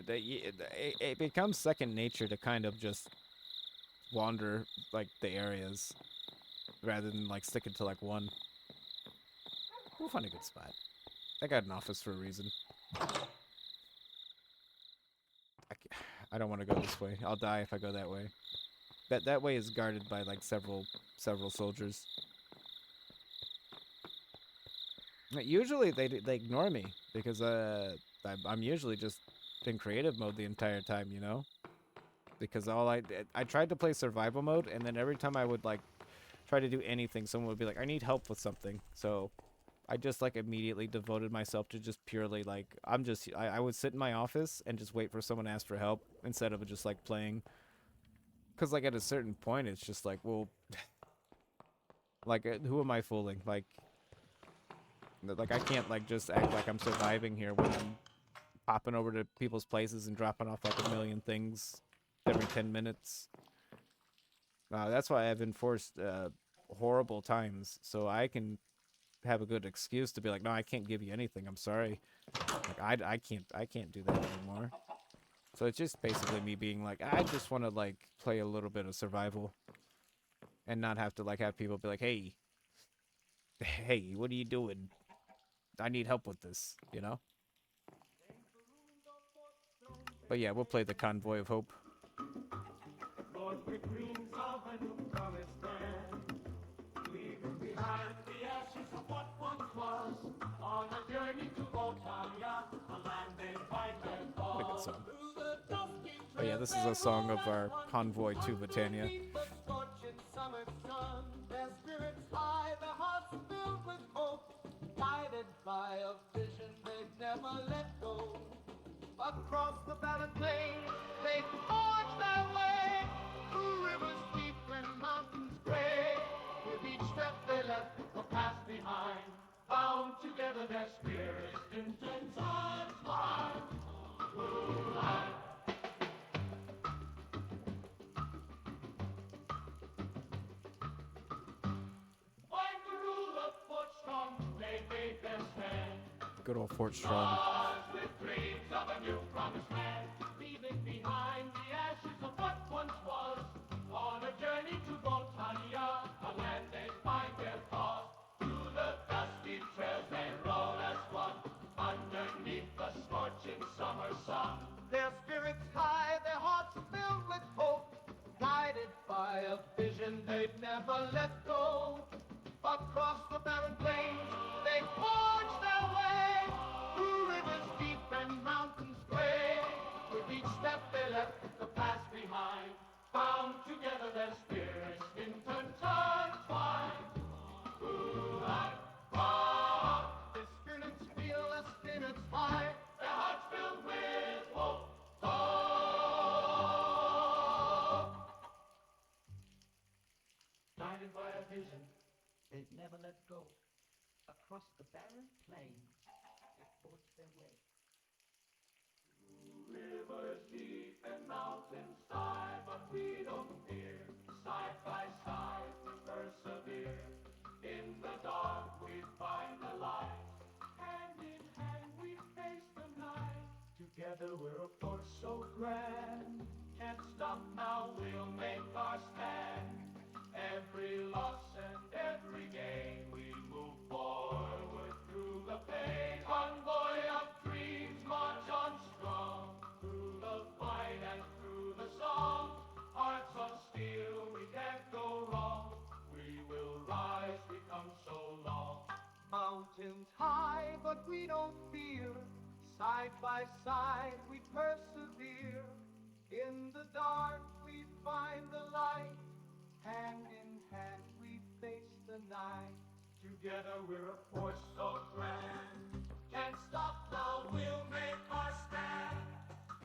It becomes second nature to kind of just wander, like, the areas rather than, like, sticking to, like, one. We'll find a good spot. I got an office for a reason. I don't want to go this way. I'll die if I go that way. That way is guarded by like several soldiers. Usually they ignore me because I'm usually just in creative mode the entire time, you know. Because I tried to play survival mode, and then every time I would like try to do anything, someone would be like, "I need help with something." So I just like immediately devoted myself to just purely like I would sit in my office and just wait for someone to ask for help instead of just like playing. Cause like at a certain point, it's just like, well, like who am I fooling? Like I can't like just act like I'm surviving here when I'm popping over to people's places and dropping off like a million things every 10 minutes. That's why I've enforced horrible times, so I can have a good excuse to be like, no, I can't give you anything. I'm sorry. Like I can't do that anymore. So it's just basically me being like, I just want to like play a little bit of survival and not have to like have people be like, hey, what are you doing? I need help with this, you know? But yeah, we'll play the Convoy of Hope. Lord, we're dreams of a new promised land, leaving behind the ashes of what once was, on a journey to Otanya, a land they fight and fall. What a good song. But yeah, this is a song of our convoy to Britannia. Their spirits high, their hearts filled with hope, guided by a vision they'd never let go. Across the valley plain, they forged their way through rivers deep and mountains gray. With each step they left the past behind, bound together their spirits in ten times wide. Good old Fort Strong. With dreams of a new promised land, leaving behind the ashes of what once was. On a journey to Boltania, a land they find their cause. Through the dusty trails they roll as one, underneath the scorching summer sun. Their spirits high, their hearts filled with hope, guided by a vision they'd never let go. Across the barren plains, they forged their way, through rivers deep and mountains gray. With each step they left the past behind, bound together their spirits intertwined. Their spirits feel, their spirits fly, their hearts filled with hope. Guided by a vision they'd never let go. Across the barren plains, they forged their way. Rivers deep and mountains high, but we don't fear. Side by side we persevere. In the dark we find the light. Hand in hand we face the night. Together we're a force so grand. Can't stop now, we'll make our stand. Every loss and every gain, we move forward through the pain. Convoy of dreams, march on strong. Through the fight and through the song. Hearts of steel, we can't go wrong. We will rise, we come so long. Mountains high, but we don't fear. Side by side, we persevere. In the dark, we find the light. Hand in hand we face the night. Together we're a force so grand. Can't stop now, we'll make our stand.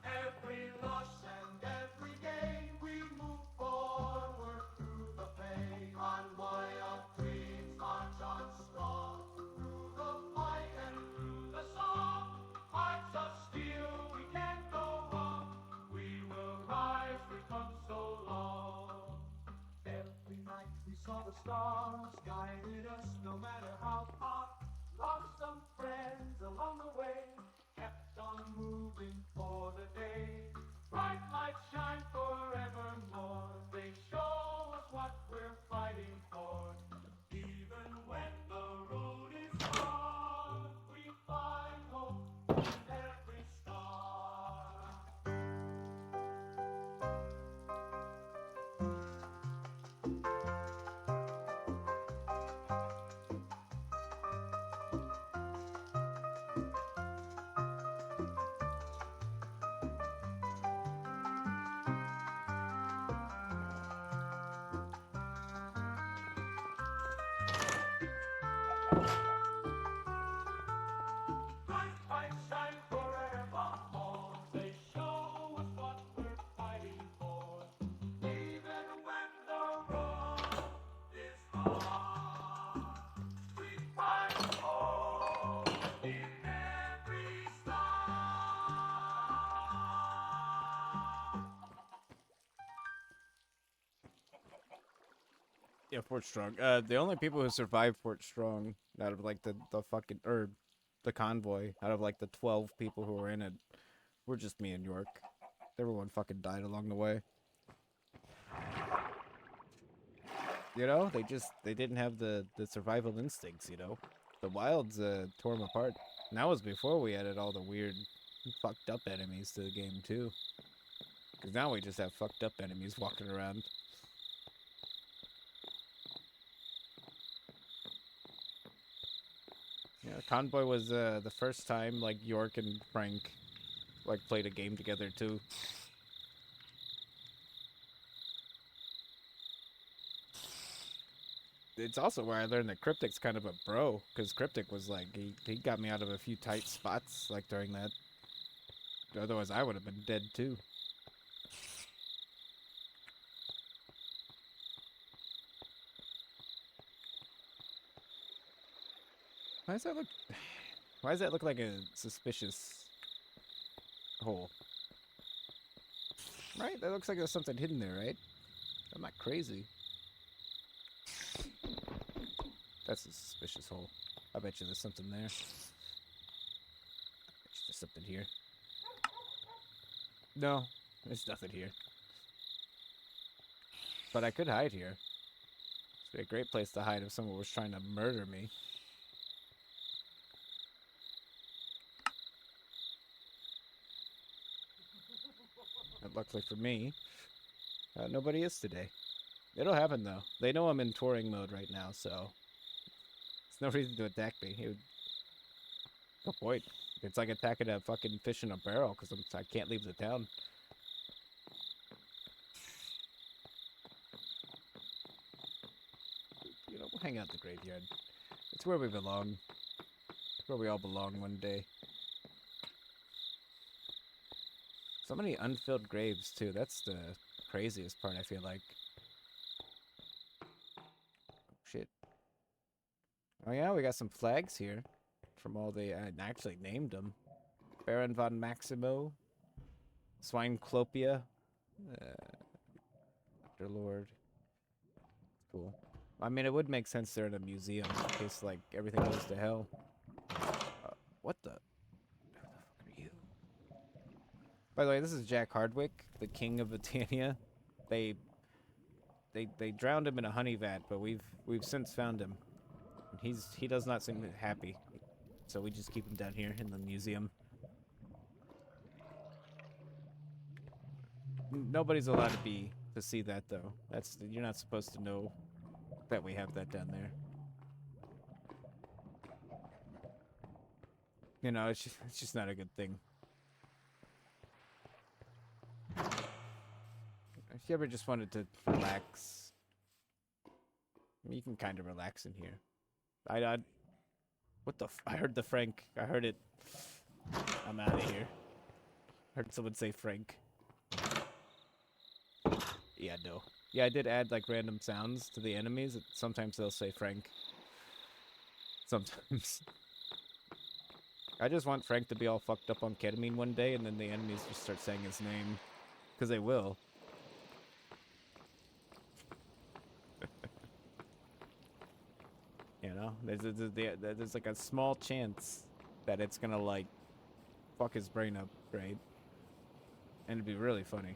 Every loss and every gain, we move forward through the pain. Convoy of dreams, march on strong. Through the fight and through the song. Hearts of steel, we can't go wrong. We will rise, we come so long. Every night we saw the stars guided us, no matter how far. Lost some friends along the way, kept on moving for the day. Bright lights shine forevermore, they show us what we're fighting for. Even when the road is hard, we find hope in every star. Bright lights shine forevermore, they show us what we're fighting for. Even when the road is hard, we find hope in every star. Yeah, Fort Strong. The only people who survived Fort Strong out of like the fucking or the convoy out of like the 12 people who were in it were just me and York. Everyone fucking died along the way. You know, they didn't have the survival instincts. You know, the wilds tore them apart. And that was before we added all the weird, fucked up enemies to the game too. Because now we just have fucked up enemies walking around. Yeah, Convoy was the first time like York and Frank like played a game together too. It's also where I learned that Cryptic's kind of a bro, because Cryptic was like he got me out of a few tight spots like during that. Otherwise, I would have been dead too. Why does that look? Why does that look like a suspicious hole? Right? That looks like there's something hidden there, right? I'm not crazy. That's a suspicious hole. I bet you there's something there. there's something here. No, there's nothing here. But I could hide here. It's be a great place to hide if someone was trying to murder me. And luckily for me, nobody is today. It'll happen though. They know I'm in touring mode right now, so there's no reason to attack me. It would... No point. It's like attacking a fucking fish in a barrel because I can't leave the town. You know, we'll hang out in the graveyard. It's where we belong. It's where we all belong one day. So many unfilled graves too. That's the craziest part, I feel like. Shit. Oh yeah, we got some flags here. From all the... I actually named them. Baron von Maximo. Swineclopia. Dr. Lord. Cool. I mean, it would make sense they're in a museum in case, like, everything goes to hell. What the... Who the fuck are you? By the way, this is Jack Hardwick, the king of Britannia. They drowned him in a honey vat, but we've since found him. He does not seem happy, so we just keep him down here in the museum. Nobody's allowed to see that though. You're not supposed to know that we have that down there. You know, it's just not a good thing. If you ever just wanted to relax, you can kind of relax in here. What the I heard the Frank. I heard it. I'm out of here. Heard someone say Frank. Yeah, no. Yeah, I did add like random sounds to the enemies. Sometimes they'll say Frank. Sometimes. I just want Frank to be all fucked up on ketamine one day, and then the enemies just start saying his name. Because they will. You know? There's like a small chance that it's gonna, like, fuck his brain up, right? And it'd be really funny.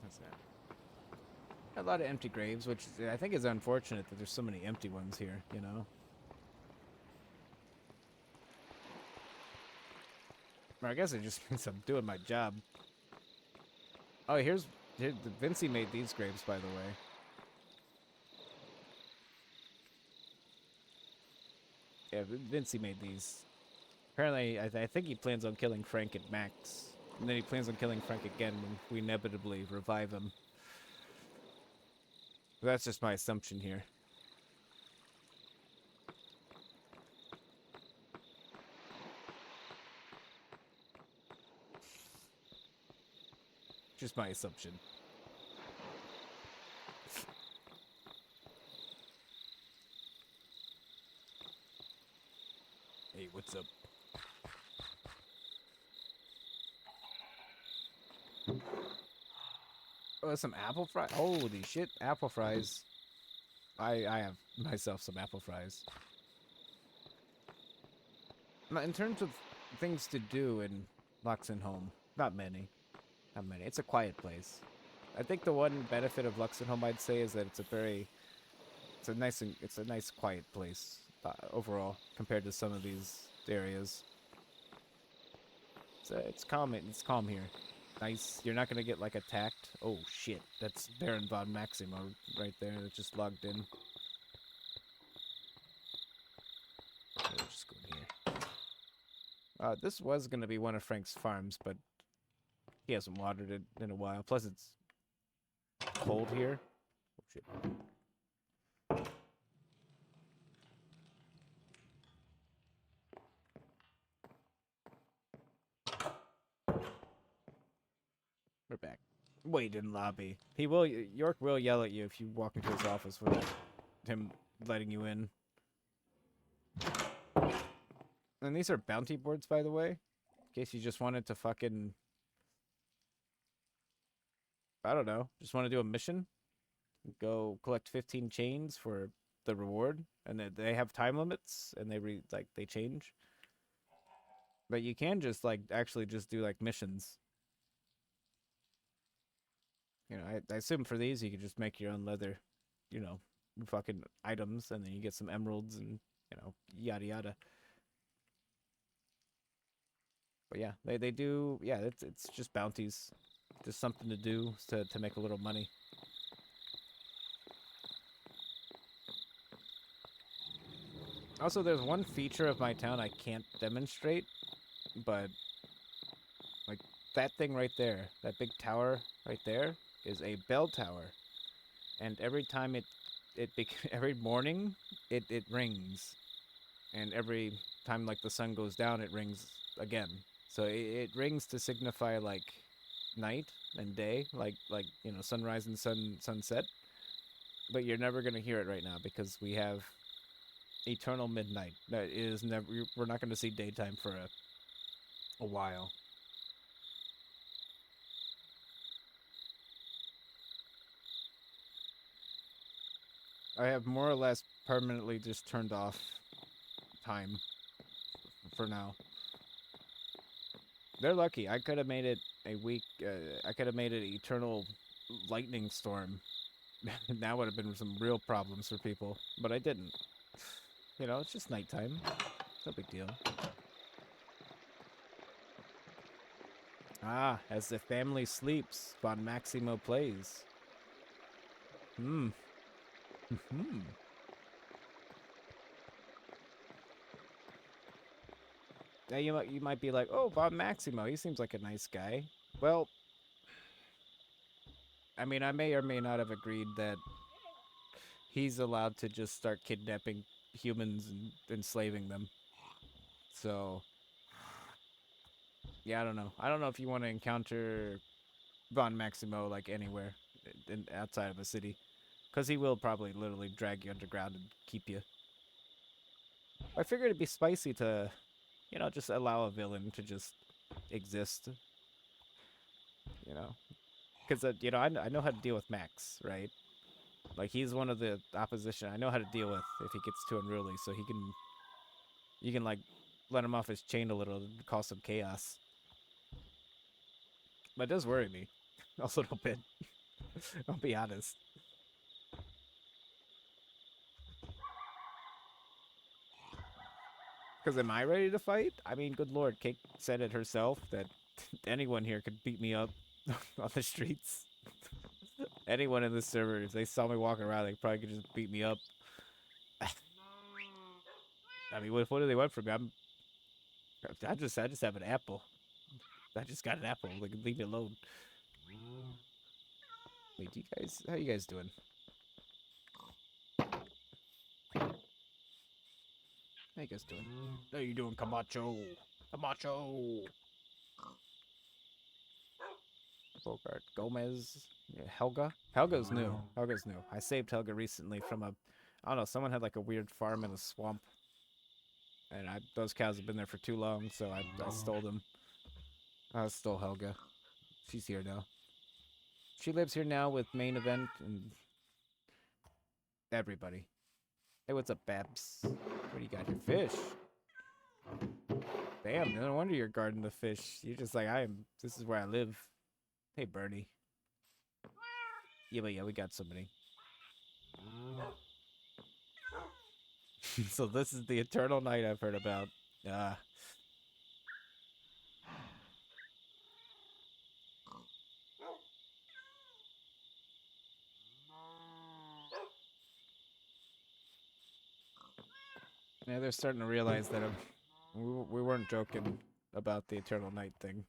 That's that. A lot of empty graves, which I think is unfortunate that there's so many empty ones here, you know? Or I guess it just means I'm doing my job. Oh, here, Vinci made these graves, by the way. Yeah, Vinci made these. Apparently, I think he plans on killing Frank at max. And then he plans on killing Frank again when we inevitably revive him. But that's just my assumption here. Just my assumption. Hey, what's up? Oh, some apple fries. Holy shit, apple fries. I have myself some apple fries. Now, in terms of things to do in Luxenholm, not many. Not many. It's a quiet place. I think the one benefit of Luxenholm, I'd say, is that it's a nice quiet place overall compared to some of these areas. It's calm. It's calm here. Nice. You're not gonna get like attacked. Oh shit! That's Baron von Maximo right there. That just logged in. We'll just go in here. This was gonna be one of Frank's farms, but he hasn't watered it in a while. Plus, it's cold here. Oh shit. We're back. Wait in lobby. York will yell at you if you walk into his office without him letting you in. And these are bounty boards, by the way. In case you just wanted to fucking... I don't know. Just want to do a mission? Go collect 15 chains for the reward, and they have time limits, and they change. But you can just like actually just do like missions. You know, I assume for these you could just make your own leather, you know, fucking items, and then you get some emeralds and yada yada. But yeah, they do. Yeah, it's just bounties, just something to do to make a little money. Also, there's one feature of my town I can't demonstrate, but like that thing right there, that big tower right there, is a bell tower, and every time every morning it rings, and every time like the sun goes down, it rings again. So it rings to signify like night and day, like sunrise and sunset. But you're never gonna hear it right now because we have eternal midnight. That is never. We're not gonna see daytime for a while. I have more or less permanently just turned off time for now. They're lucky. I could have made it a week. I could have made it an eternal lightning storm. That would have been some real problems for people, but I didn't. You know, it's just nighttime. No big deal. Ah, as the family sleeps, Von Maximo plays. Hmm. Hmm. Now you might be like, oh, Von Maximo, he seems like a nice guy. Well, I mean, I may or may not have agreed that he's allowed to just start kidnapping humans and enslaving them. So, yeah, I don't know. I don't know if you want to encounter Von Maximo like anywhere outside of a city, because he will probably literally drag you underground and keep you. I figured it'd be spicy to, just allow a villain to just exist. You know, because I know how to deal with Max, right? Like he's one of the opposition I know how to deal with if he gets too unruly, so you can like let him off his chain a little and cause some chaos. But it does worry me a little bit. I'll be honest. Because am I ready to fight? I mean, good lord, Kate said it herself that anyone here could beat me up on the streets. Anyone in this server, if they saw me walking around, they probably could just beat me up. I mean, what do they want from me? I just have an apple. I just got an apple. Like, leave me alone. Wait, how you guys doing? How you guys doing? How you doing, Camacho? Camacho. Bogart, Gomez, yeah, Helga. Helga's new. Helga's new. I saved Helga recently from I don't know. Someone had like a weird farm in a swamp, and those cows have been there for too long, so I stole them. I stole Helga. She's here now. She lives here now with main event and everybody. Hey, what's up, Babs? What do you got here? Fish. Damn, no wonder you're guarding the fish. You're just like, this is where I live. Hey, Bernie. Yeah, but yeah, we got somebody. So this is the eternal night I've heard about. Yeah, they're starting to realize that we weren't joking about the eternal night thing.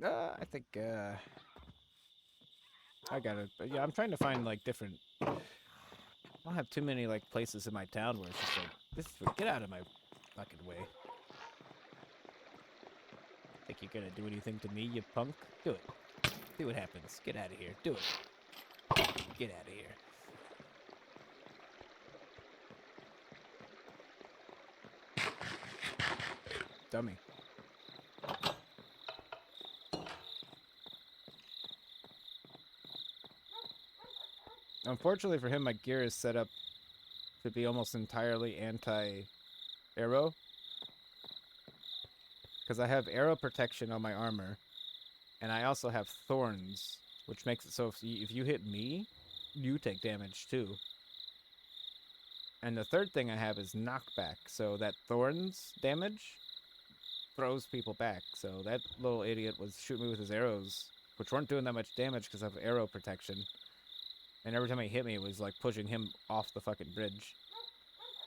I think I got it. But yeah, I'm trying to find like different. I don't have too many like places in my town where it's just like get out of my fucking way. Think you're gonna do anything to me, you punk? Do it. See what happens. Get out of here. Do it. Get out of here. Dummy. Unfortunately for him, my gear is set up to be almost entirely anti-arrow. Because I have arrow protection on my armor. And I also have thorns, which makes it so if you hit me, you take damage too. And the third thing I have is knockback. So that thorns damage throws people back. So that little idiot was shooting me with his arrows, which weren't doing that much damage because I have arrow protection. And every time he hit me, it was like pushing him off the fucking bridge.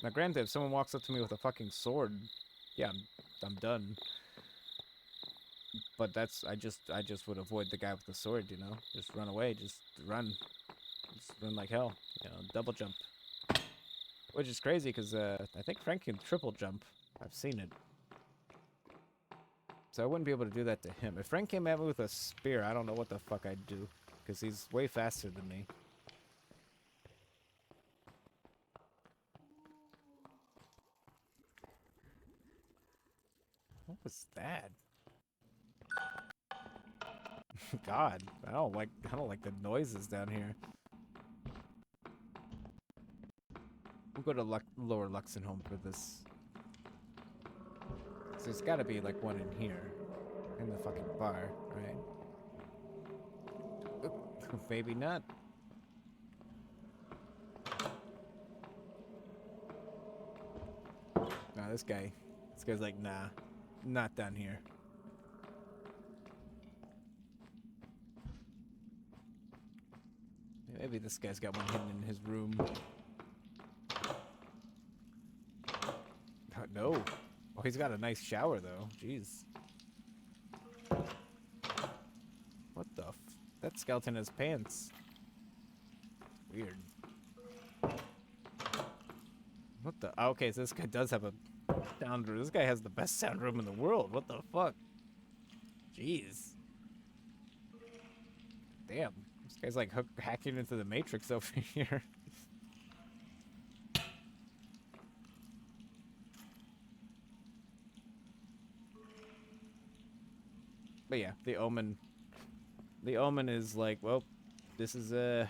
Now, granted, if someone walks up to me with a fucking sword, yeah, I'm done. But that's I just would avoid the guy with the sword, you know, just run away, just run like hell, you know, double jump, which is crazy because I think Frank can triple jump. I've seen it, so I wouldn't be able to do that to him. If Frank came at me with a spear, I don't know what the fuck I'd do because he's way faster than me. What was that? God, I don't like the noises down here. We'll go to Lower Luxenholm for this. So there's got to be like one in here, in the fucking bar, right? Maybe not. Nah, this guy's like, nah, not down here. Maybe this guy's got one hidden in his room. No. Oh, he's got a nice shower, though. Jeez. What the f... That skeleton has pants. Weird. What the... Oh, okay, so this guy does have a sound room. This guy has the best sound room in the world. What the fuck? Jeez. Damn. This guy's like hacking into the Matrix over here. But yeah, the Omen. The Omen is like, well, this is I'm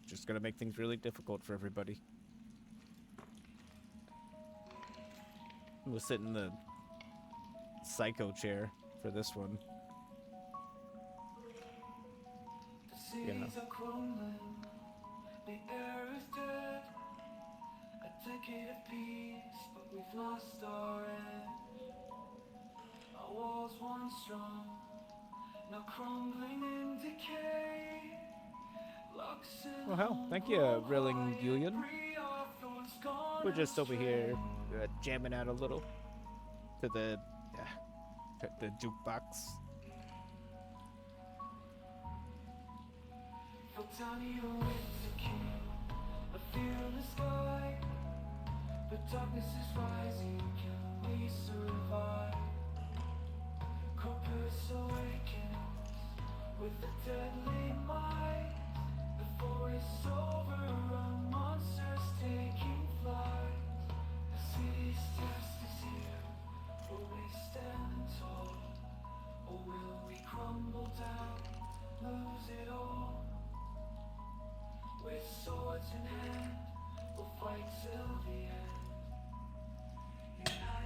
just gonna make things really difficult for everybody. We'll sit in the psycho chair for this one. You know. Seas are crumbling, the air is dead. A decade of peace, but we've lost our edge. Our walls once strong, now crumbling in decay. Well, hell, thank you, Rilling Julian. We're just over here jamming out a little to the jukebox. The sky, but darkness is rising. Can we survive? Corpus awakens with a deadly might. The forest's overrun, monsters taking flight. The city's test is here. Will we stand tall, or will we crumble down, lose it all? With swords in hand, we'll fight till the end. United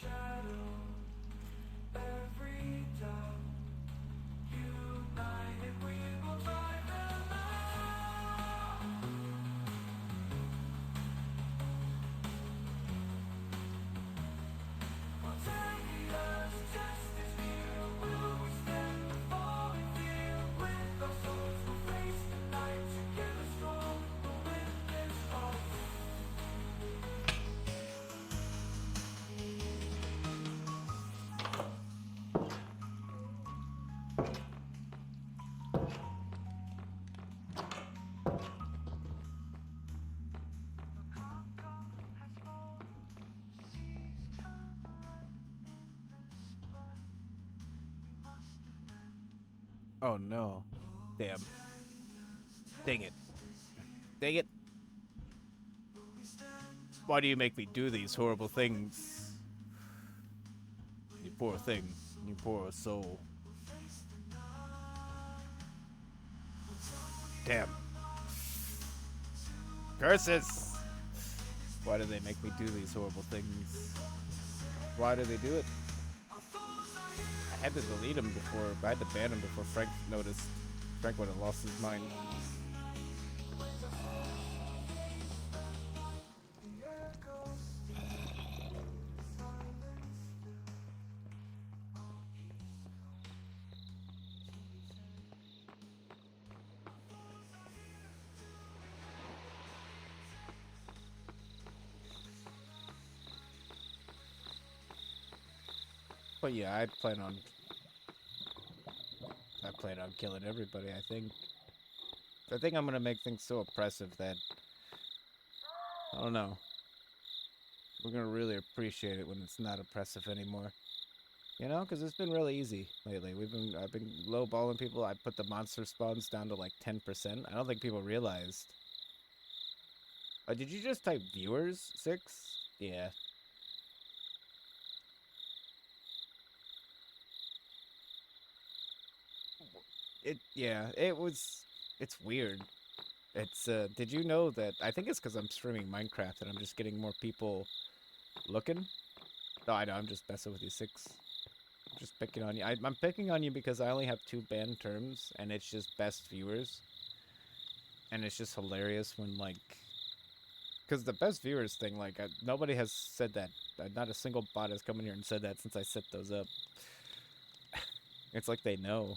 shadow, every doubt. United we will drive them out. Spontaneous test is near. Will we stand the falling fear? With our souls we'll face the night. Together strong, we'll win this fight. Oh no. Damn. Dang it. Dang it. Why do you make me do these horrible things? You poor thing. You poor soul. Damn. Curses! Why do they make me do these horrible things? Why do they do it? I had to delete him before, I had to ban him before Frank noticed. Frank would have lost his mind. But yeah, I plan on killing everybody, I think. I think I'm gonna make things so oppressive that I don't know. We're gonna really appreciate it when it's not oppressive anymore. You know, because it's been really easy lately. I've been lowballing people. I put the monster spawns down to like 10%. I don't think people realized. Did you just type viewers 6? Yeah. It's weird. Did you know that, I think it's because I'm streaming Minecraft and I'm just getting more people looking? No, I know, I'm just messing with you, 6. I'm just picking on you. I'm picking on you because I only have 2 banned terms and it's just best viewers. And it's just hilarious when, like, because the best viewers thing, like, nobody has said that. Not a single bot has come in here and said that since I set those up. It's like they know.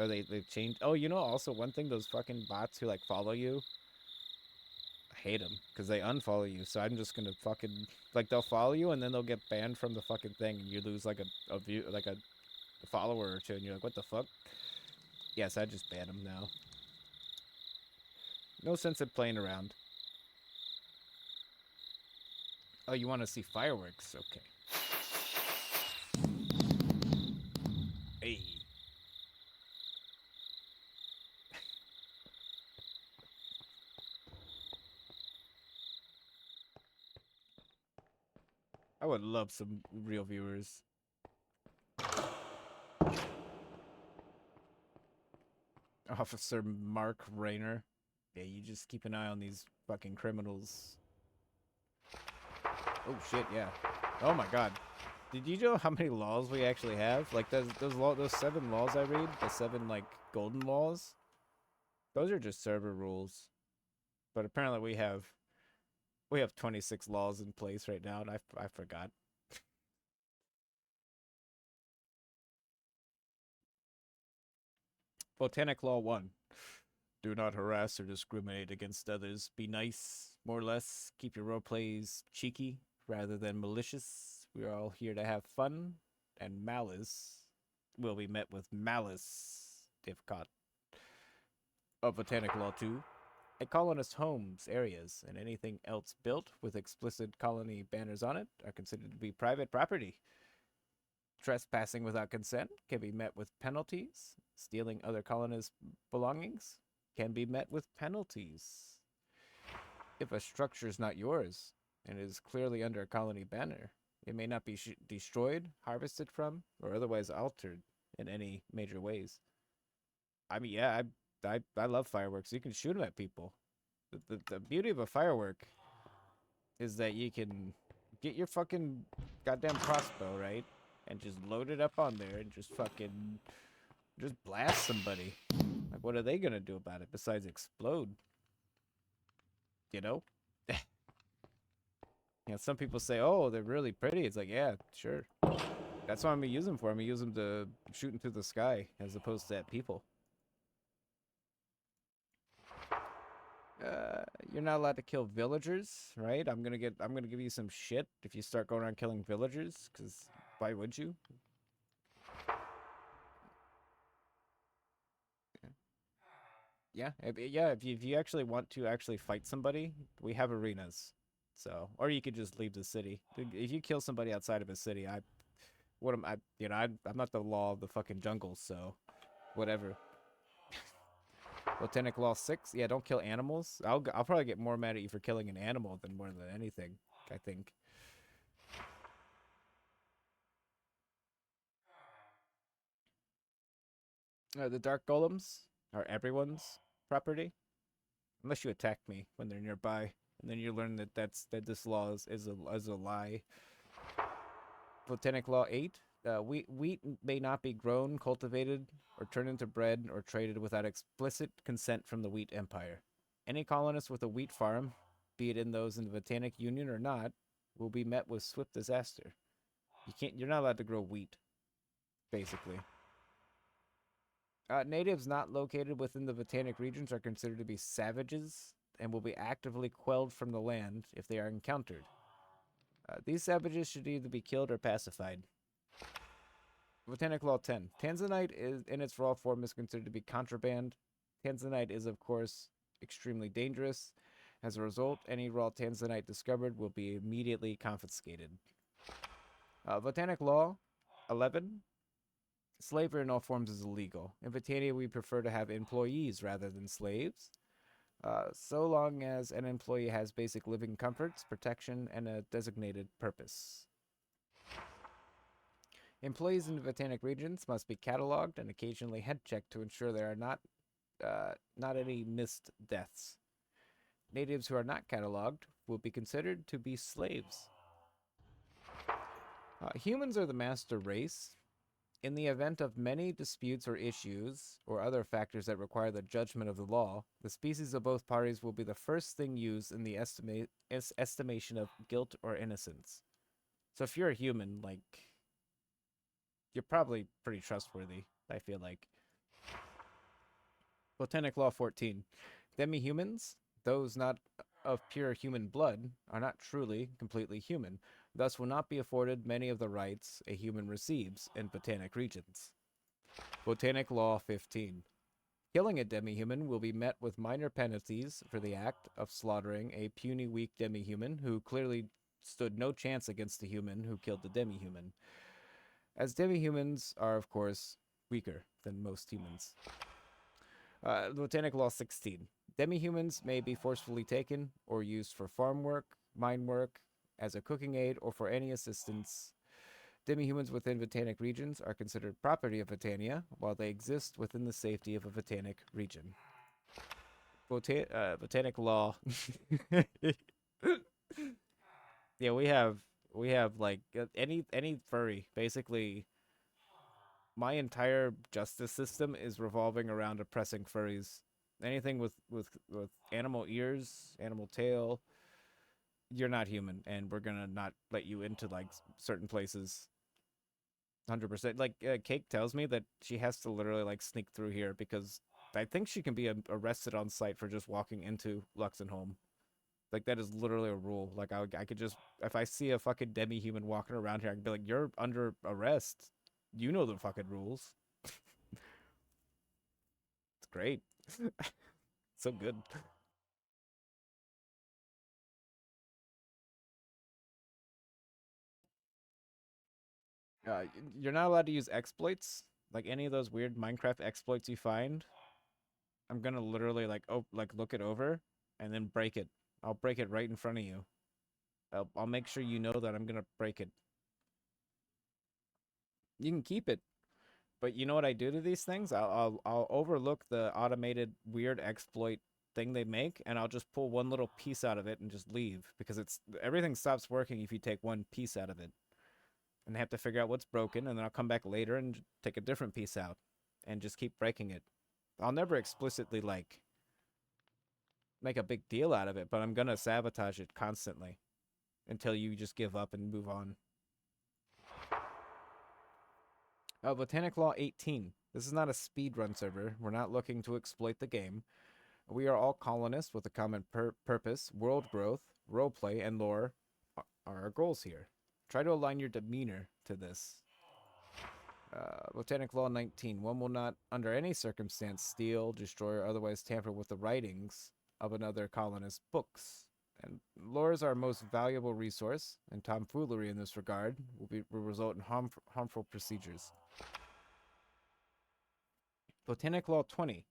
Or they've changed. Oh, you know, also one thing, those fucking bots who, like, follow you. I hate them because they unfollow you. So I'm just gonna fucking, like, they'll follow you and then they'll get banned from the fucking thing and you lose, like, a view, like, a follower or two and you're like, what the fuck? Yes, I just ban them now. No sense in playing around. Oh, you want to see fireworks? Okay. Hey. I would love some real viewers. Officer Mark Rayner. Yeah, you just keep an eye on these fucking criminals. Oh shit, yeah. Oh my god. Did you know how many laws we actually have? Like those 7 laws I read, the 7 like golden laws. Those are just server rules. But apparently we have 26 laws in place right now, and I forgot. Botanic Law 1. Do not harass or discriminate against others. Be nice, more or less. Keep your role plays cheeky rather than malicious. We are all here to have fun, and malice will be met with malice if caught. Of Botanic Law 2. A colonist homes, areas, and anything else built with explicit colony banners on it are considered to be private property. Trespassing without consent can be met with penalties. Stealing other colonists' belongings can be met with penalties. If a structure is not yours and is clearly under a colony banner, it may not be destroyed, harvested from, or otherwise altered in any major ways. I mean, yeah, I love fireworks. You can shoot them at people. The beauty of a firework is that you can Get your fucking goddamn crossbow, right? And just load it up on there and just fucking just blast somebody. Like, what are they gonna do about it besides explode? You know? Yeah, some people say, oh, they're really pretty. It's like, yeah, sure. That's what I'm gonna use them for. I'm gonna use them to shoot into the sky as opposed to at people. You're not allowed to kill villagers, right? I'm gonna give you some shit if you start going around killing villagers, because why would you? Yeah, if you actually want to actually fight somebody, we have arenas. So, or you could just leave the city. If you kill somebody outside of a city, what am I, I'm not the law of the fucking jungle, so whatever. Botanic Law 6? Yeah, don't kill animals. I'll probably get more mad at you for killing an animal than more than anything, I think. The Dark Golems are everyone's property, unless you attack me when they're nearby, and then you learn that this law is a lie. Botanic Law 8. Wheat may not be grown, cultivated, or turned into bread or traded without explicit consent from the wheat empire. Any colonist with a wheat farm, be it in those in the Botanic Union or not, will be met with swift disaster. You're not allowed to grow wheat, basically. Natives not located within the Botanic regions are considered to be savages and will be actively quelled from the land if they are encountered. These savages should either be killed or pacified. Botanic Law 10. Tanzanite is, in its raw form, is considered to be contraband. Tanzanite is, of course, extremely dangerous. As a result, any raw tanzanite discovered will be immediately confiscated. Botanic Law 11. Slavery in all forms is illegal. In Botania, we prefer to have employees rather than slaves. So long as an employee has basic living comforts, protection, and a designated purpose. Employees in the Botanic regions must be cataloged and occasionally head checked to ensure there are not any missed deaths. Natives who are not cataloged will be considered to be slaves. Humans are the master race. In the event of many disputes or issues, or other factors that require the judgment of the law, the species of both parties will be the first thing used in the estimation of guilt or innocence. So if you're a human, like, you're probably pretty trustworthy, I feel like. Botanic Law 14. Demi-humans, those not of pure human blood, are not truly, completely human, thus will not be afforded many of the rights a human receives in botanic regions. Botanic Law 15. Killing a demi-human will be met with minor penalties for the act of slaughtering a puny, weak demi-human who clearly stood no chance against the human who killed the demi-human, as demi-humans are, of course, weaker than most humans. Botanic Law 16. Demi-humans may be forcefully taken or used for farm work, mine work, as a cooking aid, or for any assistance. Demi-humans within Botanic regions are considered property of Botania, while they exist within the safety of a Botanic region. Botanic Law. Yeah, we have like any furry. Basically, my entire justice system is revolving around oppressing furries. Anything with animal ears, animal tail, you're not human, and we're gonna not let you into like certain places. 100%. Like Cake tells me that she has to literally like sneak through here because I think she can be arrested on site for just walking into Luxenholm. Like that is literally a rule. Like I could just if I see a fucking demi-human walking around here, I can be like, "You're under arrest. You know the fucking rules." It's great. So good. You're not allowed to use exploits. Like any of those weird Minecraft exploits you find, I'm gonna literally like look it over and then break it. I'll break it right in front of you. I'll make sure you know that I'm gonna break it. You can keep it, but you know what I do to these things? I'll overlook the automated weird exploit thing they make, and I'll just pull one little piece out of it and just leave, because everything stops working if you take one piece out of it. And I have to figure out what's broken, and then I'll come back later and take a different piece out and just keep breaking it. I'll never explicitly like make a big deal out of it, but I'm gonna sabotage it constantly until you just give up and move on. Botanic Law 18. This is not a speedrun server. We're not looking to exploit the game. We are all colonists with a common purpose. World growth, roleplay, and lore are our goals here. Try to align your demeanor to this. Botanic Law 19. One will not, under any circumstance, steal, destroy, or otherwise tamper with the writings of another colonist's books. And lore is our most valuable resource, and tomfoolery in this regard will result in harmful procedures. Botanic Law 20.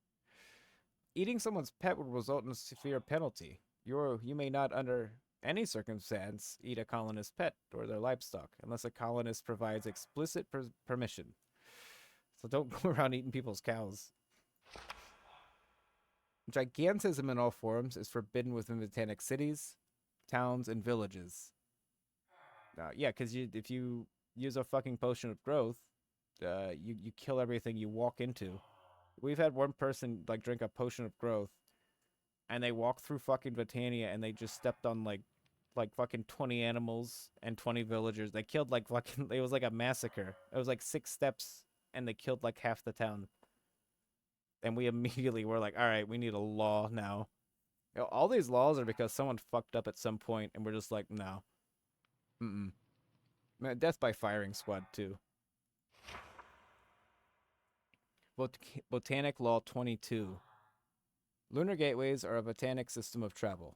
Eating someone's pet would result in a severe penalty. You may not, under any circumstance, eat a colonist's pet or their livestock, unless a colonist provides explicit permission. So don't go around eating people's cows. Gigantism in all forms is forbidden within botanic cities, towns, and villages. Yeah, because if you use a fucking potion of growth, you kill everything you walk into. We've had one person like drink a potion of growth, and they walked through fucking Botania, and they just stepped on like fucking 20 animals and 20 villagers. They killed like fucking. It was like a massacre. It was like 6 steps, and they killed like half the town. And we immediately were like, all right, we need a law now. You know, all these laws are because someone fucked up at some point, and we're just like, no. Death by firing squad too. Botanic Law 22. Lunar gateways are a botanic system of travel.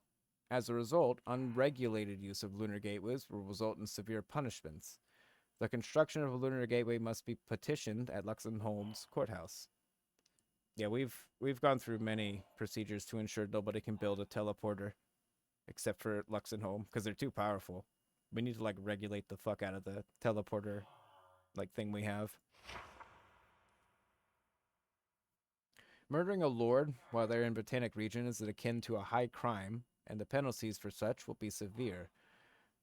As a result, unregulated use of lunar gateways will result in severe punishments. The construction of a lunar gateway must be petitioned at Luxenholm's courthouse. Yeah, we've gone through many procedures to ensure nobody can build a teleporter, except for Luxenholm, because they're too powerful. We need to like regulate the fuck out of the teleporter like thing we have. Murdering a lord while they're in botanic region is akin to a high crime, and the penalties for such will be severe.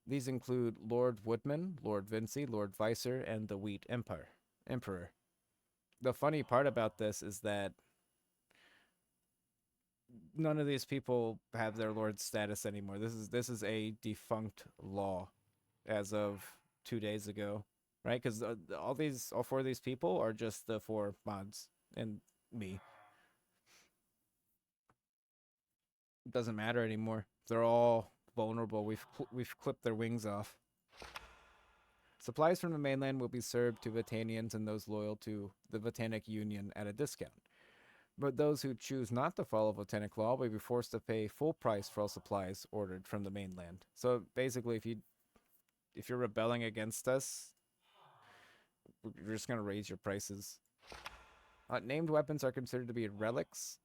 These include Lord Woodman, Lord Vinci, Lord Vicer, and the Wheat Emperor. The funny part about this is that none of these people have their lord status anymore. This is a defunct law as of 2 days ago, right? Because all 4 of these people are just the 4 mods and me. It doesn't matter anymore. They're all vulnerable. We've clipped their wings off. Supplies from the mainland will be served to Botanians and those loyal to the Botanic Union at a discount. But those who choose not to follow Botanic Law will be forced to pay full price for all supplies ordered from the mainland. So basically, if you're rebelling against us, we're just gonna raise your prices. Named weapons are considered to be relics,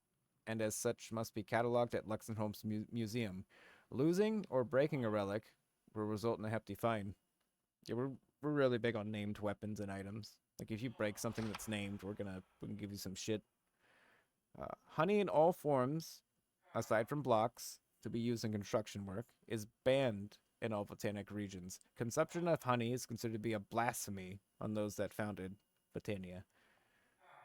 and as such must be cataloged at Luxenholm's museum. Losing or breaking a relic will result in a hefty fine. Yeah, we're really big on named weapons and items. Like if you break something that's named, we can give you some shit. Honey in all forms, aside from blocks, to be used in construction work, is banned in all botanic regions. Consumption of honey is considered to be a blasphemy on those that founded Botania.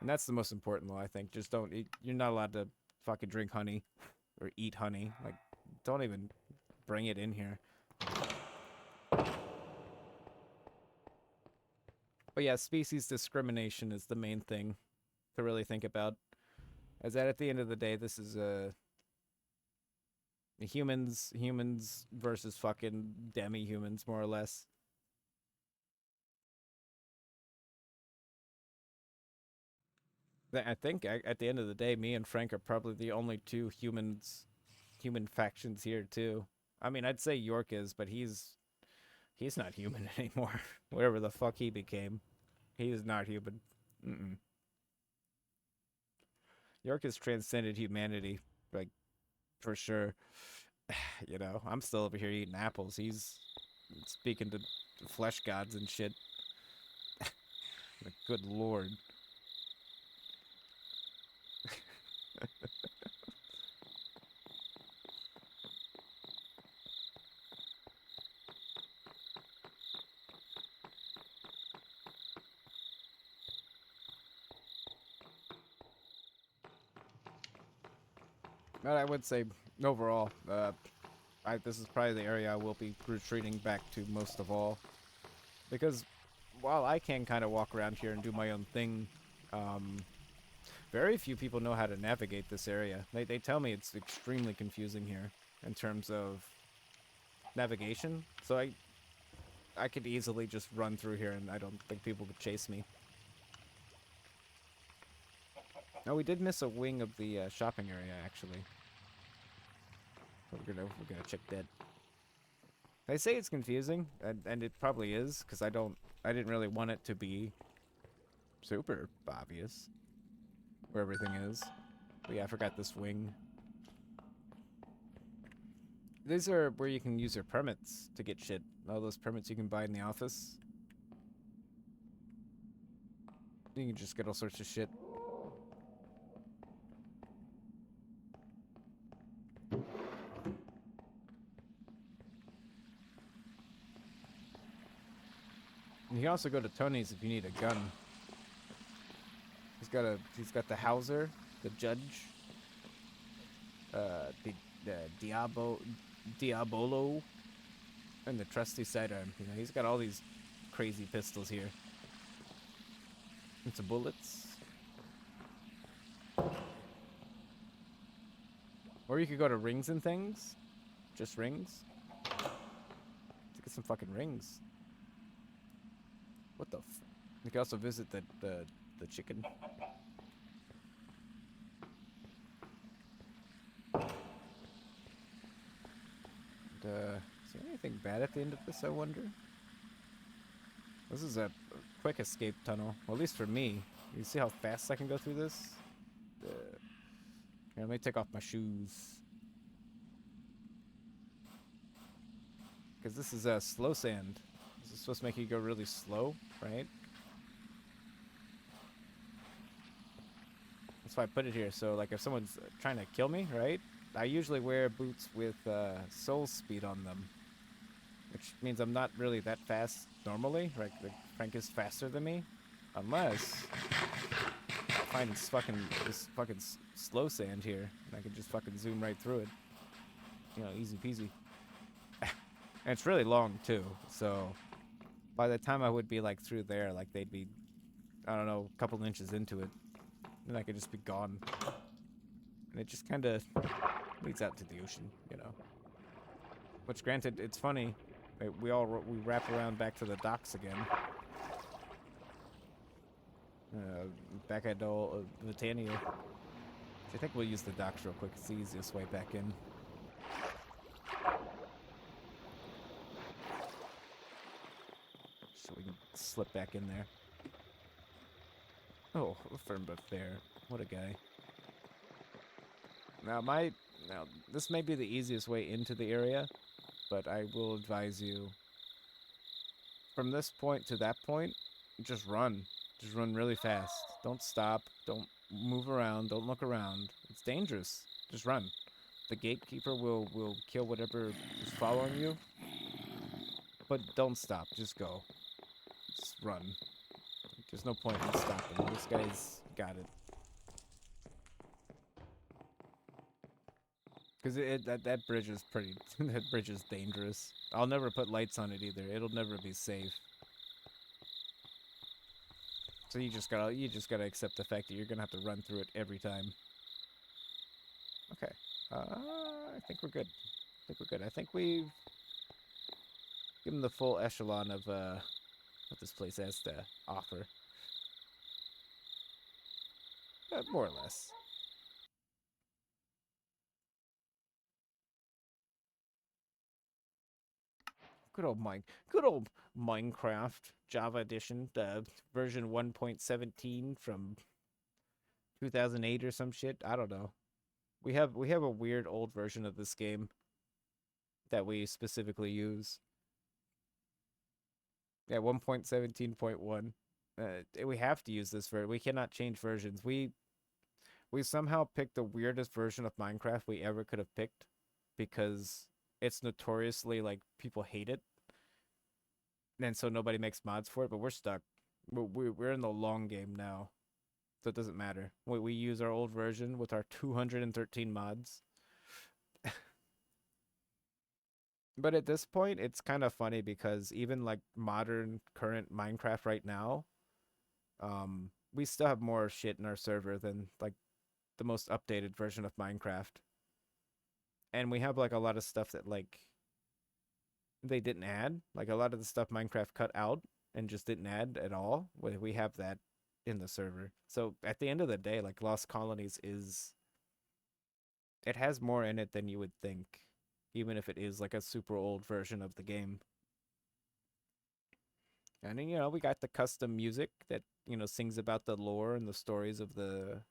And that's the most important law, I think. Just don't eat. You're not allowed to fucking drink honey or eat honey. Like, don't even bring it in here. But yeah, species discrimination is the main thing to really think about. As that at the end of the day, this is humans versus fucking demi-humans, more or less. I think at the end of the day, me and Frank are probably the only 2 human factions here too. I mean, I'd say York is, but he's not human anymore. Whatever the fuck he became, he is not human. York has transcended humanity, like, for sure. You know, I'm still over here eating apples. He's speaking to flesh gods and shit. Like, good lord. But I would say overall, this is probably the area I will be retreating back to most of all, because while I can kind of walk around here and do my own thing, um, very few people know how to navigate this area. They tell me it's extremely confusing here in terms of navigation. So I could easily just run through here, and I don't think people could chase me. Oh, we did miss a wing of the shopping area, actually. We're gonna check that. They say it's confusing, and it probably is, because I didn't really want it to be super obvious where everything is. But yeah, I forgot this wing. These are where you can use your permits to get shit. All those permits you can buy in the office. You can just get all sorts of shit. You can also go to Tony's if you need a gun. He's got the Hauser, the Judge, the Diabolo, and the trusty sidearm. You know, he's got all these crazy pistols here. And some bullets. Or you could go to Rings and Things. Just Rings. Let's get some fucking rings. What the f... You can also visit the chicken. And, is there anything bad at the end of this, I wonder? This is a quick escape tunnel. Well, at least for me. You see how fast I can go through this? Here, let me take off my shoes. Because this is slow sand. This is supposed to make you go really slow, right? That's why I put it here. So, like, if someone's trying to kill me, right? I usually wear boots with soul speed on them. Which means I'm not really that fast normally. Right? The Frank is faster than me. Unless I find this fucking slow sand here. And I can just fucking zoom right through it. You know, easy peasy. And it's really long, too. So, by the time I would be, like, through there, like, they'd be, I don't know, a couple inches into it. And I could just be gone. And it just kind of leads out to the ocean, you know. Which, granted, it's funny. We wrap around back to the docks again. Back at Britannia. I think we'll use the docks real quick. It's the easiest way back in. So we can slip back in there. Oh, Fernbuff there. What a guy. Now, this may be the easiest way into the area, but I will advise you, from this point to that point, just run. Just run really fast. Don't stop. Don't move around. Don't look around. It's dangerous. Just run. The gatekeeper will kill whatever is following you, but don't stop. Just go. Just run. There's no point in stopping. This guy's got it. Because that bridge is pretty... that bridge is dangerous. I'll never put lights on it either. It'll never be safe. So you just gotta accept the fact that you're gonna have to run through it every time. Okay. I think we're good. I think we've given the full echelon of what this place has to offer. More or less. Good old Minecraft Java Edition, version 1.17 from 2008 or some shit. I don't know. We have a weird old version of this game that we specifically use. Yeah, 1.17.1. We have to use this we cannot change versions. We somehow picked the weirdest version of Minecraft we ever could have picked because it's notoriously, like, people hate it. And so nobody makes mods for it, but we're stuck. We're in the long game now. So it doesn't matter. We use our old version with our 213 mods. But at this point, it's kind of funny because even like modern current Minecraft right now, we still have more shit in our server than like the most updated version of Minecraft. And we have like a lot of stuff that like they didn't add. Like a lot of the stuff Minecraft cut out and just didn't add at all. We have that in the server. So at the end of the day, like Lost Colonies is it has more in it than you would think, even if it is like a super old version of the game. And then, we got the custom music that, sings about the lore and the stories of the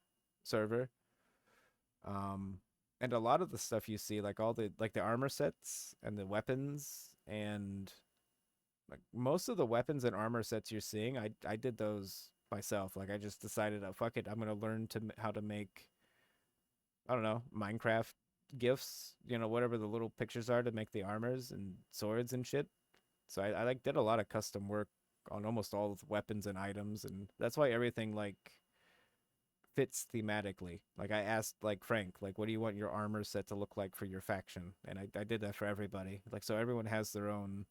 server. Um, and a lot of the stuff you see, like all the like the armor sets and the weapons and like most of the weapons and armor sets you're seeing, I did those myself. Like I just decided, oh fuck it, I'm gonna learn how to make I don't know Minecraft gifs, whatever the little pictures are to make the armors and swords and shit. So I like did a lot of custom work on almost all of the weapons and items, and that's why everything like fits thematically. Like I asked like Frank, like what do you want your armor set to look like for your faction? And I did that for everybody. Like so everyone has their own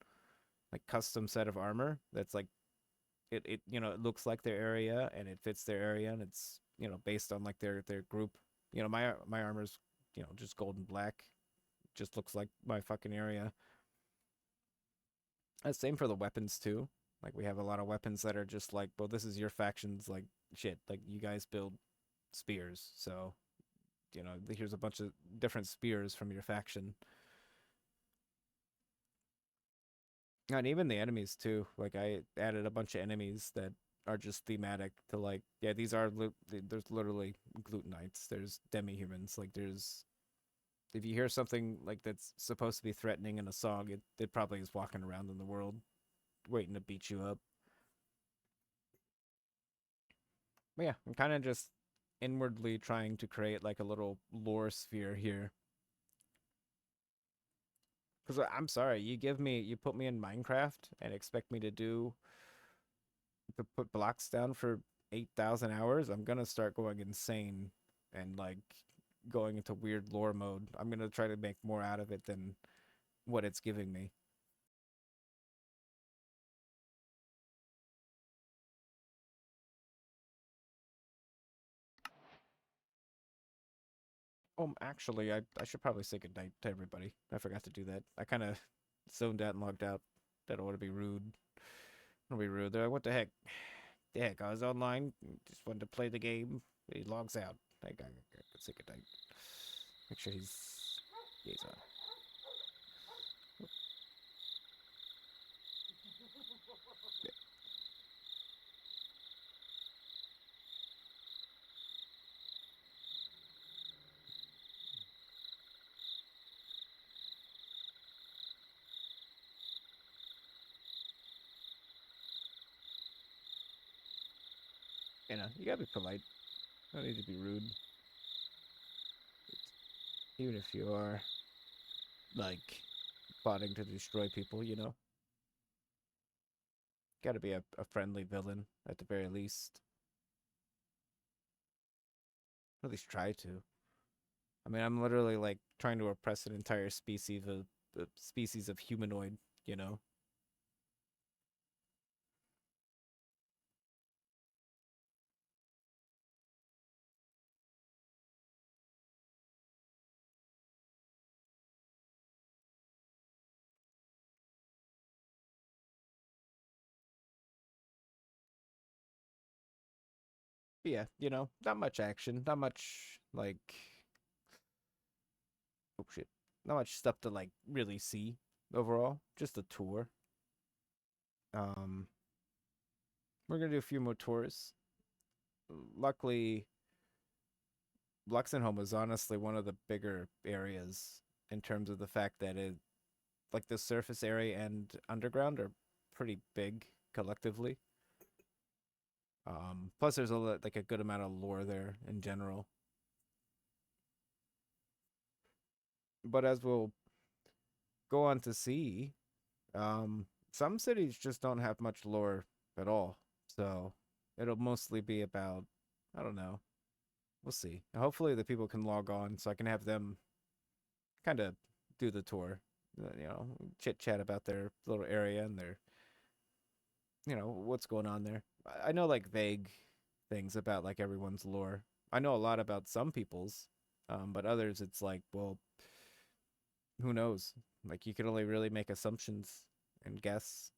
like custom set of armor that's like it looks like their area and it fits their area and it's based on like their group. My armor's just gold and black, just looks like my fucking area. Same for the weapons too. Like we have a lot of weapons that are just like, well, this is your faction's like shit. Like you guys build spears, so here's a bunch of different spears from your faction, and even the enemies too. Like I added a bunch of enemies that are just thematic to like, yeah, these are there's literally glutenites. There's demi-humans. Like there's if you hear something like that's supposed to be threatening in a song, it probably is walking around in the world waiting to beat you up. But yeah, I'm kind of just inwardly trying to create like a little lore sphere here. Because I'm sorry, you put me in Minecraft and expect me to put blocks down for 8,000 hours. I'm gonna start going insane and like going into weird lore mode. I'm gonna try to make more out of it than what it's giving me. Actually, I should probably say goodnight to everybody. I forgot to do that. I kind of zoned out and logged out. That ought to be rude. It'll be rude. What the heck? The heck? I was online. Just wanted to play the game. He logs out. I gotta say goodnight. Make sure he's on. You gotta be polite. You don't need to be rude. Even if you are like plotting to destroy people, gotta be a friendly villain at the very least. At least try to. I mean, I'm literally like trying to oppress an entire species of humanoid. You know. But yeah, not much action, not much like oh shit, not much stuff to like really see overall. Just a tour. Um, we're gonna do a few more tours. Luckily, Luxenholm is honestly one of the bigger areas in terms of the fact that like the surface area and underground are pretty big collectively. Plus there's like a good amount of lore there in general. But as we'll go on to see, some cities just don't have much lore at all. So it'll mostly be about, I don't know. We'll see. Hopefully the people can log on so I can have them kind of do the tour. chit chat about their little area and their, what's going on there. I know like vague things about like everyone's lore. I know a lot about some people's, but others it's like, well, who knows? Like you can only really make assumptions and guess.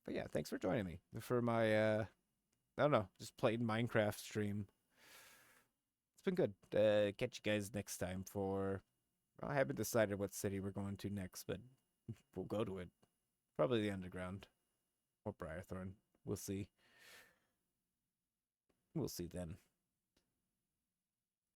But yeah, thanks for joining me for my I don't know, just plain Minecraft stream. It's been good. Catch you guys next time for. I haven't decided what city we're going to next, but we'll go to it. Probably the Underground or Briarthorn. We'll see. We'll see then.